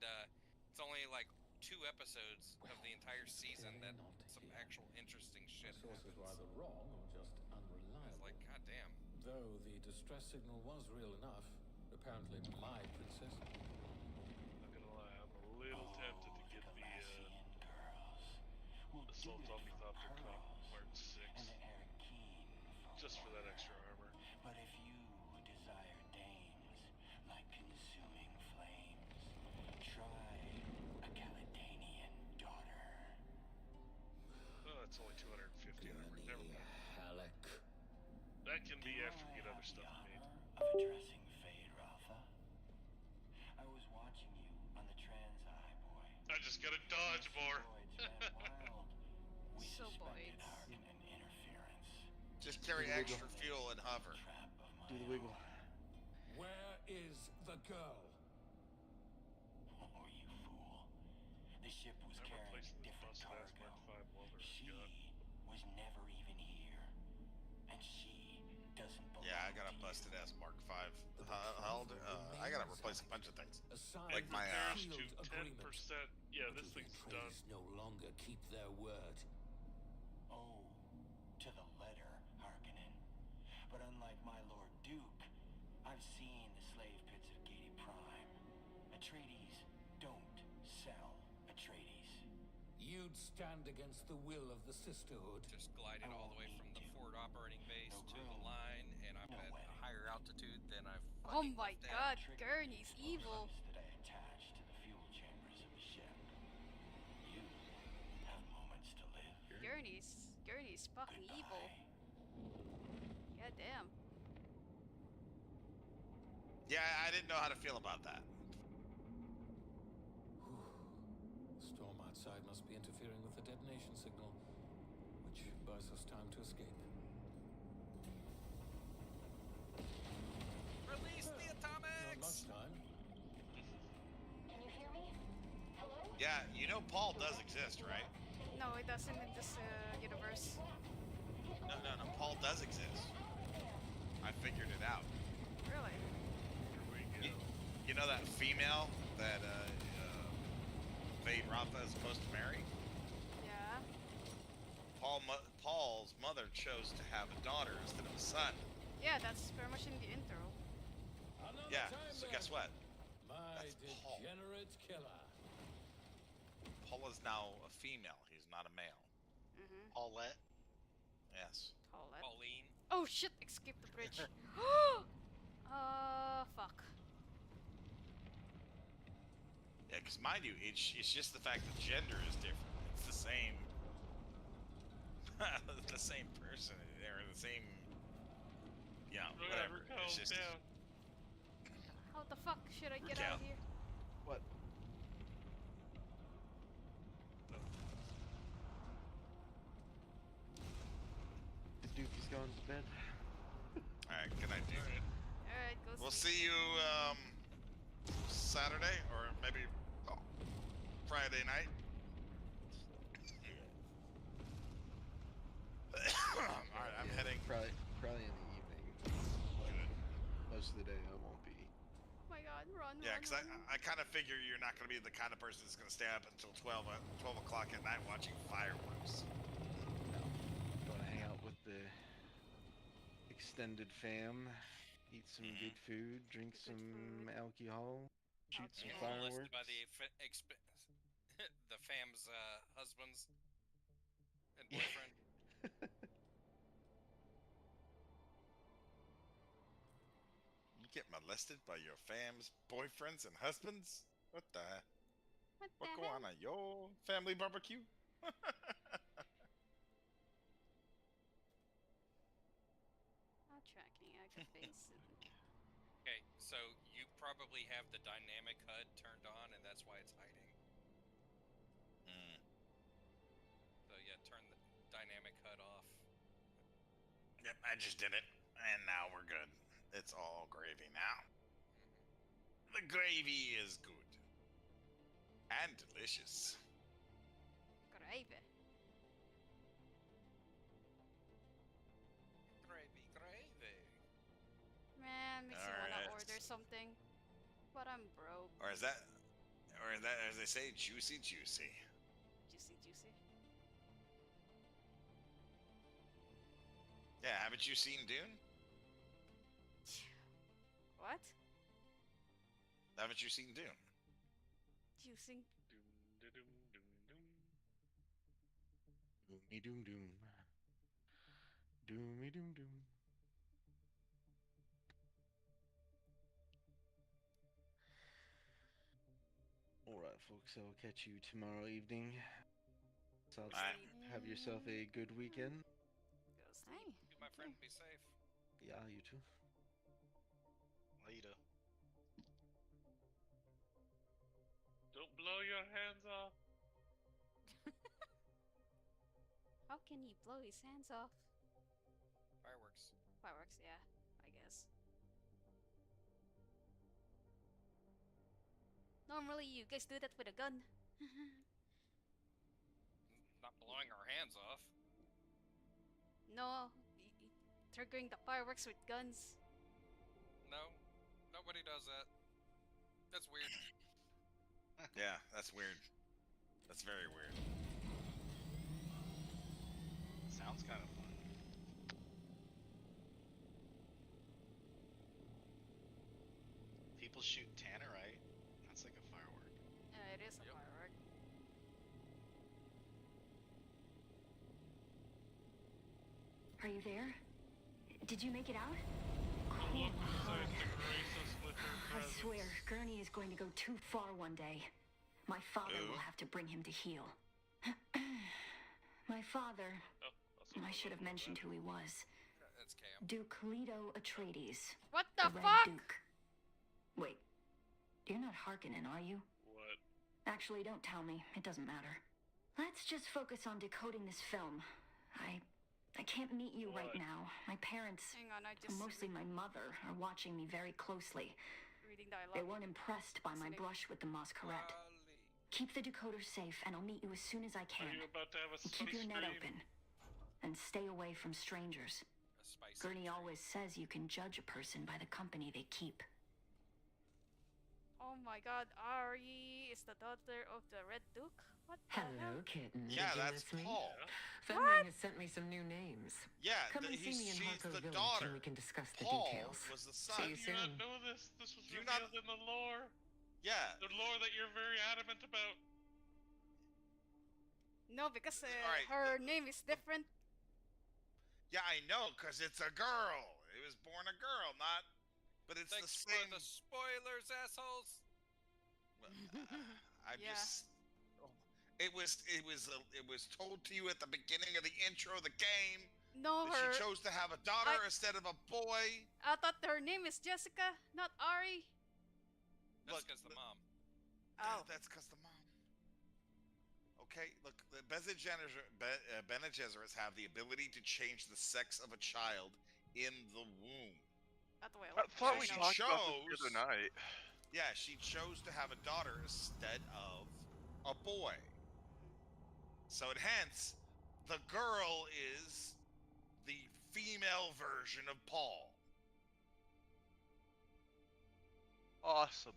it's only like 2 episodes of the entire season that some actual interesting shit Source is happens. either wrong or just unreliable. It's like, goddamn. Though the distress signal was real enough, apparently my princess. Not gonna lie, I'm a little tempted to get the Assault Omnithopter Mark 6. Just for that extra armor. But if you desire dames like consuming flames, try a Caledonian daughter. Oh, that's only 250 armor. Never mind. Halleck. That can be after we get other stuff made. Of addressing Fade, Ralpha. I was watching you on the Transeye, boy. I just gotta dodge more. We So suspected boys. Harkonnen interference. Just carry Do the extra wiggle. fuel and hover. Do the wiggle. Where is the girl? Oh, you fool. The ship was I'm carrying replacing a this different busted-ass cargo. Mark 5 welder I've She got. was never even here. And she doesn't belong. Yeah, I got a busted ass Mark V held. I gotta replace a bunch of things. Like It my compares to 10%. Yeah, this thing's done. No longer keep their word. Oh, to the letter, Harkonnen. But unlike my Lord Duke, I've seen the slave pits of Gady Prime. Atreides don't sell Atreides. You'd stand against the will of the Sisterhood. Just glided all the way from the forward operating base to the line, and I'm at a higher altitude than I've. Oh my god, Gurney's evil. That I attach to the fuel chambers of the ship. You have moments to live. Gurney's fucking evil. Yeah, damn. Yeah, I didn't know how to feel about that. The storm outside must be interfering with the detonation signal, which buys us time to escape. Release the atomics! Lunchtime. Can you hear me? Hello? Yeah, you know Paul does exist, right? No, it doesn't in this universe. No, Paul does exist. I figured it out. Really? You know that female that Vade Rafa is supposed to marry? Yeah. Paul's mother chose to have a daughter instead of a son. Yeah, that's very much in the intro. Yeah, so guess what? My That's Paul. degenerate killer. Paul is now a female. He's not a male. Mm-hmm. Paulette. Yes. Pauline. Oh shit! Escape the bridge. Fuck. Yeah, because mind you, it's just the fact that gender is different. It's the same. The same person, or the same. Yeah, whatever. It's just. How the fuck should I get out of here? What? The Duke is going to bed. Alright, good night, Duke. Alright, go We'll sleep. see you Saturday or maybe Friday night. Alright, I'm heading. Probably in the evening. Most of the day I won't be. Oh my god, run. Yeah, because I kind of figure you're not going to be the kind of person that's going to stay up until 12 o'clock at night watching fireworks. Going to hang out with the extended fam, eat some good food, drink some alcohol, shoot some fireworks. By the the fam's husbands and boyfriend. You get molested by your fam's boyfriends and husbands? What the? What go on at your family barbecue? Not tracking activation. Okay, so you probably have the dynamic HUD turned on, and that's why it's hiding. So yeah, turn the dynamic HUD off. Yep, I just did it, and now we're good. It's all gravy now. The gravy is good and delicious. Gravy. Gravy. Man, makes me wanna Alright. order something, but I'm broke. Or is that, as they say, juicy? Juicy. Yeah, haven't you seen Dune? What? Haven't you seen Dune? Juicing. Doomy doom doom. Doomy doom doom. Alright, folks, I'll catch you tomorrow evening. So have yourself a good weekend. Go sleep. You, my friend, be safe. Yeah, you too. Later. Don't blow your hands off. How can he blow his hands off? Fireworks. Fireworks, yeah, I guess. Normally, you guys do that with a gun. Not blowing our hands off. No, triggering the fireworks with guns. No, nobody does that. That's weird. Yeah, that's weird. That's very weird. Sounds kind of fun. People shoot tannerite. That's like a firework. Yeah, it is a firework. Are you there? Did you make it out? Look, Cool. decides to grace us with her I presence. swear, Gurney is going to go too far one day. My father Who? will have to bring him to heel. My father. Oh, I should have mentioned who he was. That's Cam. Duke Leto Atreides. What the Red fuck? Duke. Wait, you're not Harkonnen, are you? What? Actually, don't tell me. It doesn't matter. Let's just focus on decoding this film. I can't meet you right now. My parents, Hang on, I and just mostly my mother, are watching me very closely. reading They dialogue. weren't impressed by my Listening. brush with the Masquerade. Keep the decoder safe, and I'll meet you as soon as I Are can. you about to have a And keep your spice net dream? open. And stay away from strangers. A spicy Gurney dream. always says you can judge a person by the company they keep. Oh my god, Ari is the daughter of the Red Duke? What the Hello, hell? kitten. Yeah, Did you that's miss me? Paul. Fenring has sent me some new names. Yeah, Come and see me in she's Harko the Village daughter. and we can discuss the Paul details. was the See son. you Do you not soon. know this? This was Do you revealed not- in the lore. Yeah. The lore that you're very adamant about. No, because Alright, her name is different. Yeah, I know, because it's a girl. It was born a girl, not. But it's Thanks the for same. the spoilers, assholes. I Yeah. just. It was told to you at the beginning of the intro of the game No, that her. she chose to have a daughter instead of a boy. I thought her name is Jessica, not Ari. That's because the mom. Oh. That's because the mom. Okay, look, the Bene Gesserits have the ability to change the sex of a child in the womb. That's the way I thought we She talked about this the chose- other night. Yeah, she chose to have a daughter instead of a boy. So, hence, the girl is the female version of Paul. Awesome.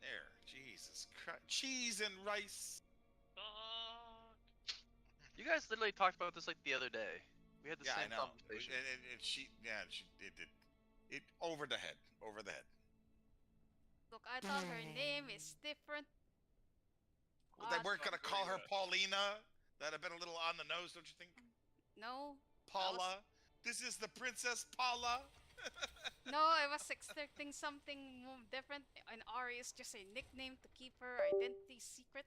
There, Jesus Christ. Cheese and rice. You guys literally talked about this like the other day. We had the Yeah, I same know. conversation. And she did. It over the head. Over the head. Look, I thought her name is different. Well, they Ah, weren't going to call her Paulina. That'd have been a little on the nose, don't you think? No. Paula. This is the Princess Paula. No, I was expecting something different, and Ari is just a nickname to keep her identity secret.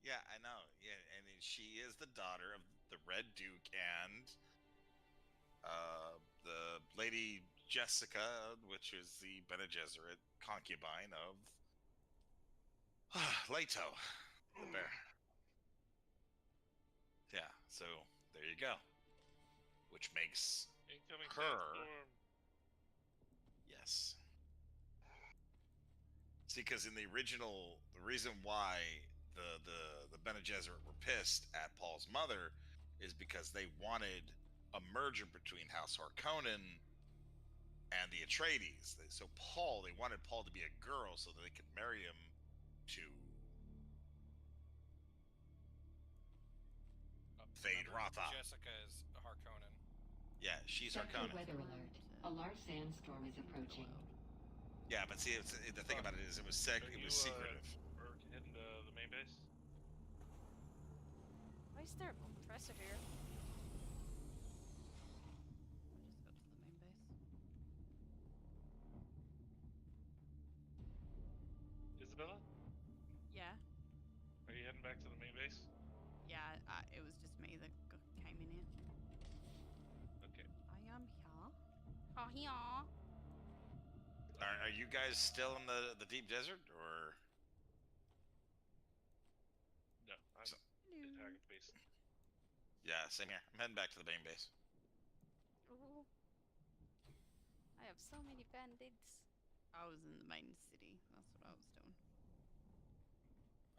Yeah, I know. Yeah, and she is the daughter of the Red Duke and the Lady Jessica, which is the Bene Gesserit concubine of Leto, the bear. Yeah, so there you go. Which makes Incoming her. transform. Yes. See, because in the original, the reason why the Bene Gesserit were pissed at Paul's mother is because they wanted a merger between House Harkonnen and the Atreides. So they wanted Paul to be a girl so that they could marry him to Thade Rotha. Jessica is Harkonnen. Yeah, she's Check the Harkonnen. weather alert. A large sandstorm is approaching. Yeah, but see, the thing about it is, it was Are it you, was secretive. Or heading to the main base? Why is there a compressor here? Isabella? Yeah. Are you heading back to the main base? Yeah, it was just me that came in here. Okay. I am here. Oh, yeah. Are you guys still in the deep desert, or? No, I'm in Haggard base. Yeah, same here. I'm heading back to the main base. Ooh. I have so many band-aids. I was in the main city. That's what I was doing.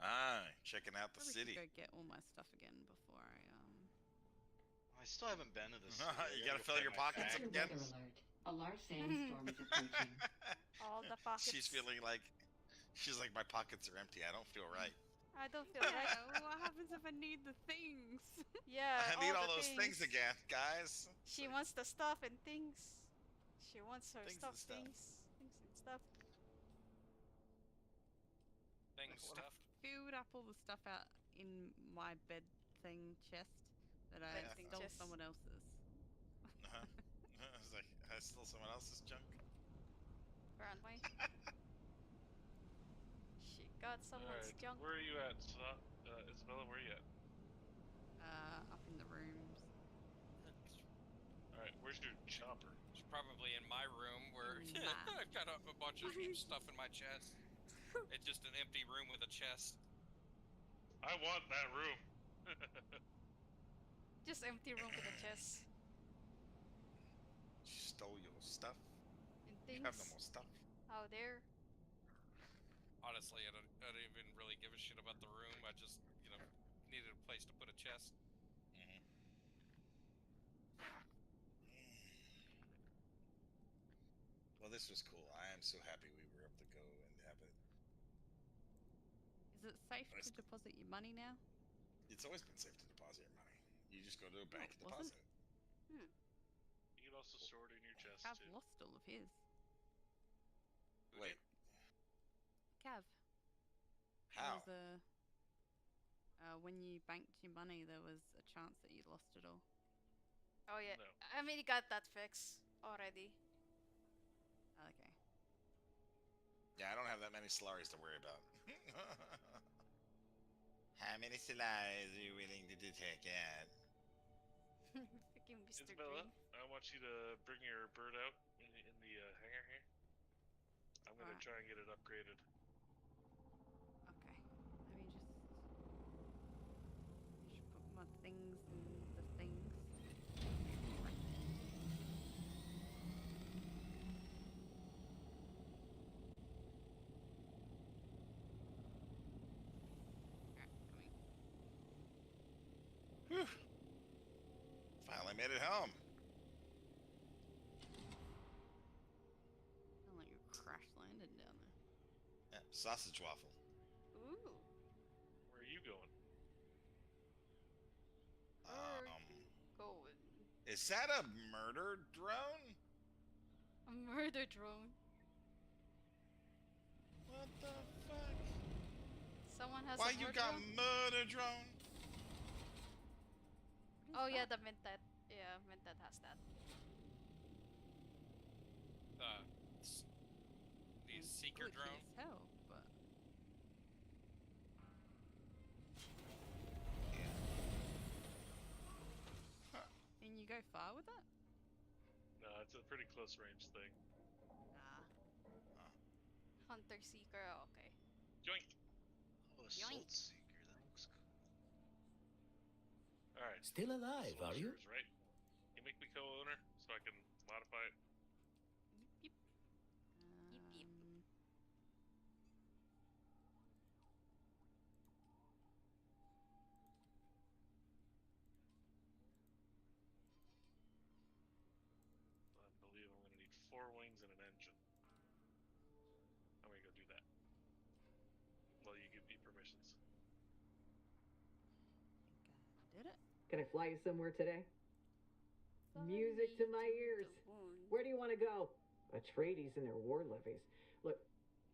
Ah, checking out the Probably city. should go get all my stuff again before I I still haven't been to this. You gotta fill your pockets up again. Weather alert. A large sandstorm is approaching. All the pockets. She's feeling like, she's like, my pockets are empty. I don't feel right. I don't feel right. Yeah, what happens if I need the things? Yeah, I need all the those things again, guys. She wants the stuff and things. She wants her Things stuff, and stuff. things and stuff. Things stuffed. Filled up all the stuff out in my bed thing chest that I Bed thing stole chest. someone else's. I was like, I stole someone else's junk. Apparently. She got someone's Alright, junk. where are you at, Isabella? Where are you at? Up in the rooms. Alright, where's your chopper? It's probably in my room where Nah. I've got a bunch of stuff in my chest. It's just an empty room with a chest. I want that room. Just empty room with a chest. She stole your stuff. And You have no things more stuff. out there. Honestly, I don't even really give a shit about the room. I just, needed a place to put a chest. Well, this was cool. I am so happy we were able to go and have it. Is it safe to deposit your money now? It's always been safe to deposit your money. You just go to a bank and wasn't? deposit it. You can also store it in your chest, Cav too. lost all of his. Wait, Cav. how? There was when you banked your money, there was a chance that you lost it all. Oh yeah. No. I mean, you got that fixed already. Okay. Yeah, I don't have that many Solaris to worry about. How many Solaris are you willing to take out? Freaking Mr. Isabella, Green. I want you to bring your bird out in the hangar here. I'm gonna Alright. try and get it upgraded. Okay. Let me just put my things in the things. Right there. Alright, coming. Whew. Finally made it home. Sound like you crash landed down there. Yeah, sausage waffle. Ooh. Where are you going? Going. Is that a murder drone? A murder drone. What the fuck? Someone has Why a you murder got drone? murder drone? Oh yeah, the Mintet. Yeah, Mintet has that. The seeker Glitchy drone. as hell, but can you go far with it? No, it's a pretty close range thing. Nah. Hunter Seeker, okay. Joink! Oh, a Yoink. Salt Seeker. That looks cool. Alright. Still alive, this one's are you? yours, right? You make me co-owner so I can modify it. Yep. Yep, yep. I believe I'm gonna need 4 wings and an engine. I'm gonna go do that. Well, you give me permissions. Did it? Can I fly you somewhere today? Music to my ears. Where do you want to go? Atreides and their war levies. Look,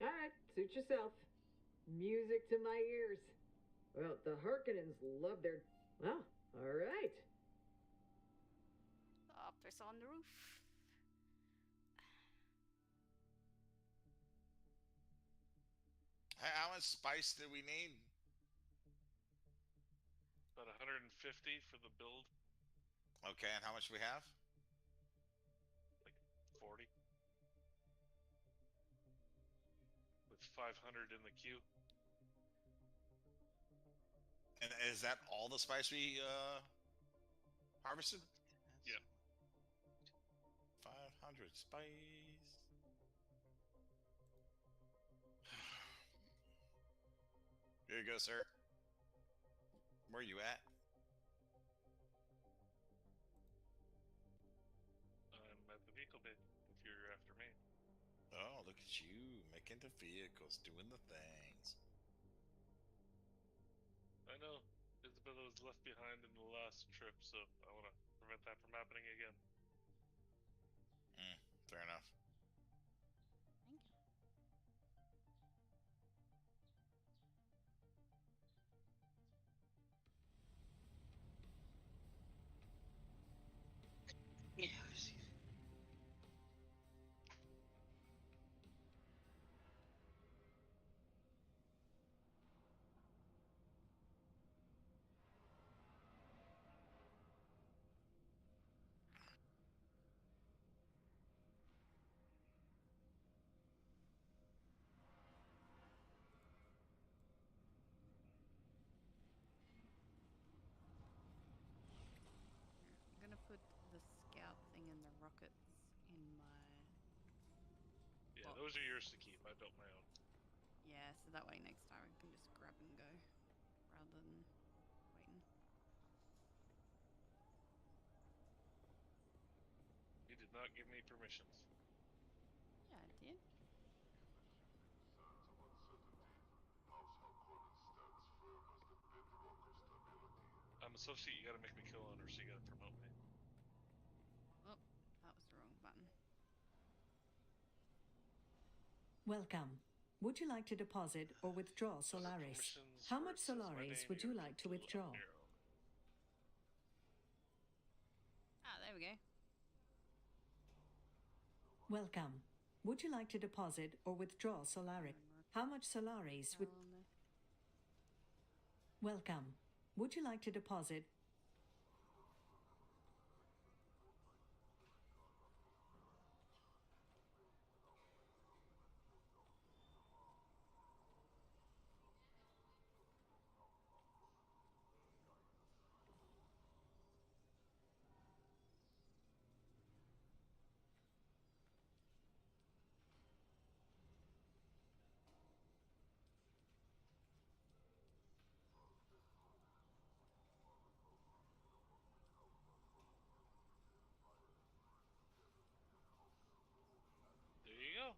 all right, suit yourself. Music to my ears. Well, the Harkonnens love their... Oh, all right. The opera's on the roof. How much spice do we need? About 150 for the build. Okay, and how much we have? Like 40. With 500 in the queue. And is that all the spice we harvested? Yeah. 500 spice. Here you go, sir. Where are you at? you making the vehicles, doing the things. I know. Isabella was left behind in the last trip, so I want to prevent that from happening again. Fair enough. Thank you. Yeah. I'm gonna put the scout thing and the rockets in my. Yeah, box. those are yours to keep. I built my own. Yeah, so that way next time I can just grab and go rather than waiting. You did not give me permissions. Yeah, I did. I'm associate. You got to make me co-owner, so you got to promote me. Oh, that was the wrong button. Welcome. Would you like to deposit or withdraw Solaris? How much Solaris would you like to withdraw? Ah, there we go. Welcome. Would you like to deposit or withdraw Solaris? How much Solaris would... Welcome. Would you like to deposit... There you go.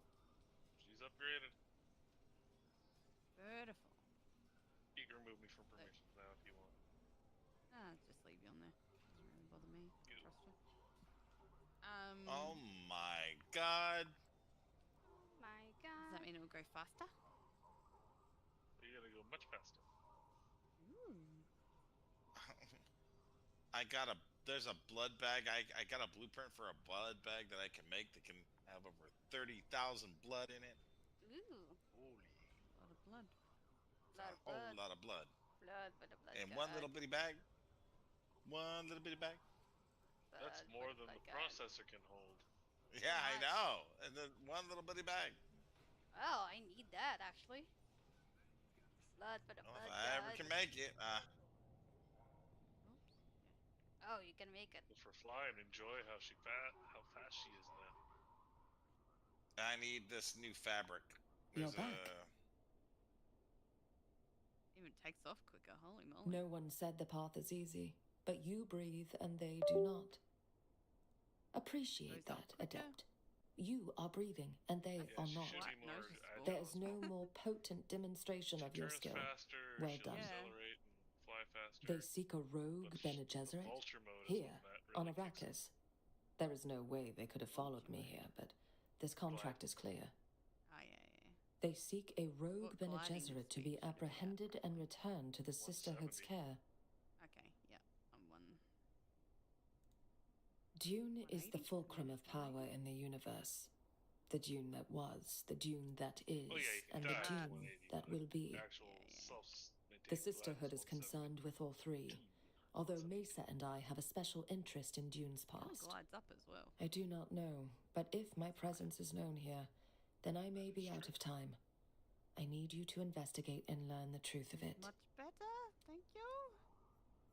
She's upgraded. Beautiful. You can remove me from permissions now if you want. Ah, just leave you on there. Doesn't really bother me. I trust you. Oh my god. Oh my god. Does that mean it'll go faster? You're gonna go much faster. Ooh. There's a blood bag. I got a blueprint for a blood bag that I can make that can have over 30,000 blood in it. Ooh. Holy. A lot of blood. A whole lot of blood. Blood. In one little bitty bag. One little bitty bag. That's more than the processor can hold. Yeah, I know. And then one little bitty bag. Oh, I need that actually. Blood. If I ever can make it. Oops. Oh, you can make it. Go for fly and enjoy how fast she is now. I need this new fabric. You're back. Even takes off quicker. Holy moly. No one said the path is easy, but you breathe and they do not. Appreciate that, Adept. You are breathing and they are not. There is no more potent demonstration of your skill. Well done. Accelerate and fly faster. They seek a rogue Bene Gesserit here on Arrakis. There is no way they could have followed me here, but this contract is clear. Oh, yeah. They seek a rogue Bene Gesserit to be apprehended and returned to the Sisterhood's care. Okay, yeah, I'm one. Dune is the fulcrum of power in the universe. The Dune that was, the Dune that is, and the Dune that will be. The Sisterhood is concerned with all three, although Mesa and I have a special interest in Dune's past. Glides up as well. I do not know, but if my presence is known here, then I may be out of time. I need you to investigate and learn the truth of it. Much better, thank you.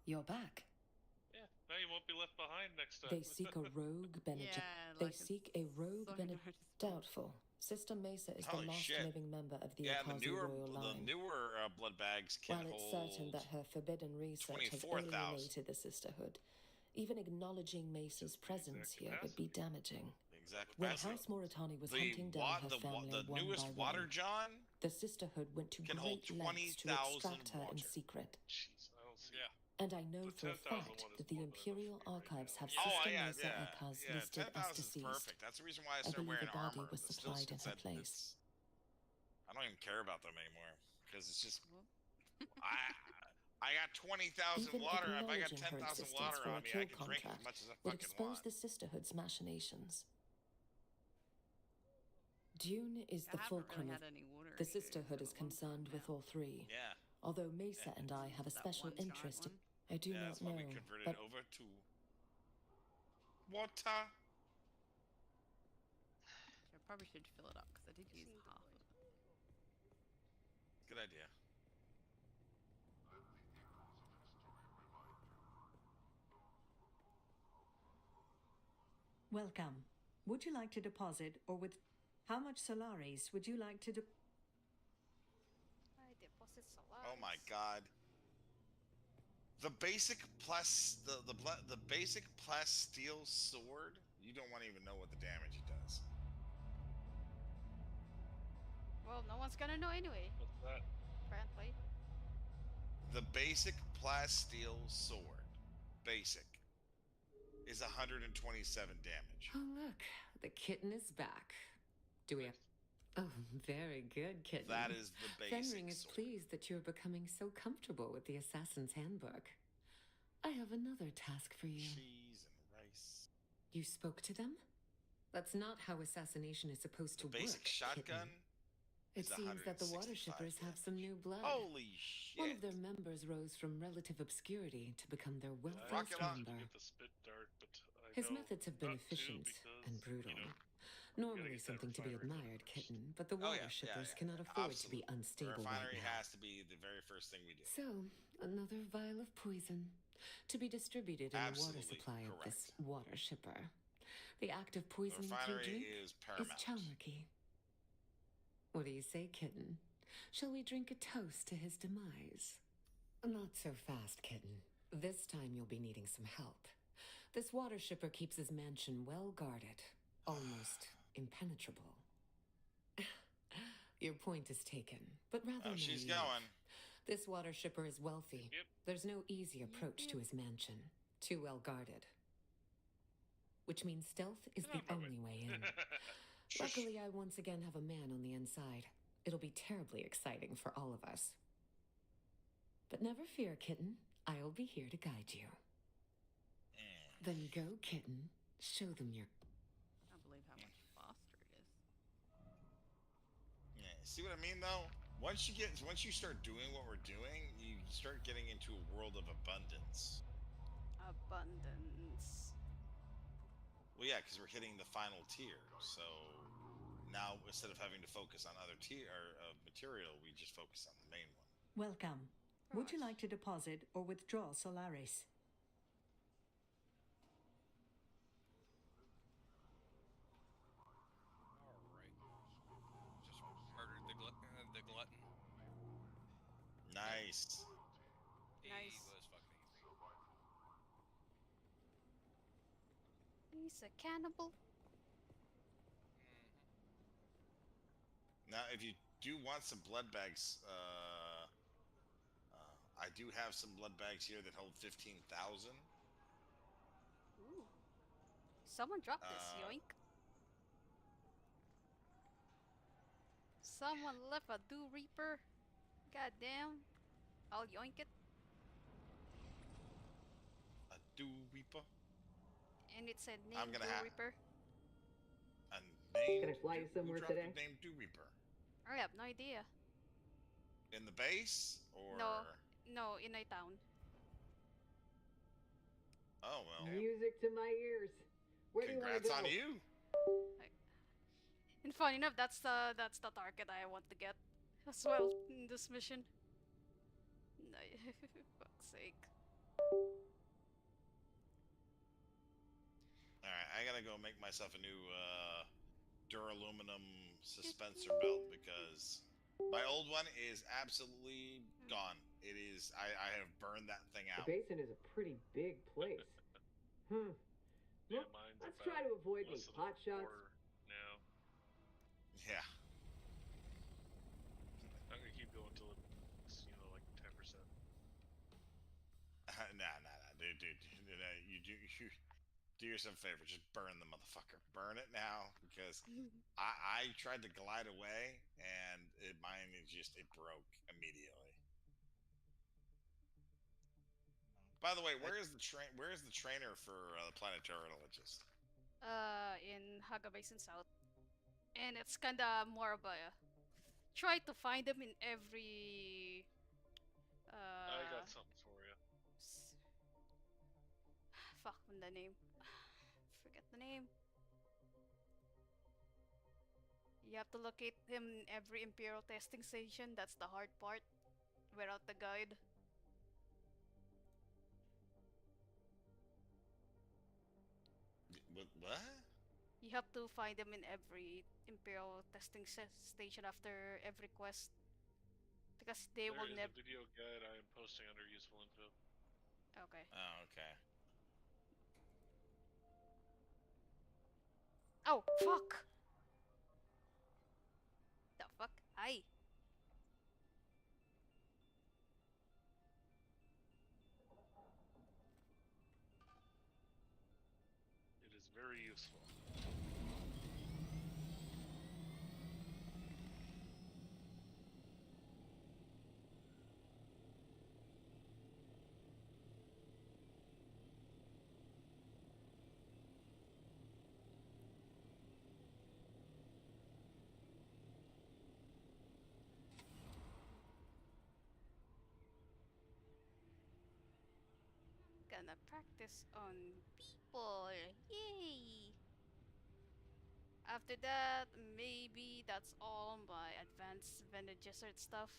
You're back. Yeah, now you won't be left behind next time. They seek a rogue Bene Yeah, They like seek a rogue Bene Doubtful. Sister Mesa is the Holy last shit. living member of the Yeah, Akazi royal line. the newer blood bags can While it's hold certain that her forbidden research has 24,000. alienated the Sisterhood, even acknowledging Mesa's presence here would be damaging. Exactly. When House Moritani was hunting down her family the one newest by water one, John the Sisterhood went to can hold great lengths to 20,000 extract her in water. secret. Jeez, I don't see. Yeah. And I know The for a 10,000 fact one is that the more than Imperial enough for me right Archives have now. Sister yeah, Mesa yeah, Ekaz yeah. listed as 10,000 is deceased. perfect. That's the reason why I I started believe wearing a body armor. was The still supplied in her said place. it's- I don't even care about them anymore because it's just I got 20,000 Even water. If I got acknowledging her 10,000 existence water for on a me, I kill can drink as contract much as I would fucking expose want. the Sisterhood's machinations. Dune is I the haven't fulcrum really of had any water the issues Sisterhood in is a long concerned time with now. all three. Yeah. Although Mesa and I have a That special one giant interest, one. I do Yeah, not that's why know. we converted But over to water. I probably should fill it up because I did use half of it. Good idea. Welcome. Would you like to deposit or with how much Solaris would you like to I deposit Solaris. Oh my god. The basic the basic plasteel sword, you don't want to even know what the damage it does. Well, no one's gonna know anyway. What's that? Apparently. The basic plasteel sword, basic, is 127 damage. Oh, look. The kitten is back. Do we have... Oh, very good, kitten. That is the basic Fenring is sword. pleased that you're becoming so comfortable with the Assassin's Handbook. I have another task for you. Cheese and rice. You spoke to them? That's not how assassination is supposed to The basic work, shotgun. kitten. It seems that the water shippers have some new blood. Holy shit. One of their members rose from relative obscurity to become their I wealthiest managed to member. get the spit dart, but I His know methods have been not to efficient because, and brutal. You know, Normally get that something to be refinery done admired, first. kitten, but the water shippers cannot afford to be Absolutely. unstable The refinery right now. has to be the very first thing we do. So, another vial of poison to be distributed in the water Absolutely supply of this water shipper. The act of poisoning your refinery drink is paramount. Chalmerky. What do you say, kitten? Shall we drink a toast to his demise? Not so fast, kitten. This time you'll be needing some help. This water shipper keeps his mansion well guarded, almost impenetrable. Your point is taken, but rather she's naive. going. This water shipper is wealthy. Yep. There's no easy approach to his mansion. Too well guarded. Which means stealth is the only way in. Luckily, I once again have a man on the inside. It'll be terribly exciting for all of us. But never fear, kitten. I'll be here to guide you. Then go, kitten. Show them your... I can't believe how much faster it is. Yeah, see what I mean though? Once you start doing what we're doing, you start getting into a world of abundance. Abundance. Well, yeah, because we're hitting the final tier. So now instead of having to focus on other tier or material, we just focus on the main one. welcome? Would you like to deposit or withdraw Solaris? Just murdered the glutton. Nice. He Nice. was fucking easy. He's a cannibal. Now, if you do want some blood bags, I do have some blood bags here that hold 15,000. Ooh. Someone dropped this, yoink. Someone left a Dew Reaper. Goddamn. I'll yoink it. A Dew Reaper. And it said name I'm gonna Dew Reaper. A name. Can I fly you somewhere who dropped today? the name Dew Reaper? I have no idea. In the base or? No, in a town. Oh well. Music to my ears. Where do you want to Congrats go? on you. And funny enough, that's the target I want to get as well in this mission. No, fuck's sake. Alright, I gotta go make myself a new duraluminum suspensor belt because my old one is absolutely gone. It is. I have burned that thing out. The basin is a pretty big place. Yeah, mine's Let's about try to avoid less any than a pot shots. quarter now. Yeah. I'm gonna keep going till it's, like 10%. Nah, dude, you do yourself a favor. Just burn the motherfucker. Burn it now, because I tried to glide away and mine is just it broke immediately. By the way, where is the train? Where is the trainer for the planetologist? In Haga Basin South. And it's kinda more of a try to find them in every I got something for you. Fuck the name. Forget the name. You have to locate him in every Imperial testing station. That's the hard part. Without the guide. What? You have to find them in every Imperial testing station after every quest. Because they will There is never. a video guide I am posting under useful info. Okay. Oh, okay. Oh, fuck! The fuck? Aye. It is very useful. Gonna practice on people. Yay! After that, maybe that's all my advanced Bene Gesserit stuff.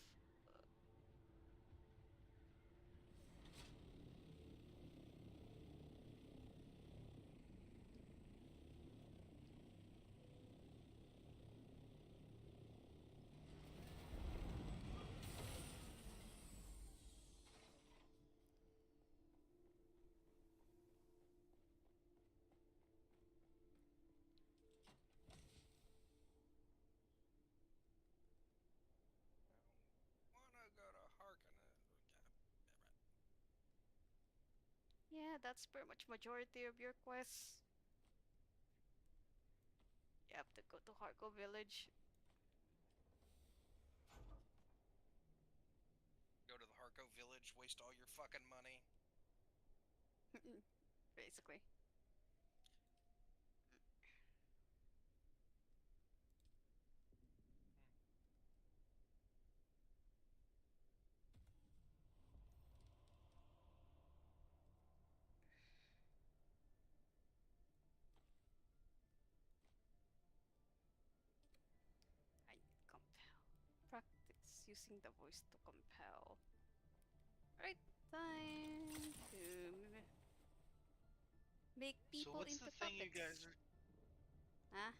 Wanna go to Harkonnen? Yeah, that's pretty much majority of your quests. You have to go to Harko Village. Go to the Harko village, waste all your fucking money. Basically. I need compel. Practice using the voice to compel. Right, time to make people So what's into the thing you puppets. guys are? Huh?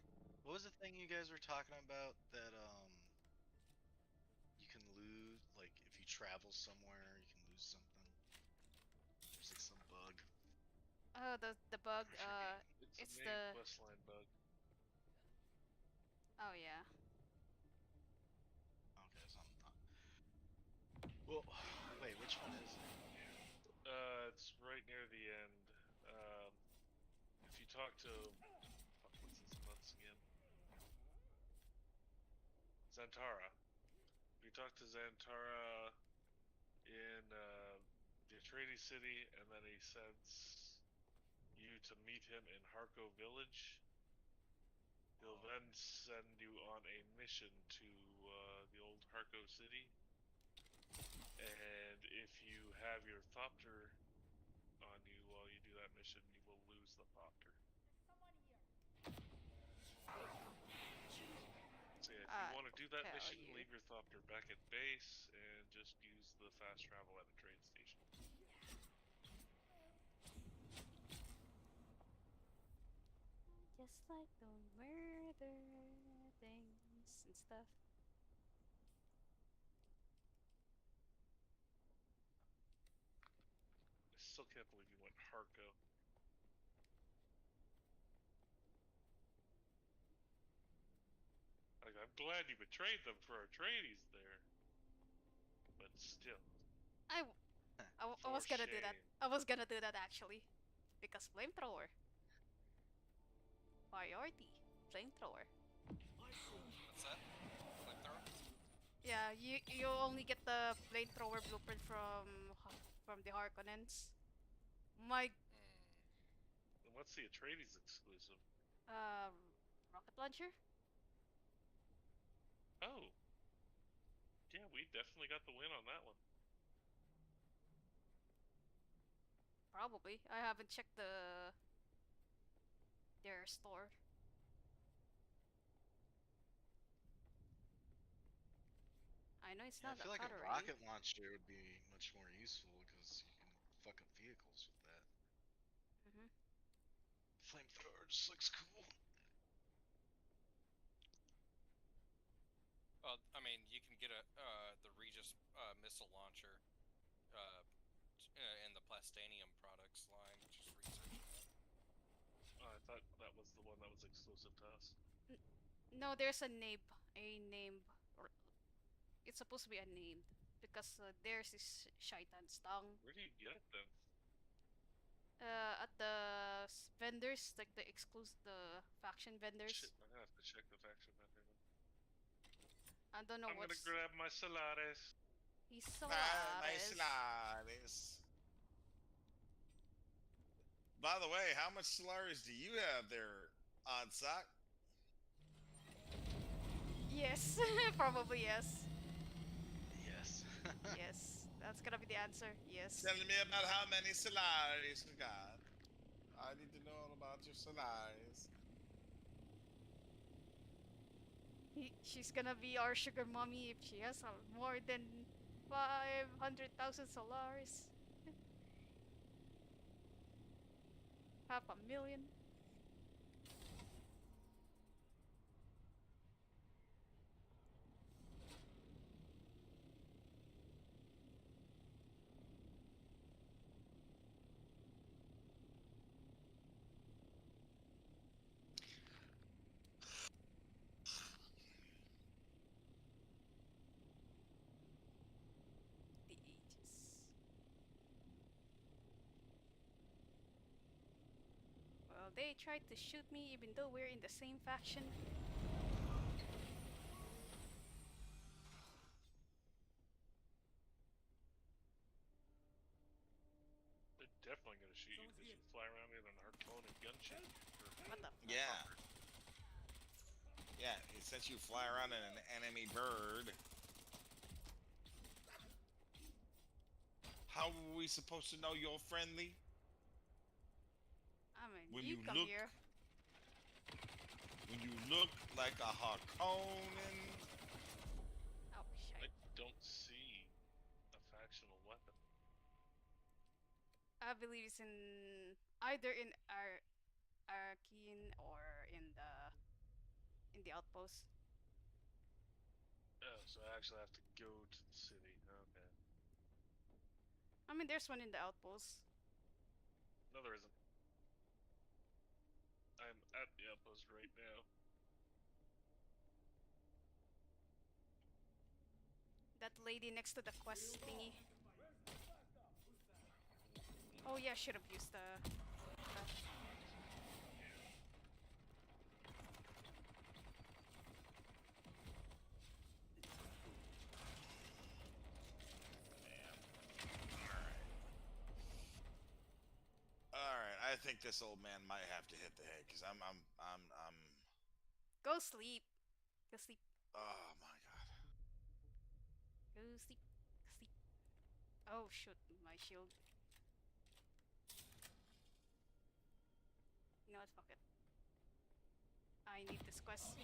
What was the thing you guys were talking about that you can lose, like if you travel somewhere you can lose something? There's like some bug. Oh, the bug. It's a main the questline bug. Oh yeah. Okay, something. Well, wait, which one is it? It's right near the end. If you talk to, fuck, what's this month's again? Zantara. If you talk to Zantara in the Atreides city, and then he sends you to meet him in Harko Village, he'll then send you on a mission to the old Harko city. And if you have your Thopter on you while you do that mission, you will lose the Thopter. So yeah, if you want to do that mission, leave your Thopter back at base and just use the fast travel at the train station. Just like the murder things and stuff. I still can't believe you went Harko. glad you betrayed them for Atreides there. But still. I was gonna do that. I was gonna do that actually. Because flamethrower. Priority. Flamethrower. What's that? Flamethrower? Yeah, you only get the flamethrower blueprint from the Harkonnens. My What's the Atreides exclusive? rocket launcher? Oh. Yeah, we definitely got the win on that one. Probably. I haven't checked their store. I know it's Yeah, I not feel a like a cutlery. rocket launcher would be much more useful because you can fuck up vehicles with that. Flamethrower just looks cool. Well, I mean, you can get the Regis missile launcher in the Plastanium products line. Just researching that. Oh, I thought that was the one that was exclusive to us. No, there's a name. It's supposed to be a named because theirs is Shaitan's tongue. Where do you get it then? At the vendors, like the faction vendors. Shit, I'm gonna have to check the faction vendor. I don't know I'm gonna grab my Solaris. He's Solaris. My Solaris. By the way, how much Solaris do you have there, Oddsock? Yes, probably yes. Yes. Yes, that's gonna be the answer. Yes. Tell me about how many Solaris you got. I need to know all about your Solaris. She's gonna be our sugar mommy if she has more than 500,000 Solaris. 500,000. Well, they tried to shoot me even though we're in the same faction. They're definitely gonna shoot you because you fly around in an Harpoon and gunship. What the? Yeah. Yeah, since you fly around in an enemy bird. How are we supposed to know you're friendly? I mean, When you come look, here. When you look like a Harkonnen. Oh, shit. I don't see a factional weapon. I believe it's in either in Arkin or in the outpost. Oh, so I actually have to go to the city. Okay. I mean, there's one in the outpost. No, there isn't. I'm at the outpost right now. That lady next to the quest thingy. Oh yeah, should have used the. Alright, I think this old man might have to hit the head because I'm. Go sleep. Go sleep. Oh my god. Go sleep. Sleep. Oh shoot, my shield. You know what? Fuck it. I need this quest.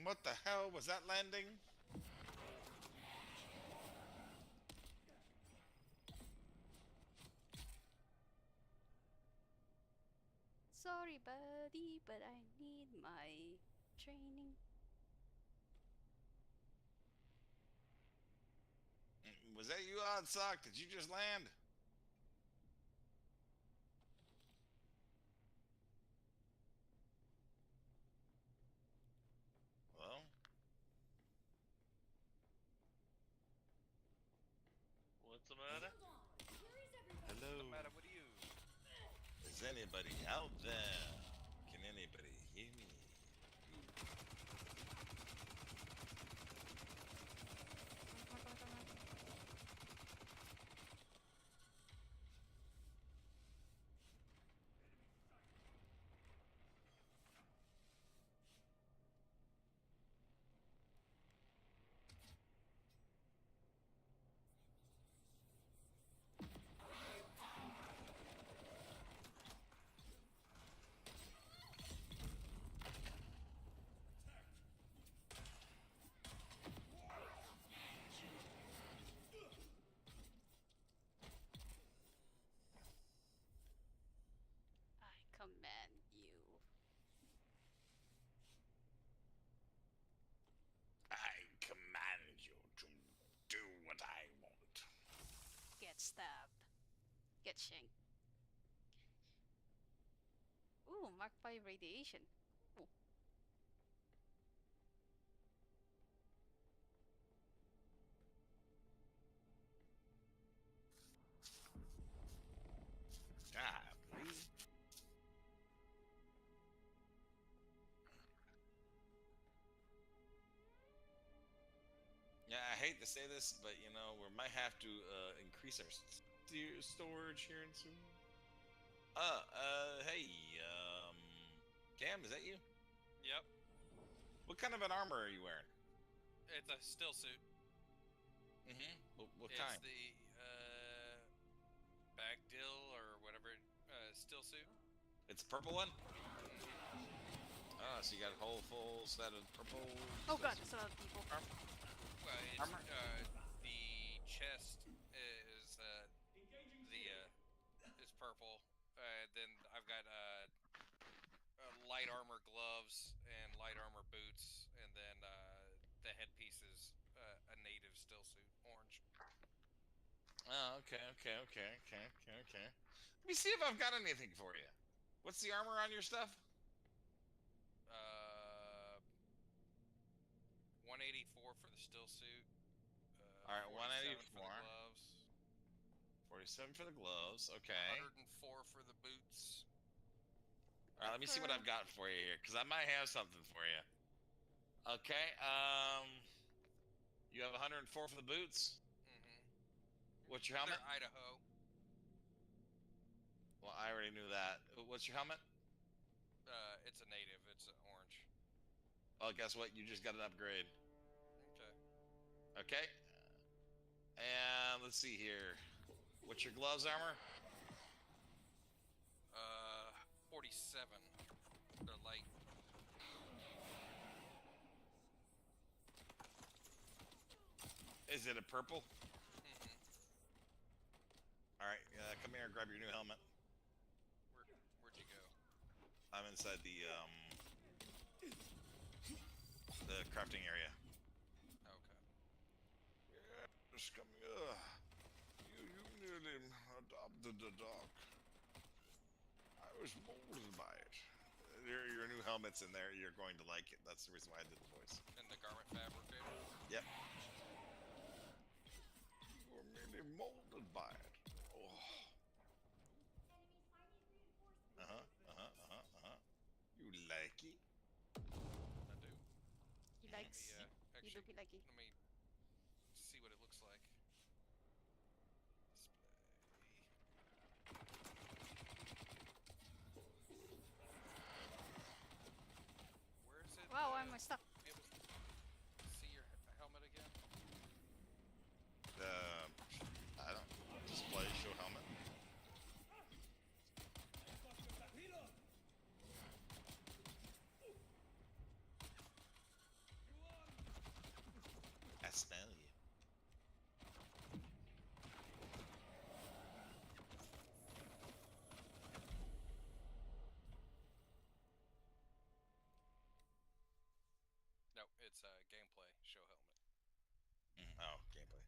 What the hell was that landing? Sorry, buddy, but I need my training. Was that you, Oddsock? Did you just land? Well, What's the matter? hello. What's the matter with you? Is anybody out there? Can anybody hear me? I command you. I command you to do what I want. Get stabbed. Get shanked. Ooh, Mark 5 radiation. Ooh. God, please. Yeah, I hate to say this, but you know, we might have to increase our storage here and soon. Hey, Cam, is that you? Yep. What kind of an armor are you wearing? It's a still suit. Mm-hmm. What It's kind? the Bagdill or whatever still suit. It's a purple one? Oh, so you got a whole full set of purple. Oh god, there's a lot of people. Well, it's, Armor? the chest is is purple. Then I've got light armor gloves and light armor boots, and then the headpiece is a native still suit, orange. Oh, okay. Let me see if I've got anything for you. What's the armor on your stuff? 184 for the still suit. All right, 47 184. for the gloves. 47 for the gloves. Okay. 104 for the boots. All right, let me see what I've got for you here, because I might have something for you. Okay. You have 104 for the boots. Mm-hmm. What's your helmet? They're Idaho. Well, I already knew that. What's your helmet? It's a native. It's orange. Well, guess what? You just got an upgrade. Okay. Okay. And let's see here. What's your gloves armor? 47. They're light. Is it a purple? Mm-hmm. All right. Come here and grab your new helmet. Where'd you go? I'm inside the crafting area. Okay. Yeah, just come here. You nearly adopted the dog. I was molded by it. Your new helmet's in there. You're going to like it. That's the reason why I did the voice. And the garment fabricator? Yep. You were merely molded by it. Oh. You like it? I do. He likes. Let me, You do be like it. Let me see what it looks like. Where is it? Wow, I'm stuck. Be able to see your helmet again? I don't display show helmet. I smell you. it's a gameplay show helmet. Oh, gameplay.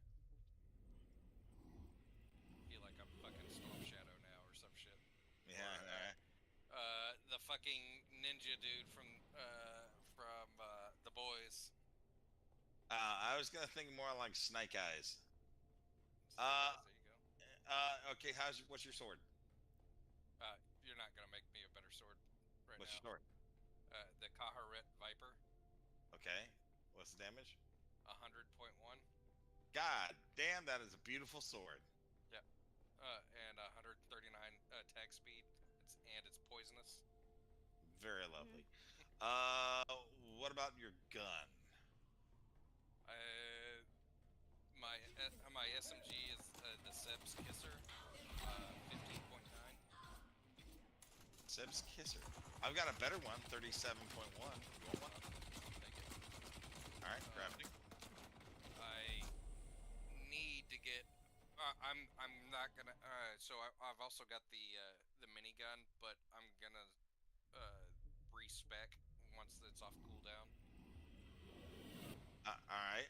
Feel like I'm fucking Storm Shadow now or some shit. Yeah. The fucking ninja dude from The Boys. I was gonna think more like Snake Eyes. Snake Eyes, there you go. Okay. What's your sword? You're not gonna make me a better sword right What's now. your sword? The Kaharet Viper. Okay. What's the damage? 100.1. God damn, that is a beautiful sword. Yep. And 139 attack speed. It's poisonous. Very lovely. What about your gun? My SMG is the Seb's Kisser, 15.9. Seb's Kisser. I've got a better one, 37.1. You want one? Take it. All right, grab it. I need to get. I'm not gonna. So I've also got the minigun, but I'm gonna respec once it's off cooldown. All right.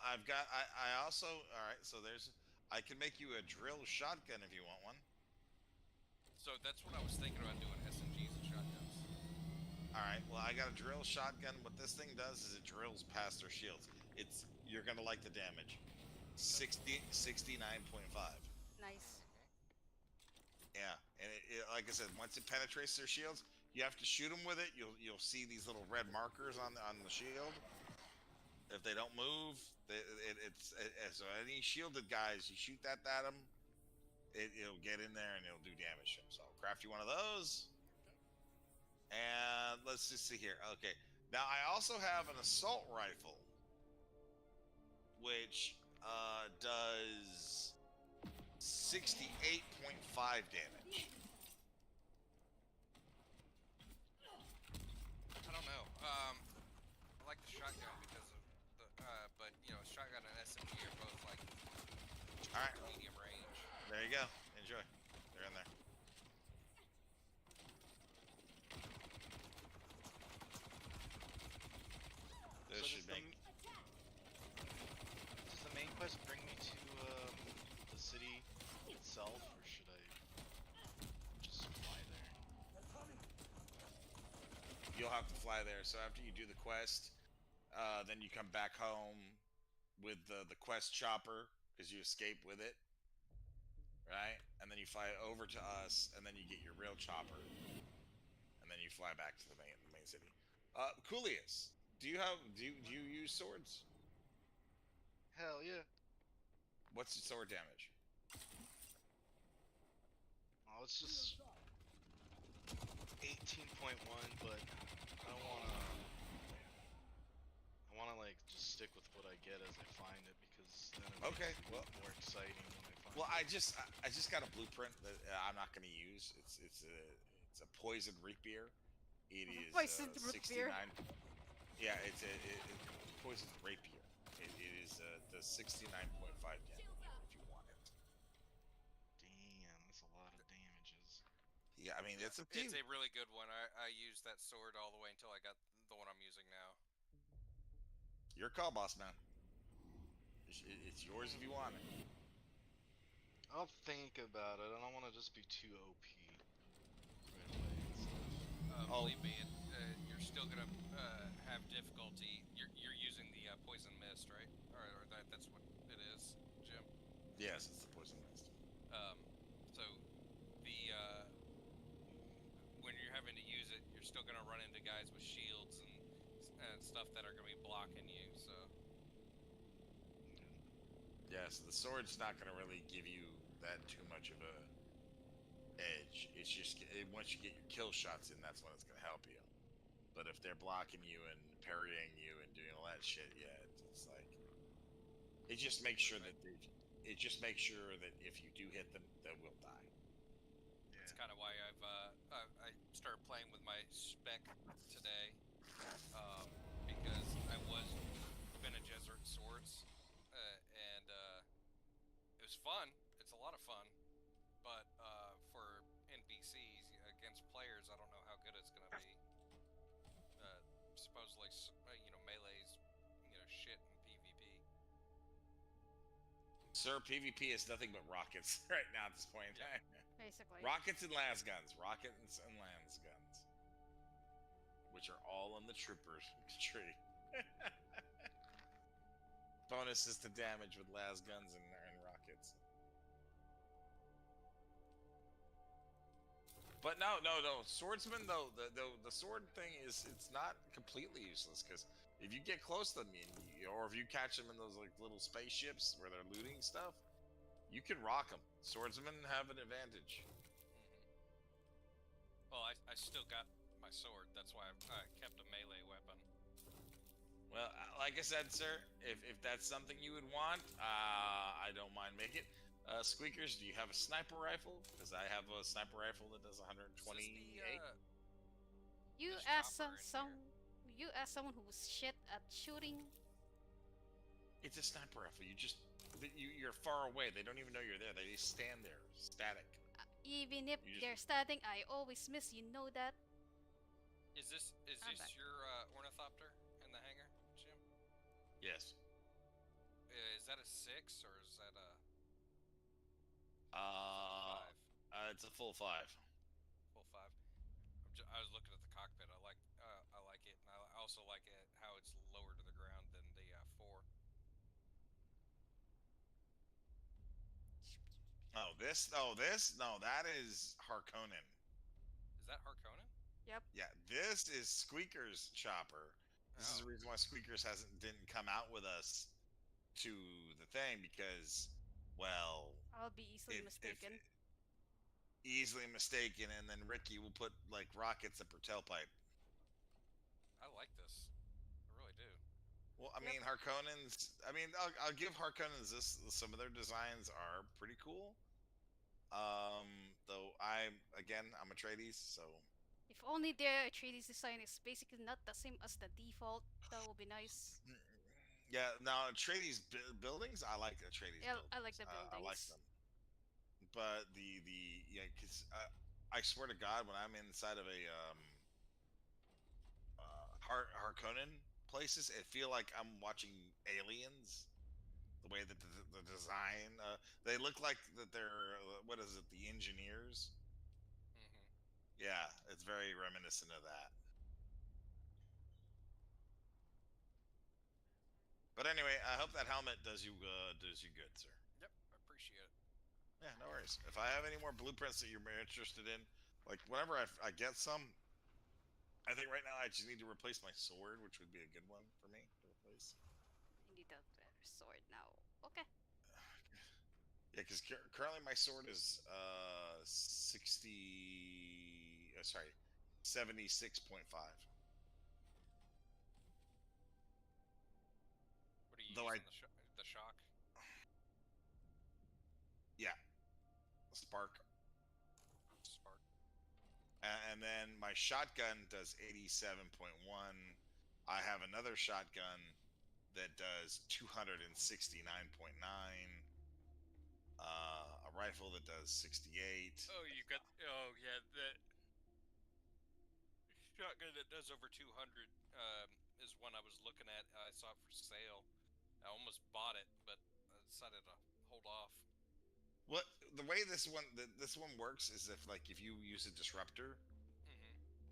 I've got. I also. All right. So there's. I can make you a drill shotgun if you want one. So that's what I was thinking about doing, SMGs and shotguns. All right. Well, I got a drill shotgun. What this thing does is it drills past their shields. You're gonna like the damage. 69.5. Nice. Yeah, and like I said, once it penetrates their shields, you have to shoot them with it. You'll see these little red markers on the shield. If they don't move, so any shielded guys, you shoot that at them, it'll get in there and it'll do damage to them. So craft you one of those, and let's just see here. Okay, now I also have an assault rifle, which does 68.5 damage. I don't know. I like the shotgun because of but shotgun and SMG are both like all right, medium range. There you go. Enjoy. They're in there. This should make. Does the main quest bring me to the city itself, or should I just fly there? You'll have to fly there. So after you do the quest, then you come back home with the quest chopper because you escape with it, right? And then you fly over to us, and then you get your real chopper, and then you fly back to the main city. Coolius, do you use swords? Hell yeah. What's your sword damage? Oh, it's just 18.1, but I wanna like just stick with what I get as I find it, because then it makes it more exciting when I find it. Well, I just got a blueprint that I'm not going to use. It's a poisoned rapier. It is Poisoned 69. rapier. Yeah, it's a poisoned rapier. It is the 69.5 damage if you want it. Damn, that's a lot of damages. Yeah, I mean it's a really good one. I used that sword all the way until I got the one I'm using now. Your call, boss man. It's yours if you want it. I'll think about it. I don't want to just be too OP right away. Believe me, you're still gonna have difficulty. You're using the poison mist, right? Or that's what it is, Jim. Yes, it's the poison mist. So the when you're having to use it, you're still gonna run into guys with shields and stuff that are gonna be blocking you. So. Yes, the sword's not going to really give you that too much of a edge. It's just once you get your kill shots in, that's when it's going to help you. But if they're blocking you and parrying you and doing all that shit, yeah, it's like it just makes sure that if you do hit them, they will die. Yeah. That's kind of why I started playing with my spec today, because I was Bene Gesserit swords. And it was fun. It's a lot of fun, but for NPCs against players, I don't know how good it's gonna be. Supposedly, melee's Sir, PvP is nothing but rockets right now at this point in time. Basically. Rockets and las guns. Rockets and las guns. Which are all in the troopers tree. Bonuses to damage with las guns and rockets. But no. Swordsman, though, the sword thing it's not completely useless, because if you get close to them, or if you catch them in those like little spaceships where they're looting stuff, you can rock them. Swordsmen have an advantage. Well, I still got my sword. That's why I kept a melee weapon. Well, like I said, sir, if that's something you would want, I don't mind making it. Squeakers, do you have a sniper rifle? Because I have a sniper rifle that does 128. You ask you ask someone who's shit at shooting. It's a sniper rifle. You're far away. They don't even know you're there. They just stand there, static. Even if they're standing, I always miss. You know that. Is this your ornithopter in the hangar, Jim? Yes. Is that a 6 or is that a? It's a full 5. Full 5. I was looking at the cockpit. I like it, and I also like it how it's lower to the ground than the 4. This? No, that is Harkonnen. Is that Harkonnen? Yep. Yeah, this is Squeaker's chopper. This is the reason why Squeakers didn't come out with us to the thing, because, well, I'll be easily mistaken. Easily mistaken, and then Ricky will put like rockets up her tailpipe. I like this. I really do. Well, I mean, Harkonnens. I mean, I'll give Harkonnens this. Some of their designs are pretty cool. Though I'm Atreides, so. If only their Atreides design is basically not the same as the default, that would be nice. Yeah, now Atreides buildings, I like Atreides buildings. I like the buildings. I like them. But because I swear to God, when I'm inside of a Harkonnen places, it feel like I'm watching Aliens. The way that the design, they look like that they're what is it? The engineers. Yeah, it's very reminiscent of that. But anyway, I hope that helmet does you good, sir. Yep, I appreciate it. Yeah, no worries. If I have any more blueprints that you're interested in, like whenever I get some, I think right now I just need to replace my sword, which would be a good one for me to replace. You need a better sword now. Okay. Yeah, because currently my sword is 76.5. What are you using? The shock? Yeah. Spark. And then my shotgun does 87.1. I have another shotgun that does 269.9. A rifle that does 68. Oh, you got. Oh, yeah. The shotgun that does over 200 is one I was looking at. I saw it for sale. I almost bought it, but I decided to hold off. What the way this one works is if you use a disruptor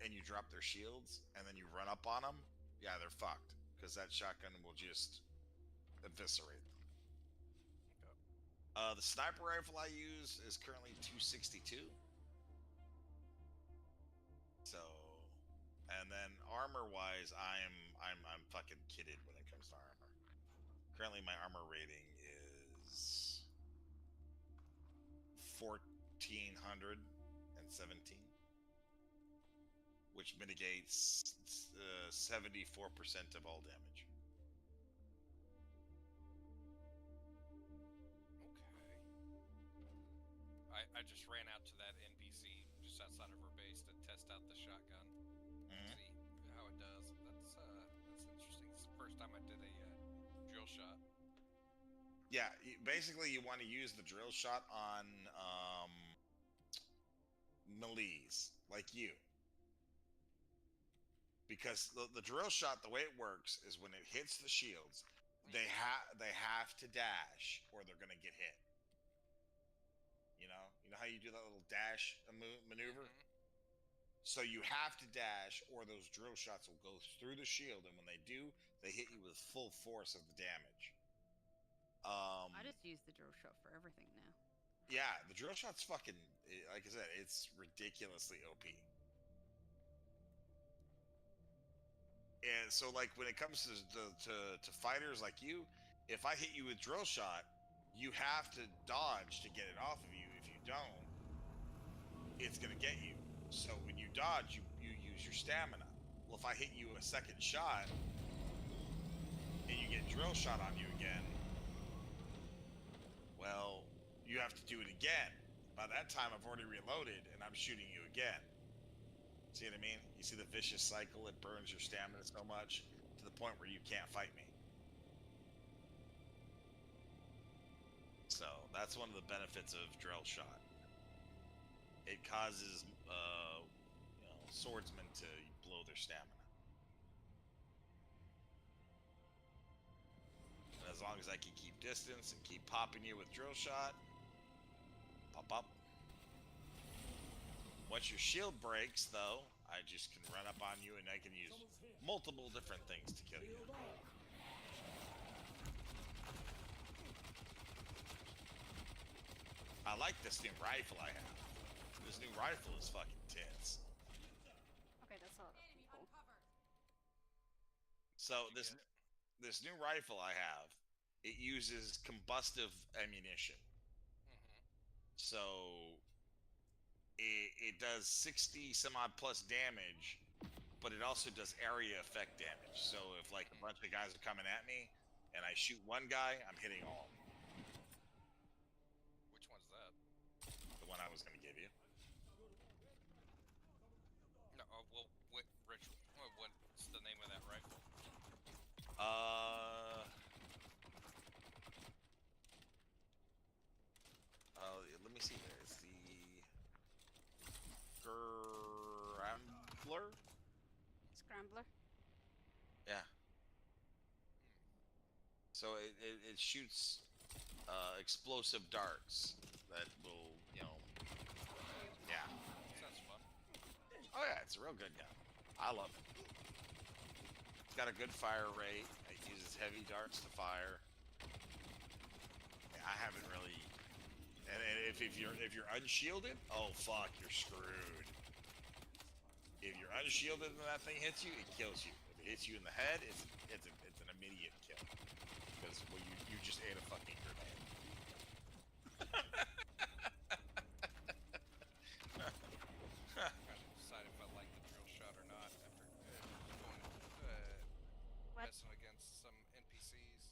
and you drop their shields and then you run up on them, yeah, they're fucked, because that shotgun will just eviscerate them. The sniper rifle I use is currently 262. So, and then armor-wise, I'm fucking kidded when it comes to armor. Currently, my armor rating is 1,417, which mitigates 74% of all damage. I just ran out to that NPC just outside of her base to test out the shotgun, see how it does. That's interesting. It's the first time I did a drill shot. Yeah, basically you want to use the drill shot on melees like you, because the drill shot, the way it works is when it hits the shields, they have to dash or they're gonna get hit. You know how you do that little dash maneuver. So you have to dash, or those drill shots will go through the shield, and when they do, they hit you with full force of the damage. I just use the drill shot for everything now. Yeah, the drill shot's fucking, like I said, it's ridiculously OP. And so, like, when it comes to fighters like you, if I hit you with drill shot, you have to dodge to get it off of you. If you don't, it's gonna get you. So when you dodge, you use your stamina. Well, if I hit you a second shot and you get drill shot on you again, well, you have to do it again. By that time, I've already reloaded and I'm shooting you again. See what I mean? You see the vicious cycle? It burns your stamina so much to the point where you can't fight me. So that's one of the benefits of drill shot. It causes swordsmen to blow their stamina. And as long as I can keep distance and keep popping you with drill shot, pop. Once your shield breaks, though, I just can run up on you and I can use multiple different things to kill you. I like this new rifle I have. This new rifle is fucking tits. Okay, that's all. Cool. So this new rifle I have, it uses combustive ammunition. So it does 60 some odd plus damage, but it also does area effect damage. So if like a bunch of guys are coming at me and I shoot one guy, I'm hitting all of them. Which one's that? The one I was going to give you. No, well, Rich, what's the name of that rifle? Let me see. There's the Scrambler. Scrambler. Yeah. So it shoots explosive darts that will, yeah. Sounds fun. Oh yeah, it's a real good gun. I love it. It's got a good fire rate. It uses heavy darts to fire. I haven't really. And if you're unshielded, oh fuck, you're screwed. If you're unshielded and that thing hits you, it kills you. If it hits you in the head, it's an immediate kill. Because you just ate a fucking grenade. Trying to decide if I like the drill shot or not after messing against some NPCs.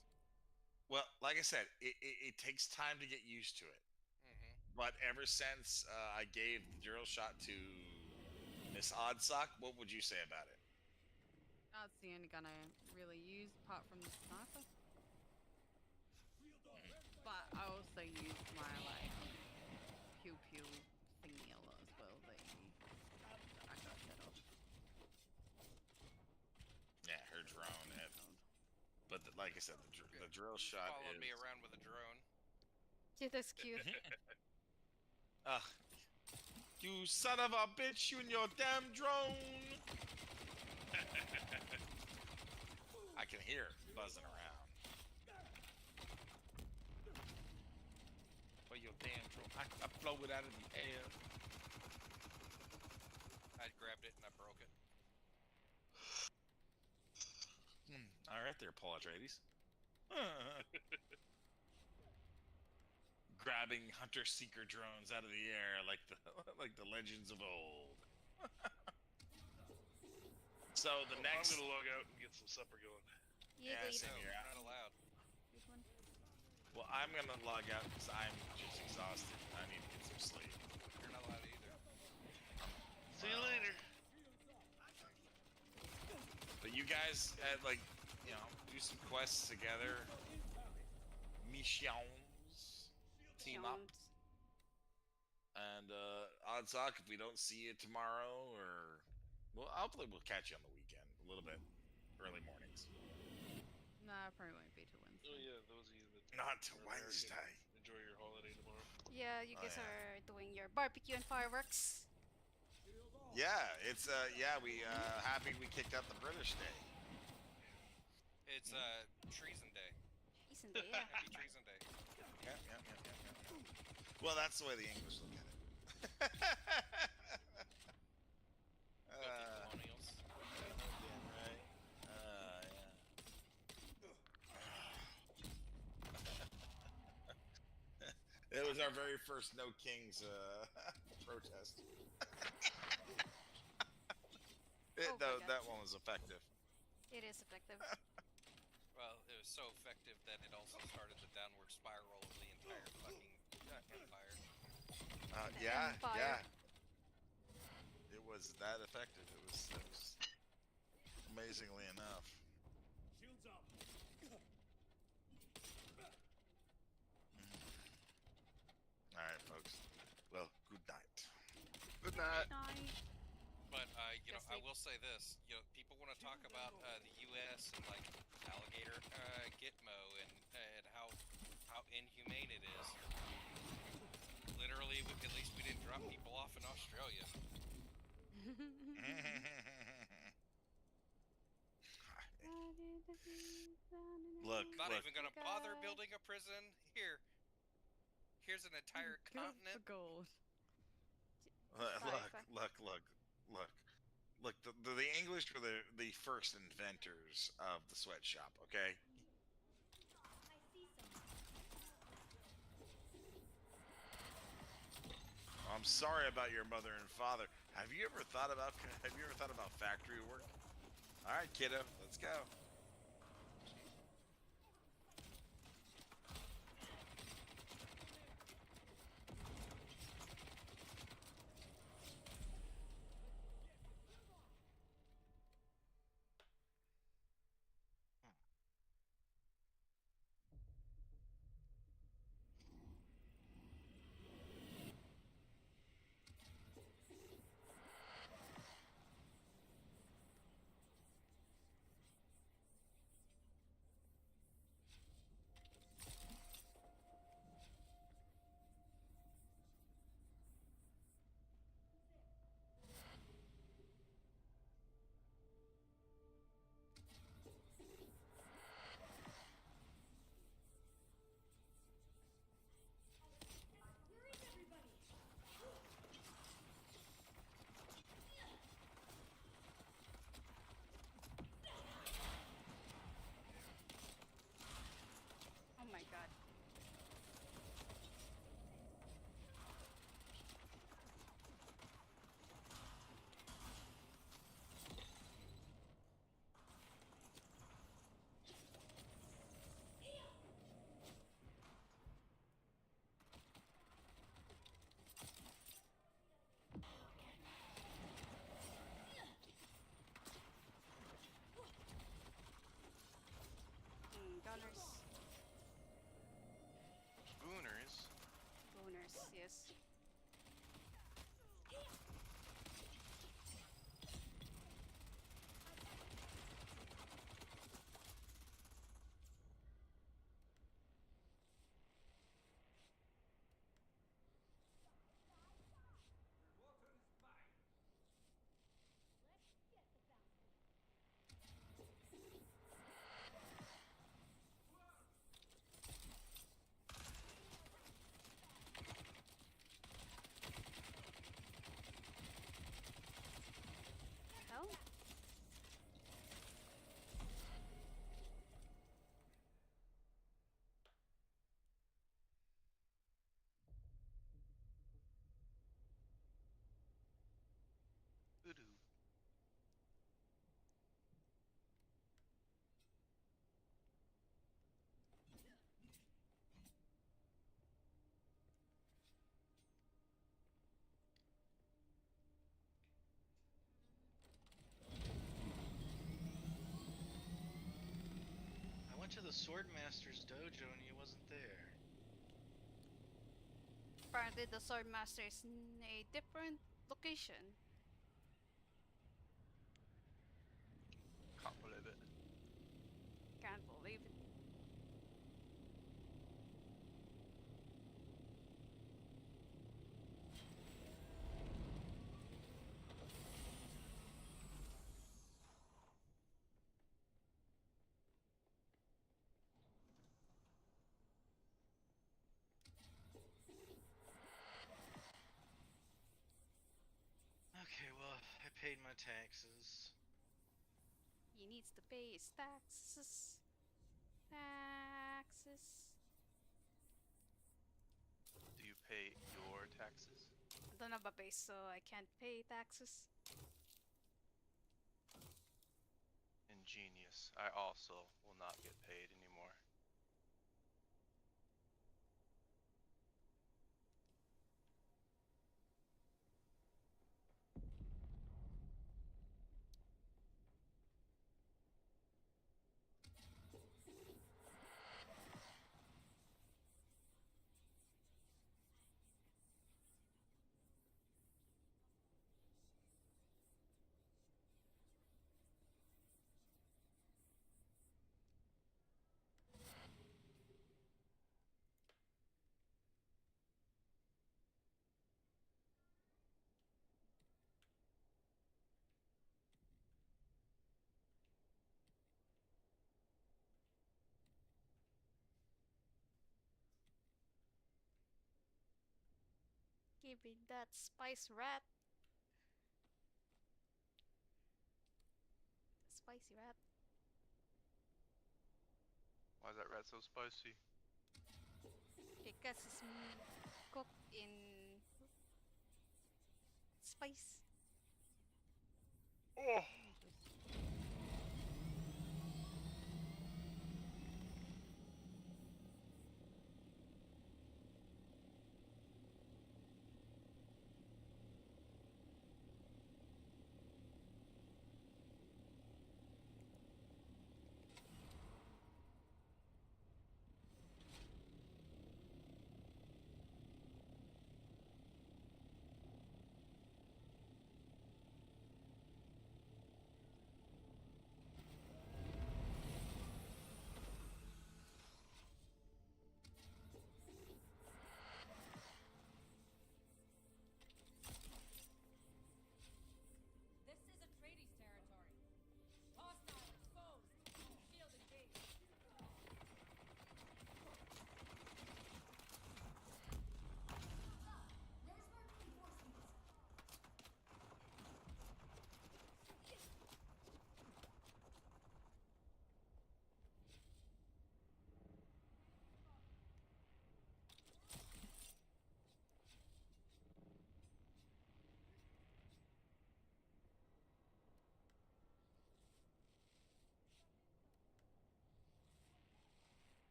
Well, like I said, it takes time to get used to it. But ever since I gave the drill shot to Miss Oddsock, what would you say about it? That's the only gun I really use apart from the sniper. But I also use my pew thingy a lot as well. I got shut off. Yeah, her drone. But like I said, the drill shot followed me around with a drone. Yeah, that's cute. You son of a bitch, you and your damn drone! I can hear it buzzing around. For your damn drone. I blow it out of the air. I grabbed it and I broke it. Alright there, Paul Atreides. Grabbing hunter-seeker drones out of the air like the legends of old. So the next. I'm gonna log out and get some supper going. Yeah, same here. Not allowed. Well, I'm gonna log out because I'm just exhausted. I need to get some sleep. You're not allowed either. See you later. But you guys do some quests together. Missions. Team up. And Oddsock, if we don't see you tomorrow, hopefully we'll catch you on the weekend a little bit, early mornings. Nah, I probably won't be till Wednesday. Oh yeah, those of you that Not till are American, Wednesday. enjoy your holiday tomorrow. Yeah, you Oh, guys yeah. are doing your barbecue and fireworks. Yeah, it's yeah, we happy we kicked out the British Day. It's Treason Day. Treason Day, yeah. Happy Treason Day. Yeah. Well, that's the way the English look at it. Filthy colonials. Damn right. Yeah. It was our very first No Kings protest. That one was effective. It is effective. Well, it was so effective that it also started the downward spiral of the entire fucking empire. Yeah. Empire. It was that effective. It was amazingly enough. Shields up. All right, folks. Well, good night. Good night. But you know, I will say this: you know, people want to talk about the U.S. and like alligator Gitmo and how inhumane it is. Literally, at least we didn't drop people off in Australia. Look, not even gonna bother building a prison here. Here's an entire continent. Gold. Look. The English were the first inventors of the sweatshop. Okay. I'm sorry about your mother and father. Have you ever thought about factory work? All right, kiddo, let's go. Oh my god. Dollars. Booners. Boners, yes. Hell? Voodoo. I went to the Swordmaster's dojo and he wasn't there. Apparently the sword master is in a different location. Can't believe it. Can't believe my taxes. He needs to pay his taxes. Taxes. Do you pay your taxes? I don't have a base, so I can't pay taxes. Ingenious. I also will not get paid anymore. Give me that spice rat. Spicy rat. Why is that rat so spicy? Because it's cooked in spice. Oh. This is Atreides territory. Hostile exposed. Shield engaged. Where's my reinforcements?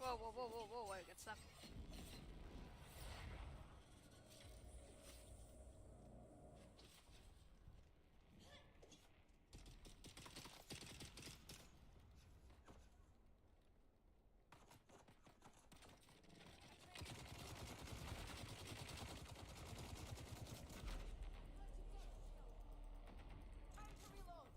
Whoa, whoa, whoa, whoa, whoa, I got stuck. Time to reload.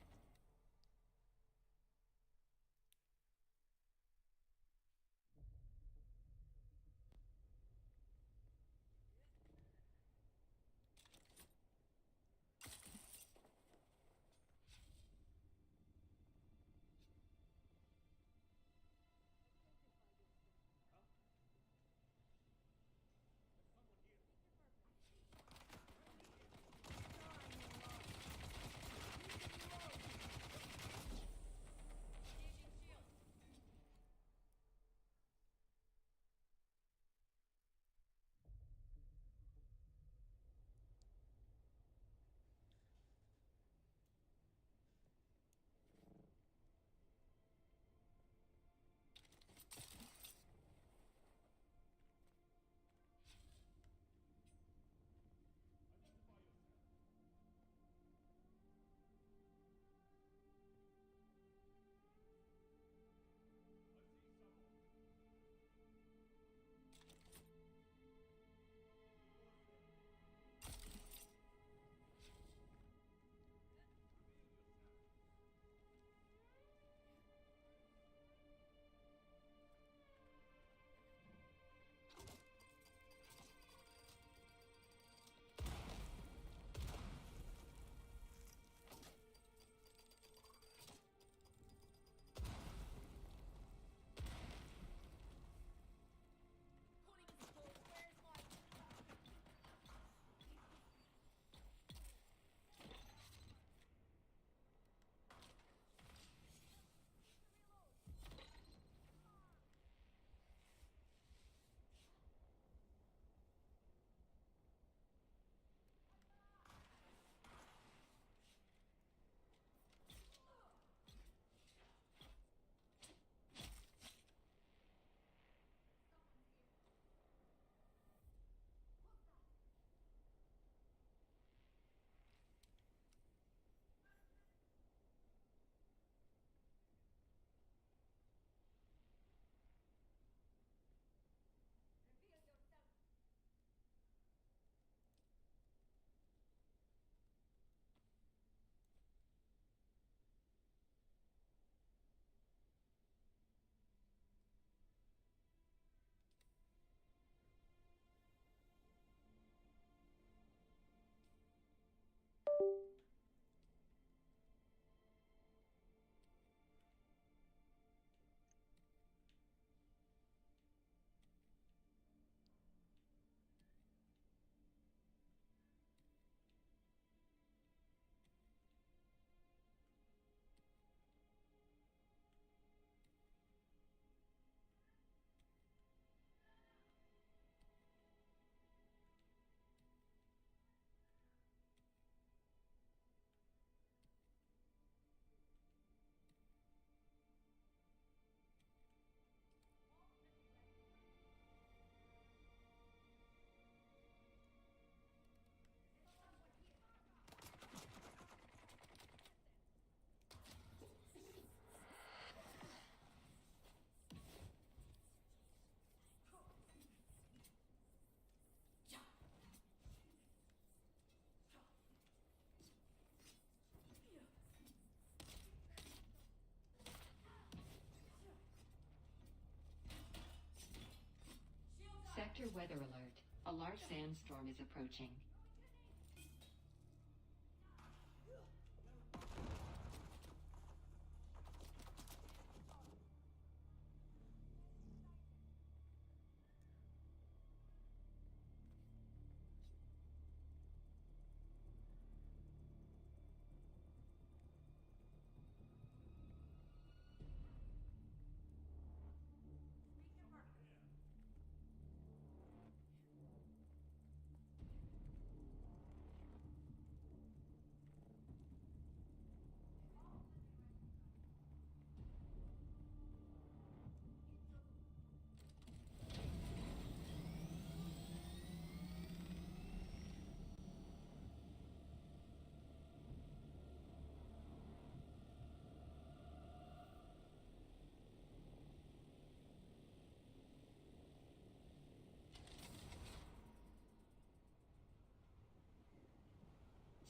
Sector weather alert. A large sandstorm is approaching.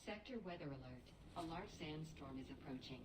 Sector weather alert. A large sandstorm is approaching.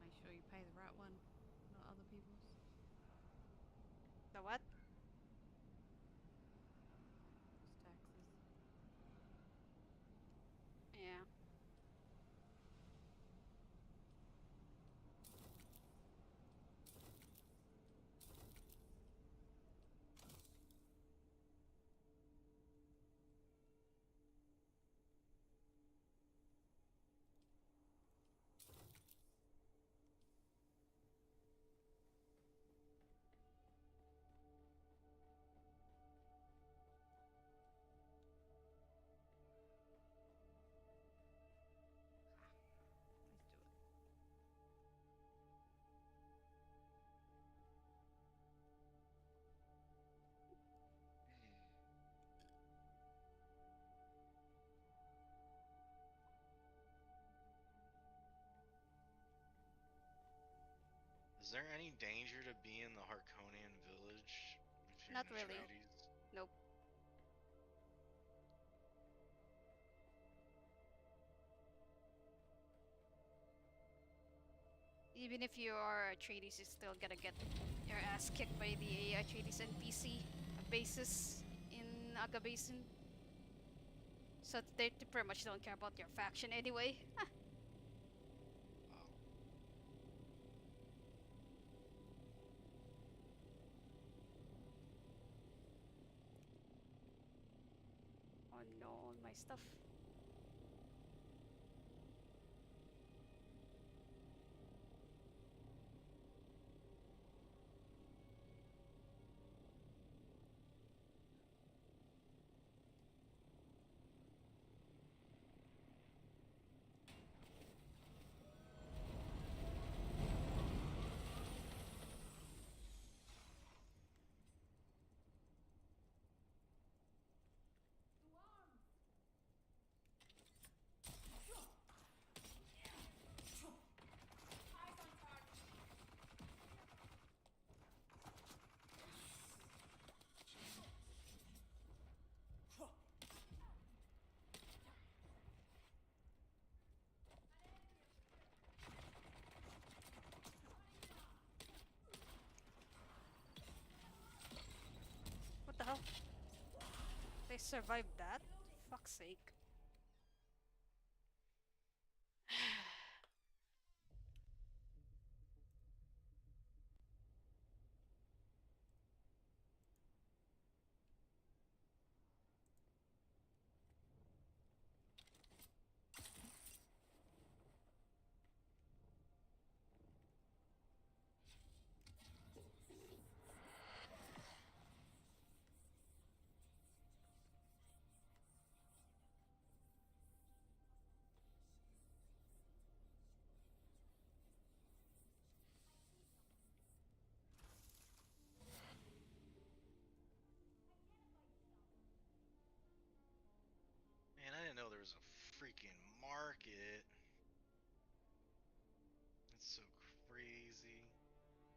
Make sure you pay the right one, not other people's. The what? Those taxes. Yeah. Let's do it. Is there any danger to be in the Harkonian village if you're Not an really. Atreides? Nope. Even if you are Atreides, you're still gonna get your ass kicked by the Atreides NPC bases in Aga Basin. So they pretty much don't care about your faction anyway. Oh no, my stuff. What the hell? They survived that? Fuck's sake.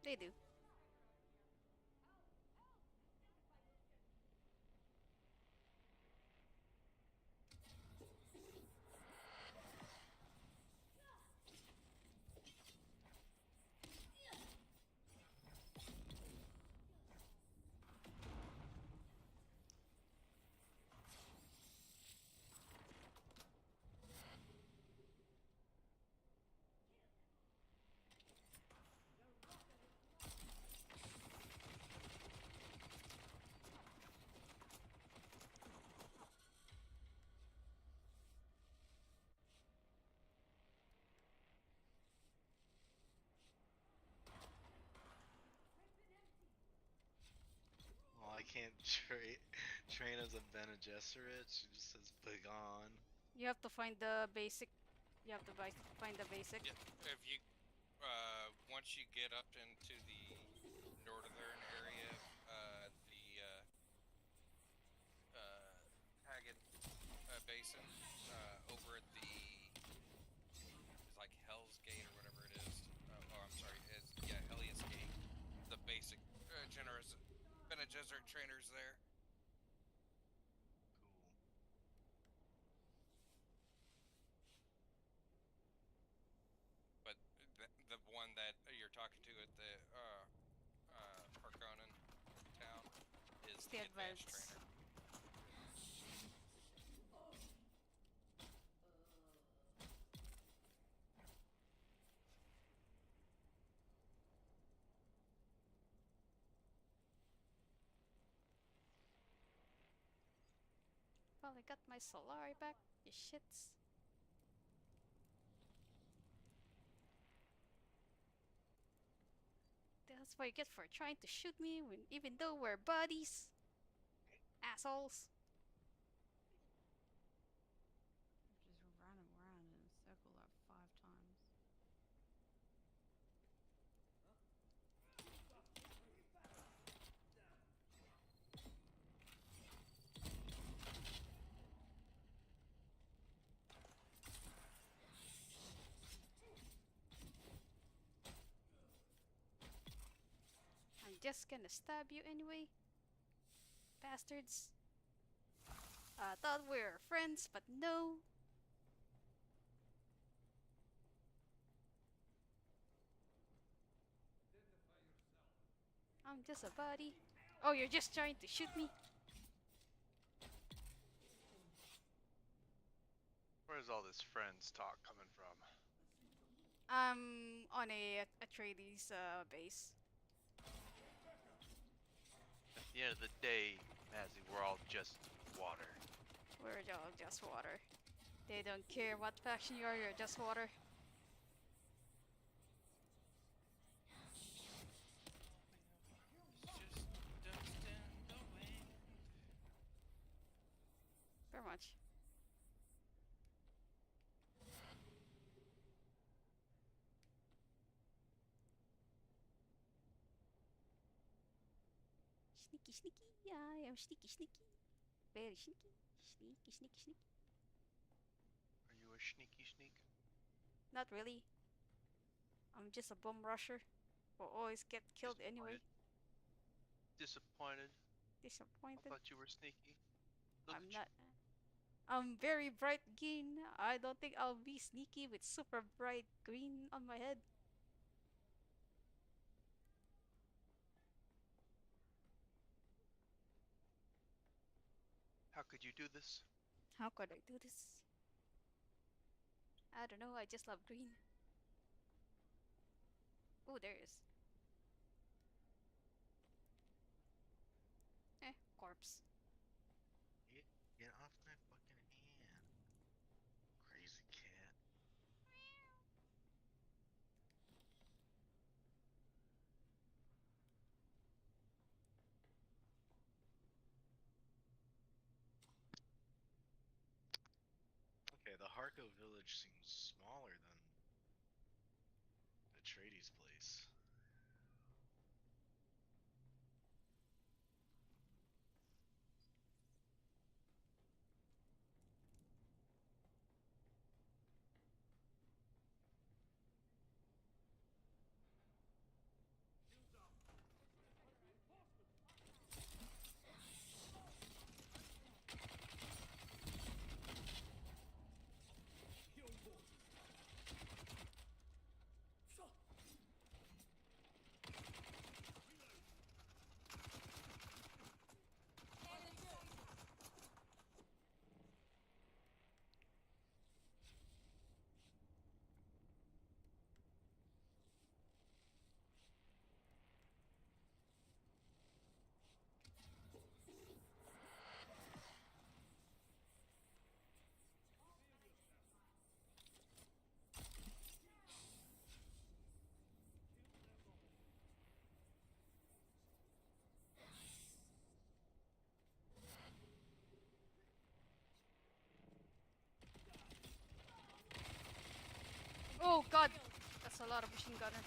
They do. Well, I can't train as a Bene Gesserit. She just says begone. You have to find the basic. You have to find the basic. Yeah, if you once you get up into the northern area, the Haggard Basin, over at the it's like Hell's Gate or whatever it is. Oh, I'm sorry, it's Helios Gate. The basic generous Bene Gesserit trainers there. But the one that you're talking to at the Harkonnen town is the advanced trainer. Well, I got my Solari back. You shits. That's what you get for trying to shoot me when, even though we're buddies. Assholes. Just ran around in a circle like 5 times. I'm just gonna stab you anyway. Bastards. I thought we were friends, but no. I'm just a buddy. Oh, you're just trying to shoot me? Where's all this friends talk coming from? I'm on a Atreides base. At the end of the day, Mazzy, we're all just water. We're all just water. They don't care what faction you are, you're just water. Very much. Sneaky, sneaky. I am sneaky, sneaky. Very sneaky. Sneaky, sneaky, sneaky. Are you a sneaky sneak? Not really. I'm just a bum rusher. Will always get killed anyway. Disappointed? Disappointed? I thought you were sneaky. Look I'm not. I'm very bright green. I don't think I'll be sneaky with super bright green on my head. How could you do this? How could I do this? I don't know, I just love green. Oh, there is. Corpse. Get off my fucking hand. Crazy cat. Okay, the Harko village seems smaller than Atreides' place. Oh god! That's a lot of machine gunner.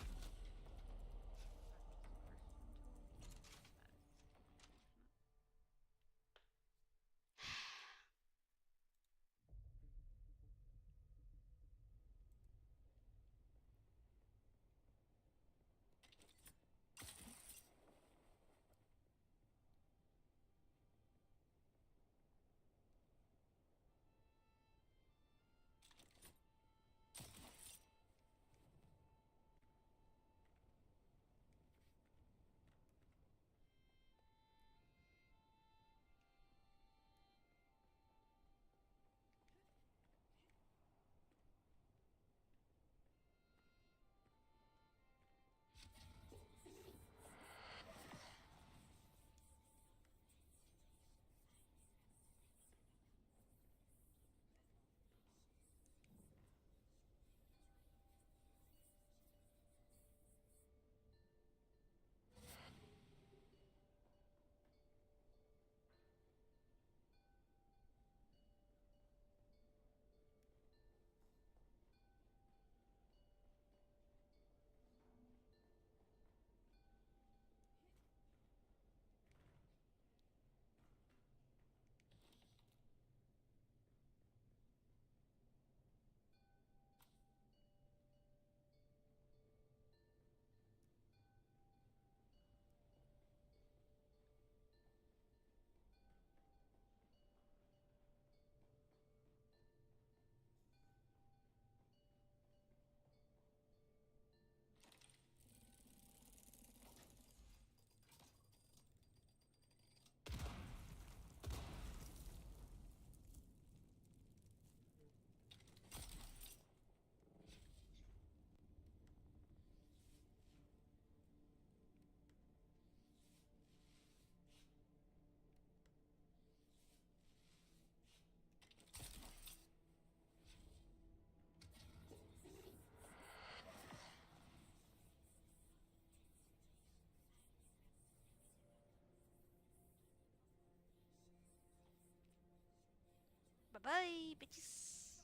Bye bye, bitches.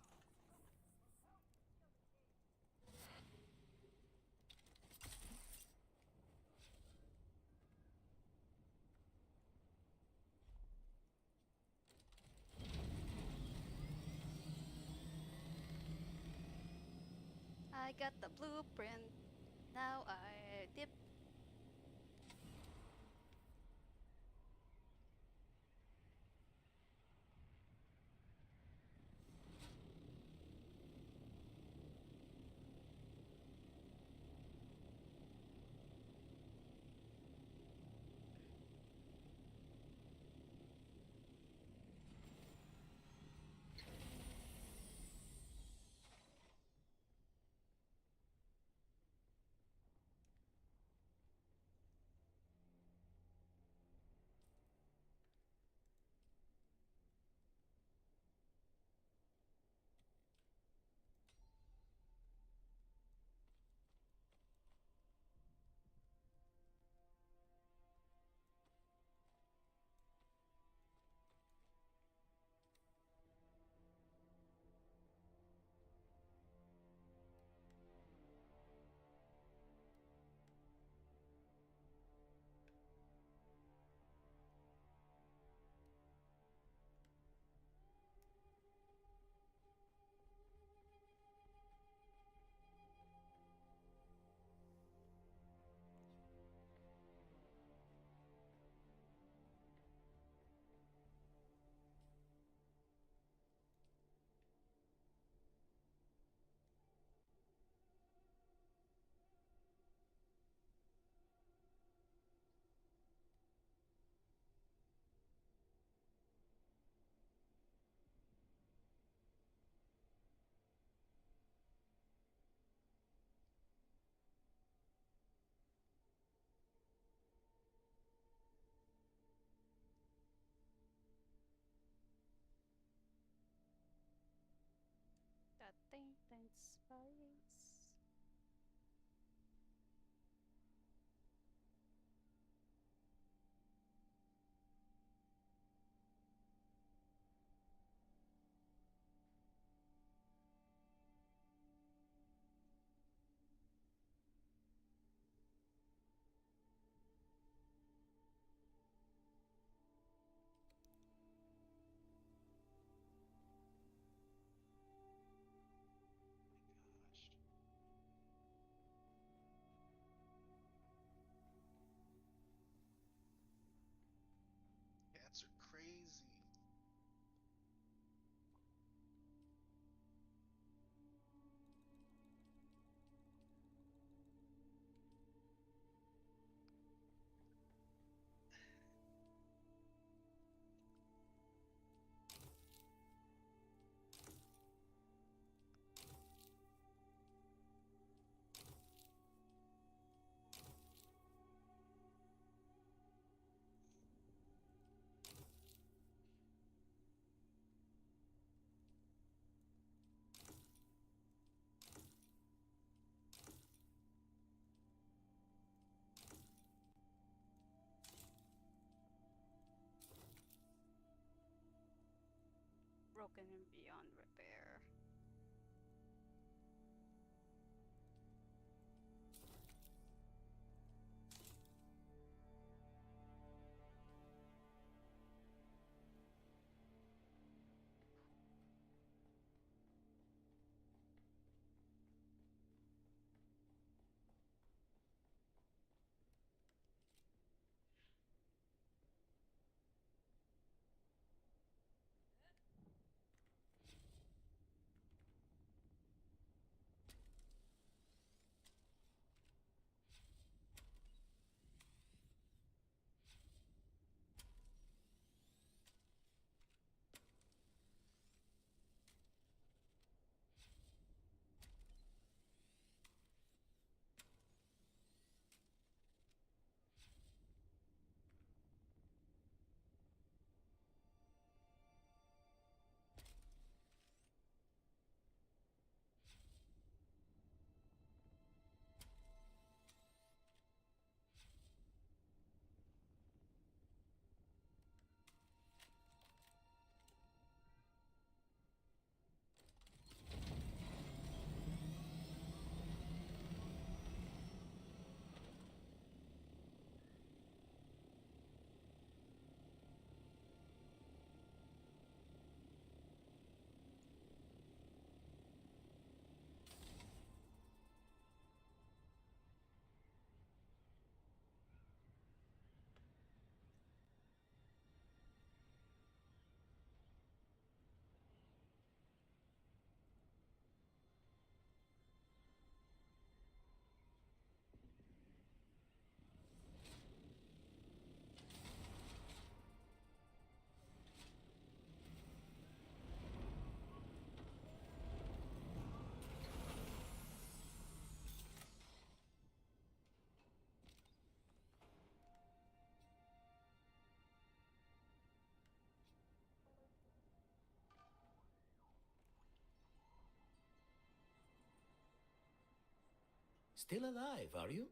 I got the blueprint. Now I dip. That thing thanks spice. broken and beyond repair. Still alive, are you?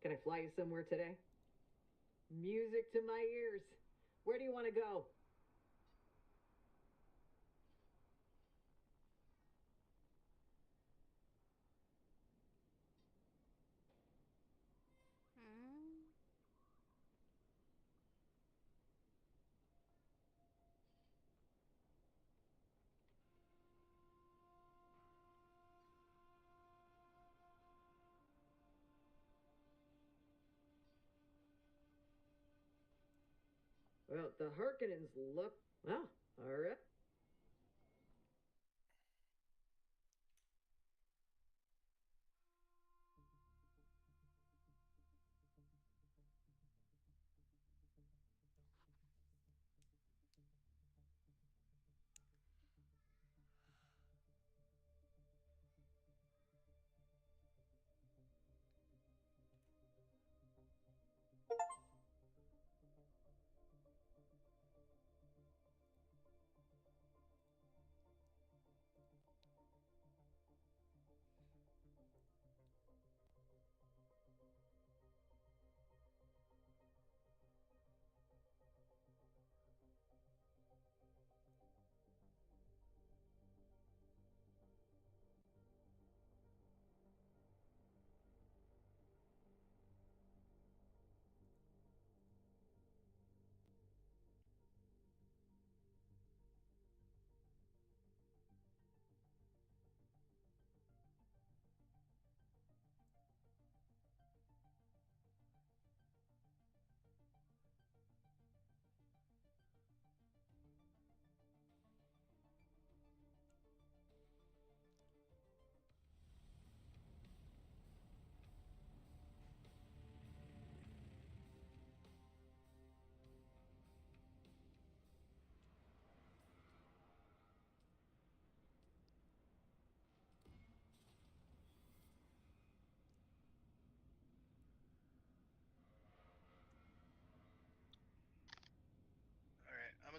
Can I fly you somewhere today? Music to my ears. Where do you want to go? Hmm. Well, the Harkonnens look. Well, all right.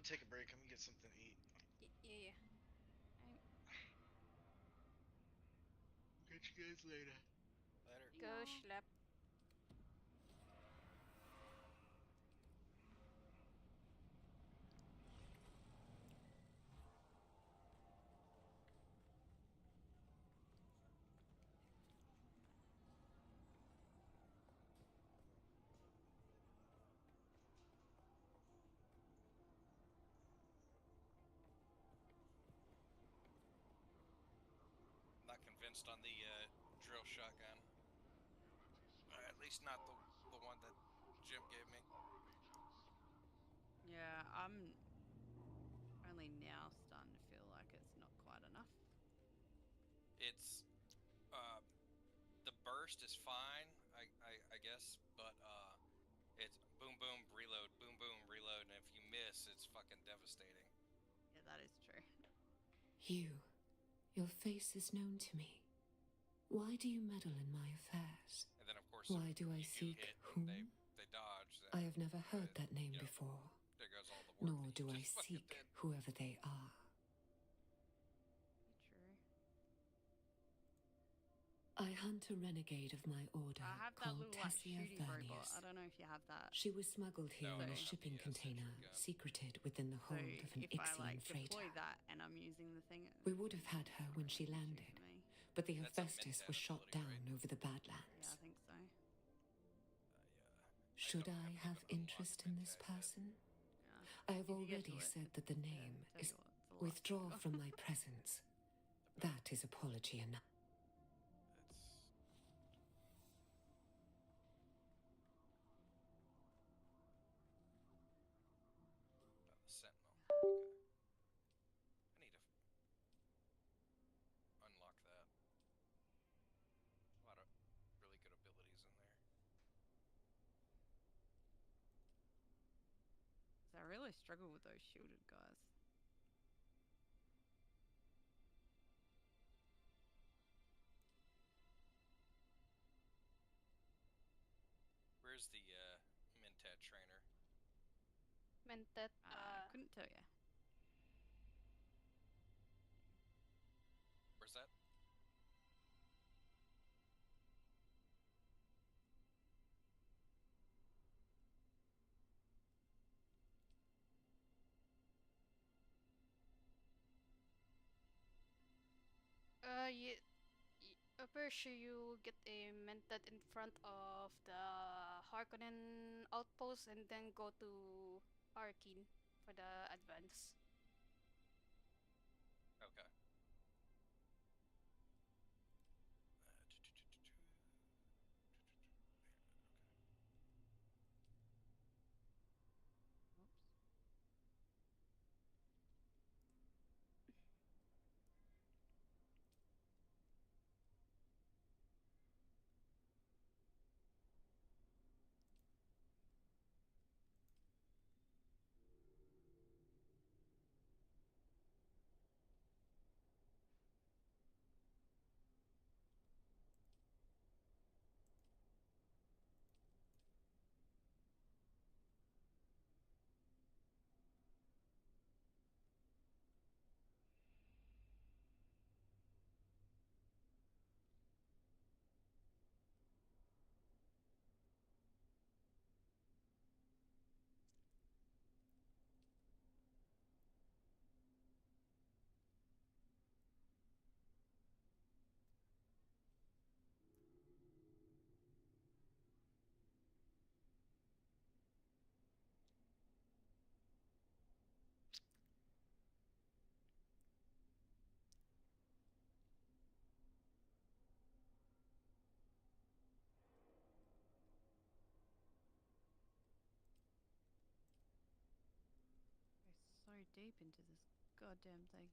gonna take a break. I'm gonna get something to eat. Yeah. Catch you guys later. Later. Go schlep. Not convinced on the drill shotgun. At least not the one that Jim gave me. Yeah, I'm only now starting to feel like it's not quite enough. It's the burst is fine, I guess, but it's boom boom reload, and if you miss, it's fucking devastating. Yeah, that is true. Your face is known to me. Why do you meddle in my affairs? And then of course, why do I you seek hit whom? They dodge. I have never heard that name before. There goes all the work. Nor do I seek whoever they are. True. I hunt a renegade of my order I have that called little like Tessia shooty robot. Vernius. I don't know if you have that. She was smuggled here No, in I a don't have shipping the, container, sentry gun. secreted within the So hold of an if I Ixian like freighter. deploy that and I'm using the thing, We would have had her when she landed, but the That's a Hephaestus Mentat was shot ability, down right? over the yeah, Badlands. I think so. Should don't I have even unlocked interest in this Mentat yet. person? Yeah. I have If you get already to it, said that the yeah, name tell is you what, it's a lot withdraw simpler. from my presence. That is apology enough. The Sentinel. Okay. I need to unlock that. A lot of really good abilities in there. 'Cause I really struggle with those shielded guys. Where's the Mentat trainer? Mentat. I couldn't tell you. Where's that? Pretty sure you get a Mentat in front of the Harkonnen outpost and then go to Arkin for the advance. Okay. We're so deep into this goddamn thing.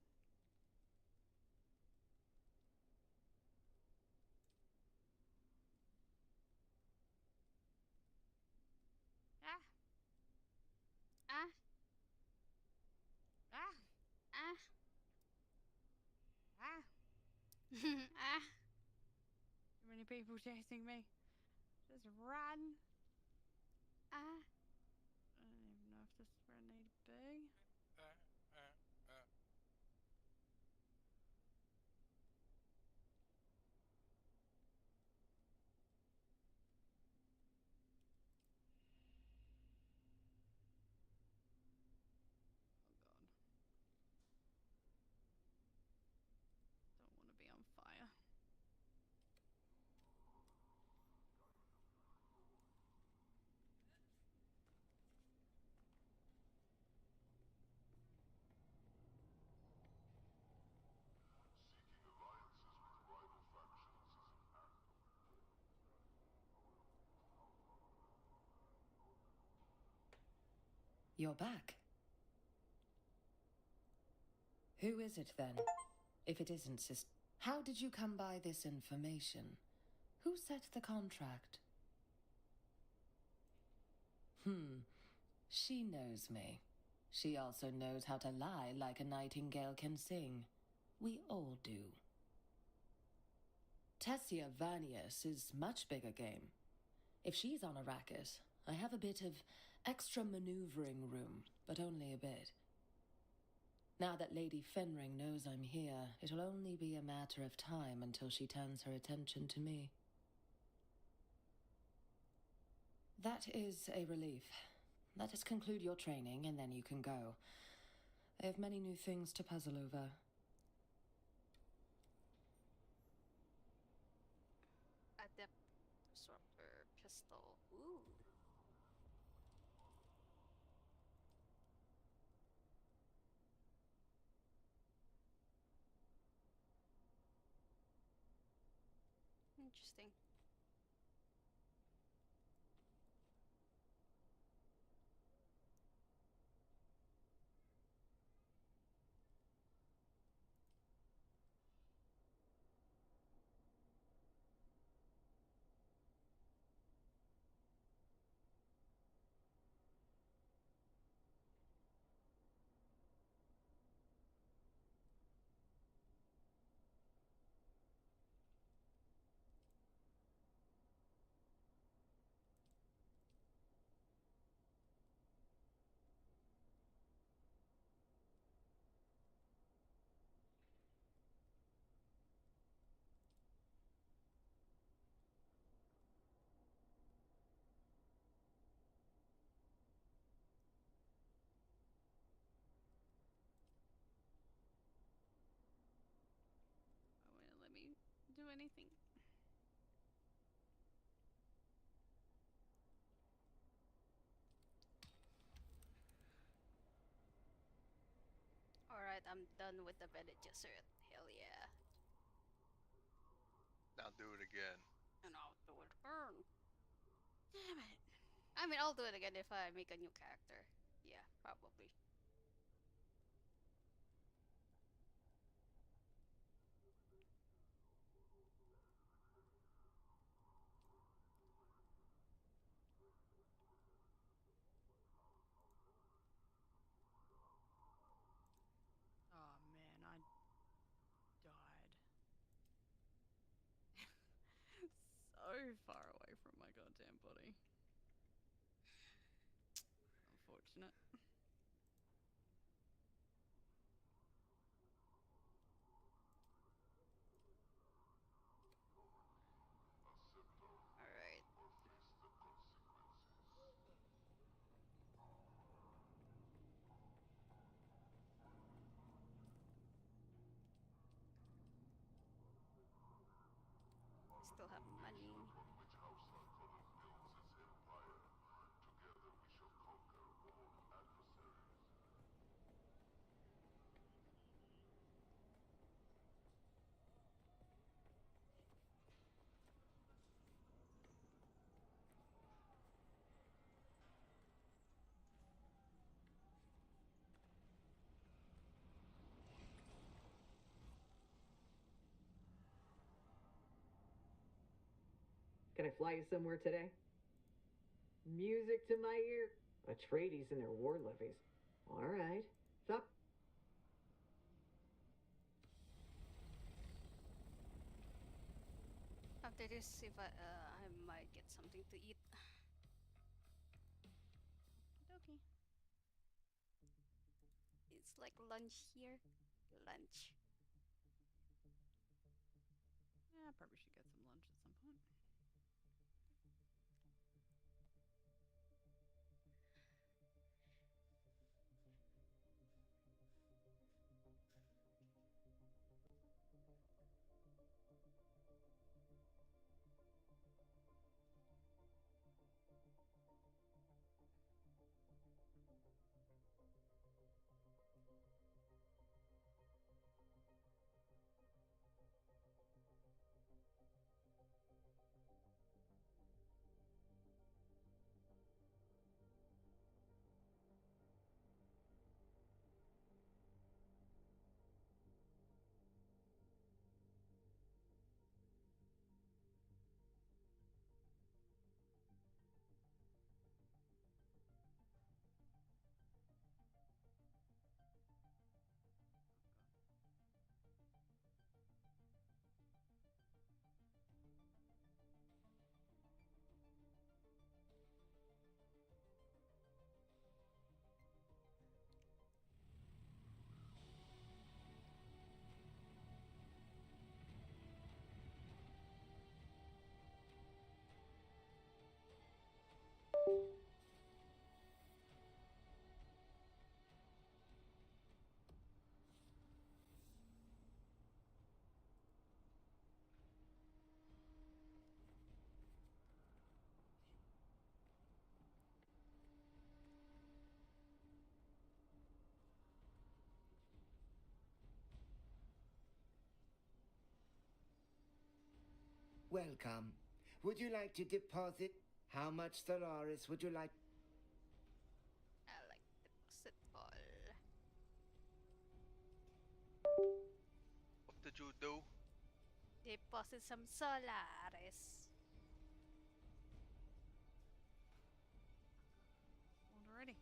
Ah! Ah! Ah! Ah! Ah! Ah! Too many people chasing me. Just run. Ah! I don't even know if this is where I need to be. You're back. Who is it then? If it isn't Sister. How did you come by this information? Who set the contract? She knows me. She also knows how to lie like a nightingale can sing. We all do. Tessia Vanius is much bigger game. If she's on Arrakis, I have a bit of extra maneuvering room, but only a bit. Now that Lady Fenring knows I'm here, it'll only be a matter of time until she turns her attention to me. That is a relief. Let us conclude your training, and then you can go. I have many new things to puzzle over. Adept disruptor pistol. Ooh. Interesting. Oh, won't let me do anything. Alright, I'm done with the Bene Gesserit. Hell yeah. Now do it again. And I'll do it again. Damn it. I mean, I'll do it again if I make a new character. Yeah, probably. Oh man, I died. So far away from my goddamn body. Unfortunate. Alright. I still have money. Can I fly you somewhere today? Music to my ear. Atreides and their war levies. All right. Stop. After this, if I might get something to eat. Okay. It's like lunch here. Lunch. Yeah, I probably should get some lunch at some point. welcome. Would you like to deposit? How much Solaris would you like? I like deposit all. What did you do? Deposit some Solaris. Alrighty.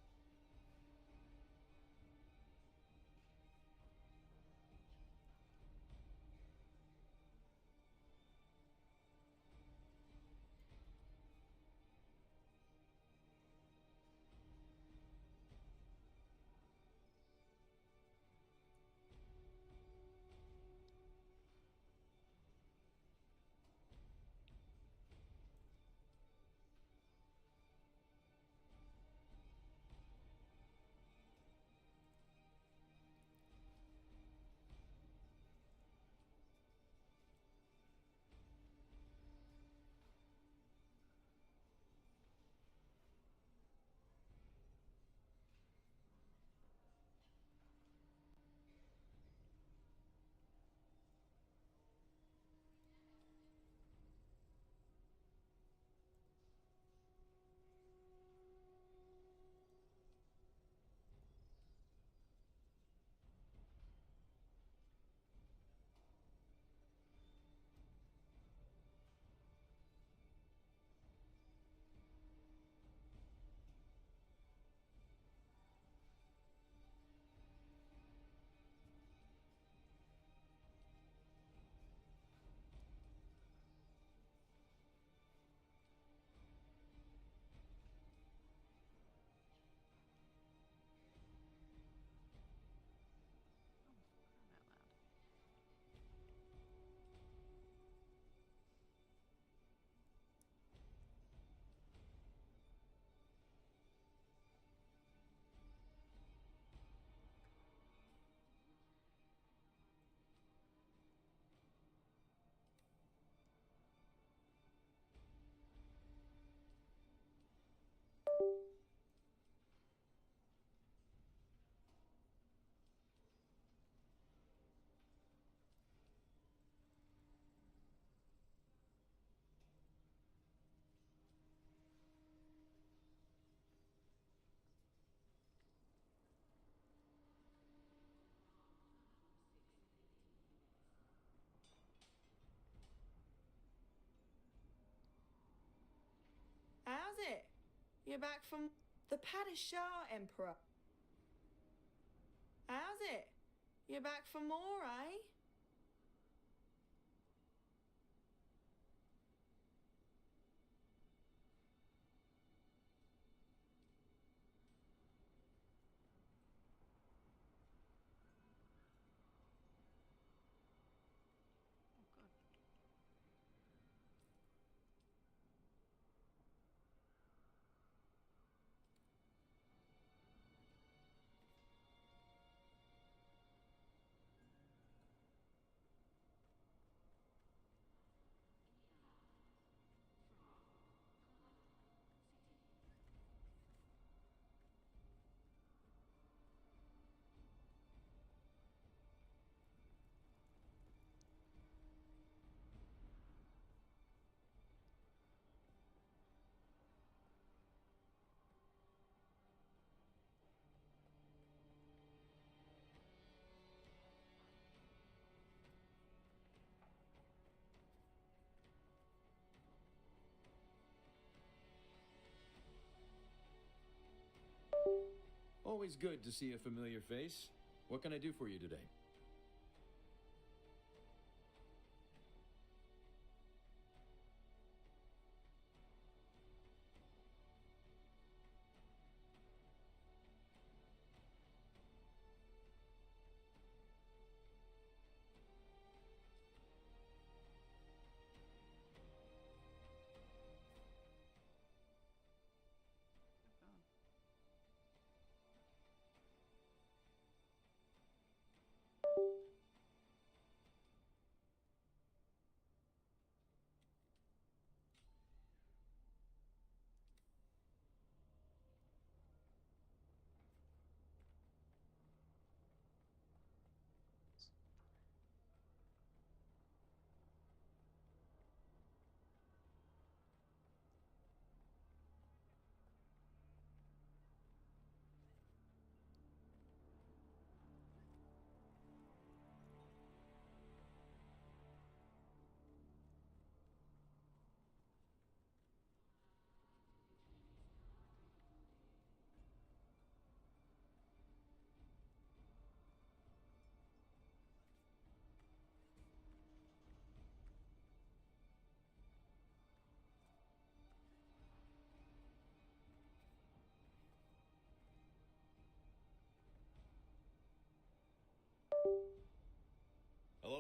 How's it? You're back from the Padishah Emperor. How's it? You're back for more, eh? Always good to see a familiar face. What can I do for you today?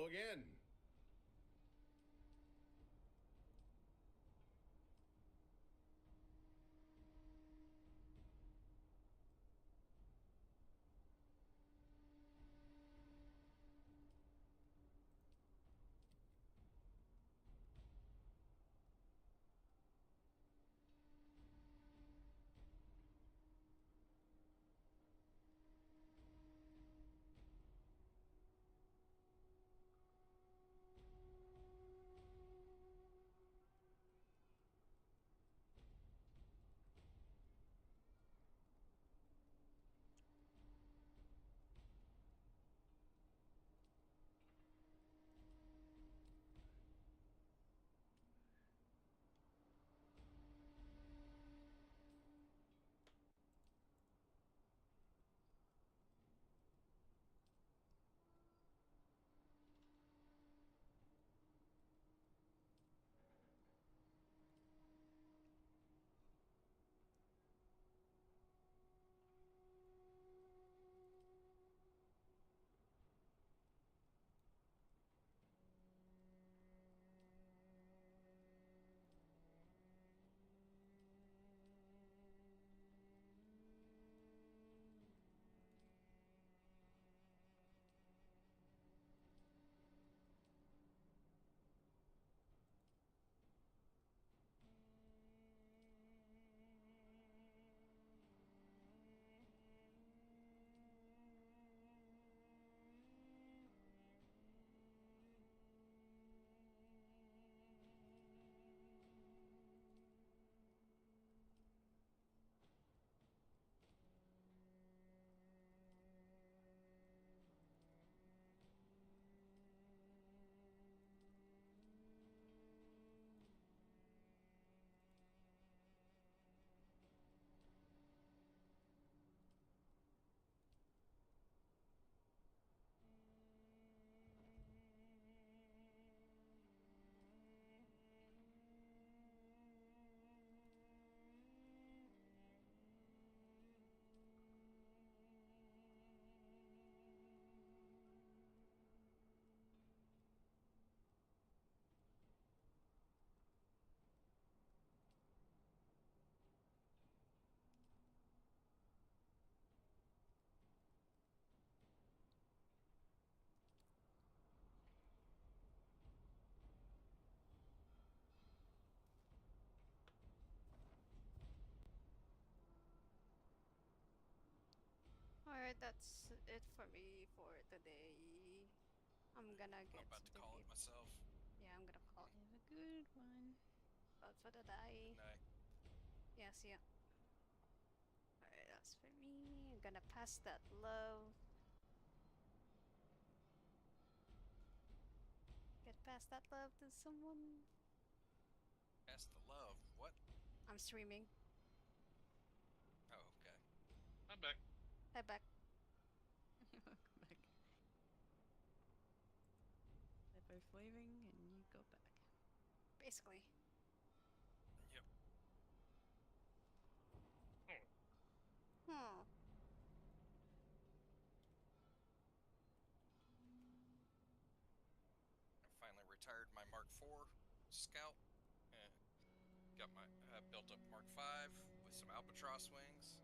Hello again. Alright, that's it for me for today. I'm gonna get I'm about to the call it game. myself. Yeah, I'm gonna call it. Have a good one. About for the day. Night. Yeah, see ya. Alright, that's for me. I'm gonna pass that love. Get past that love to someone. Pass the love. What? I'm streaming. Oh, okay. I'm back. Head back. Welcome back. They're both leaving and you got back. Basically. Yep. Hmm. I finally retired my Mark IV Scout. Got my built up Mark V with some albatross wings.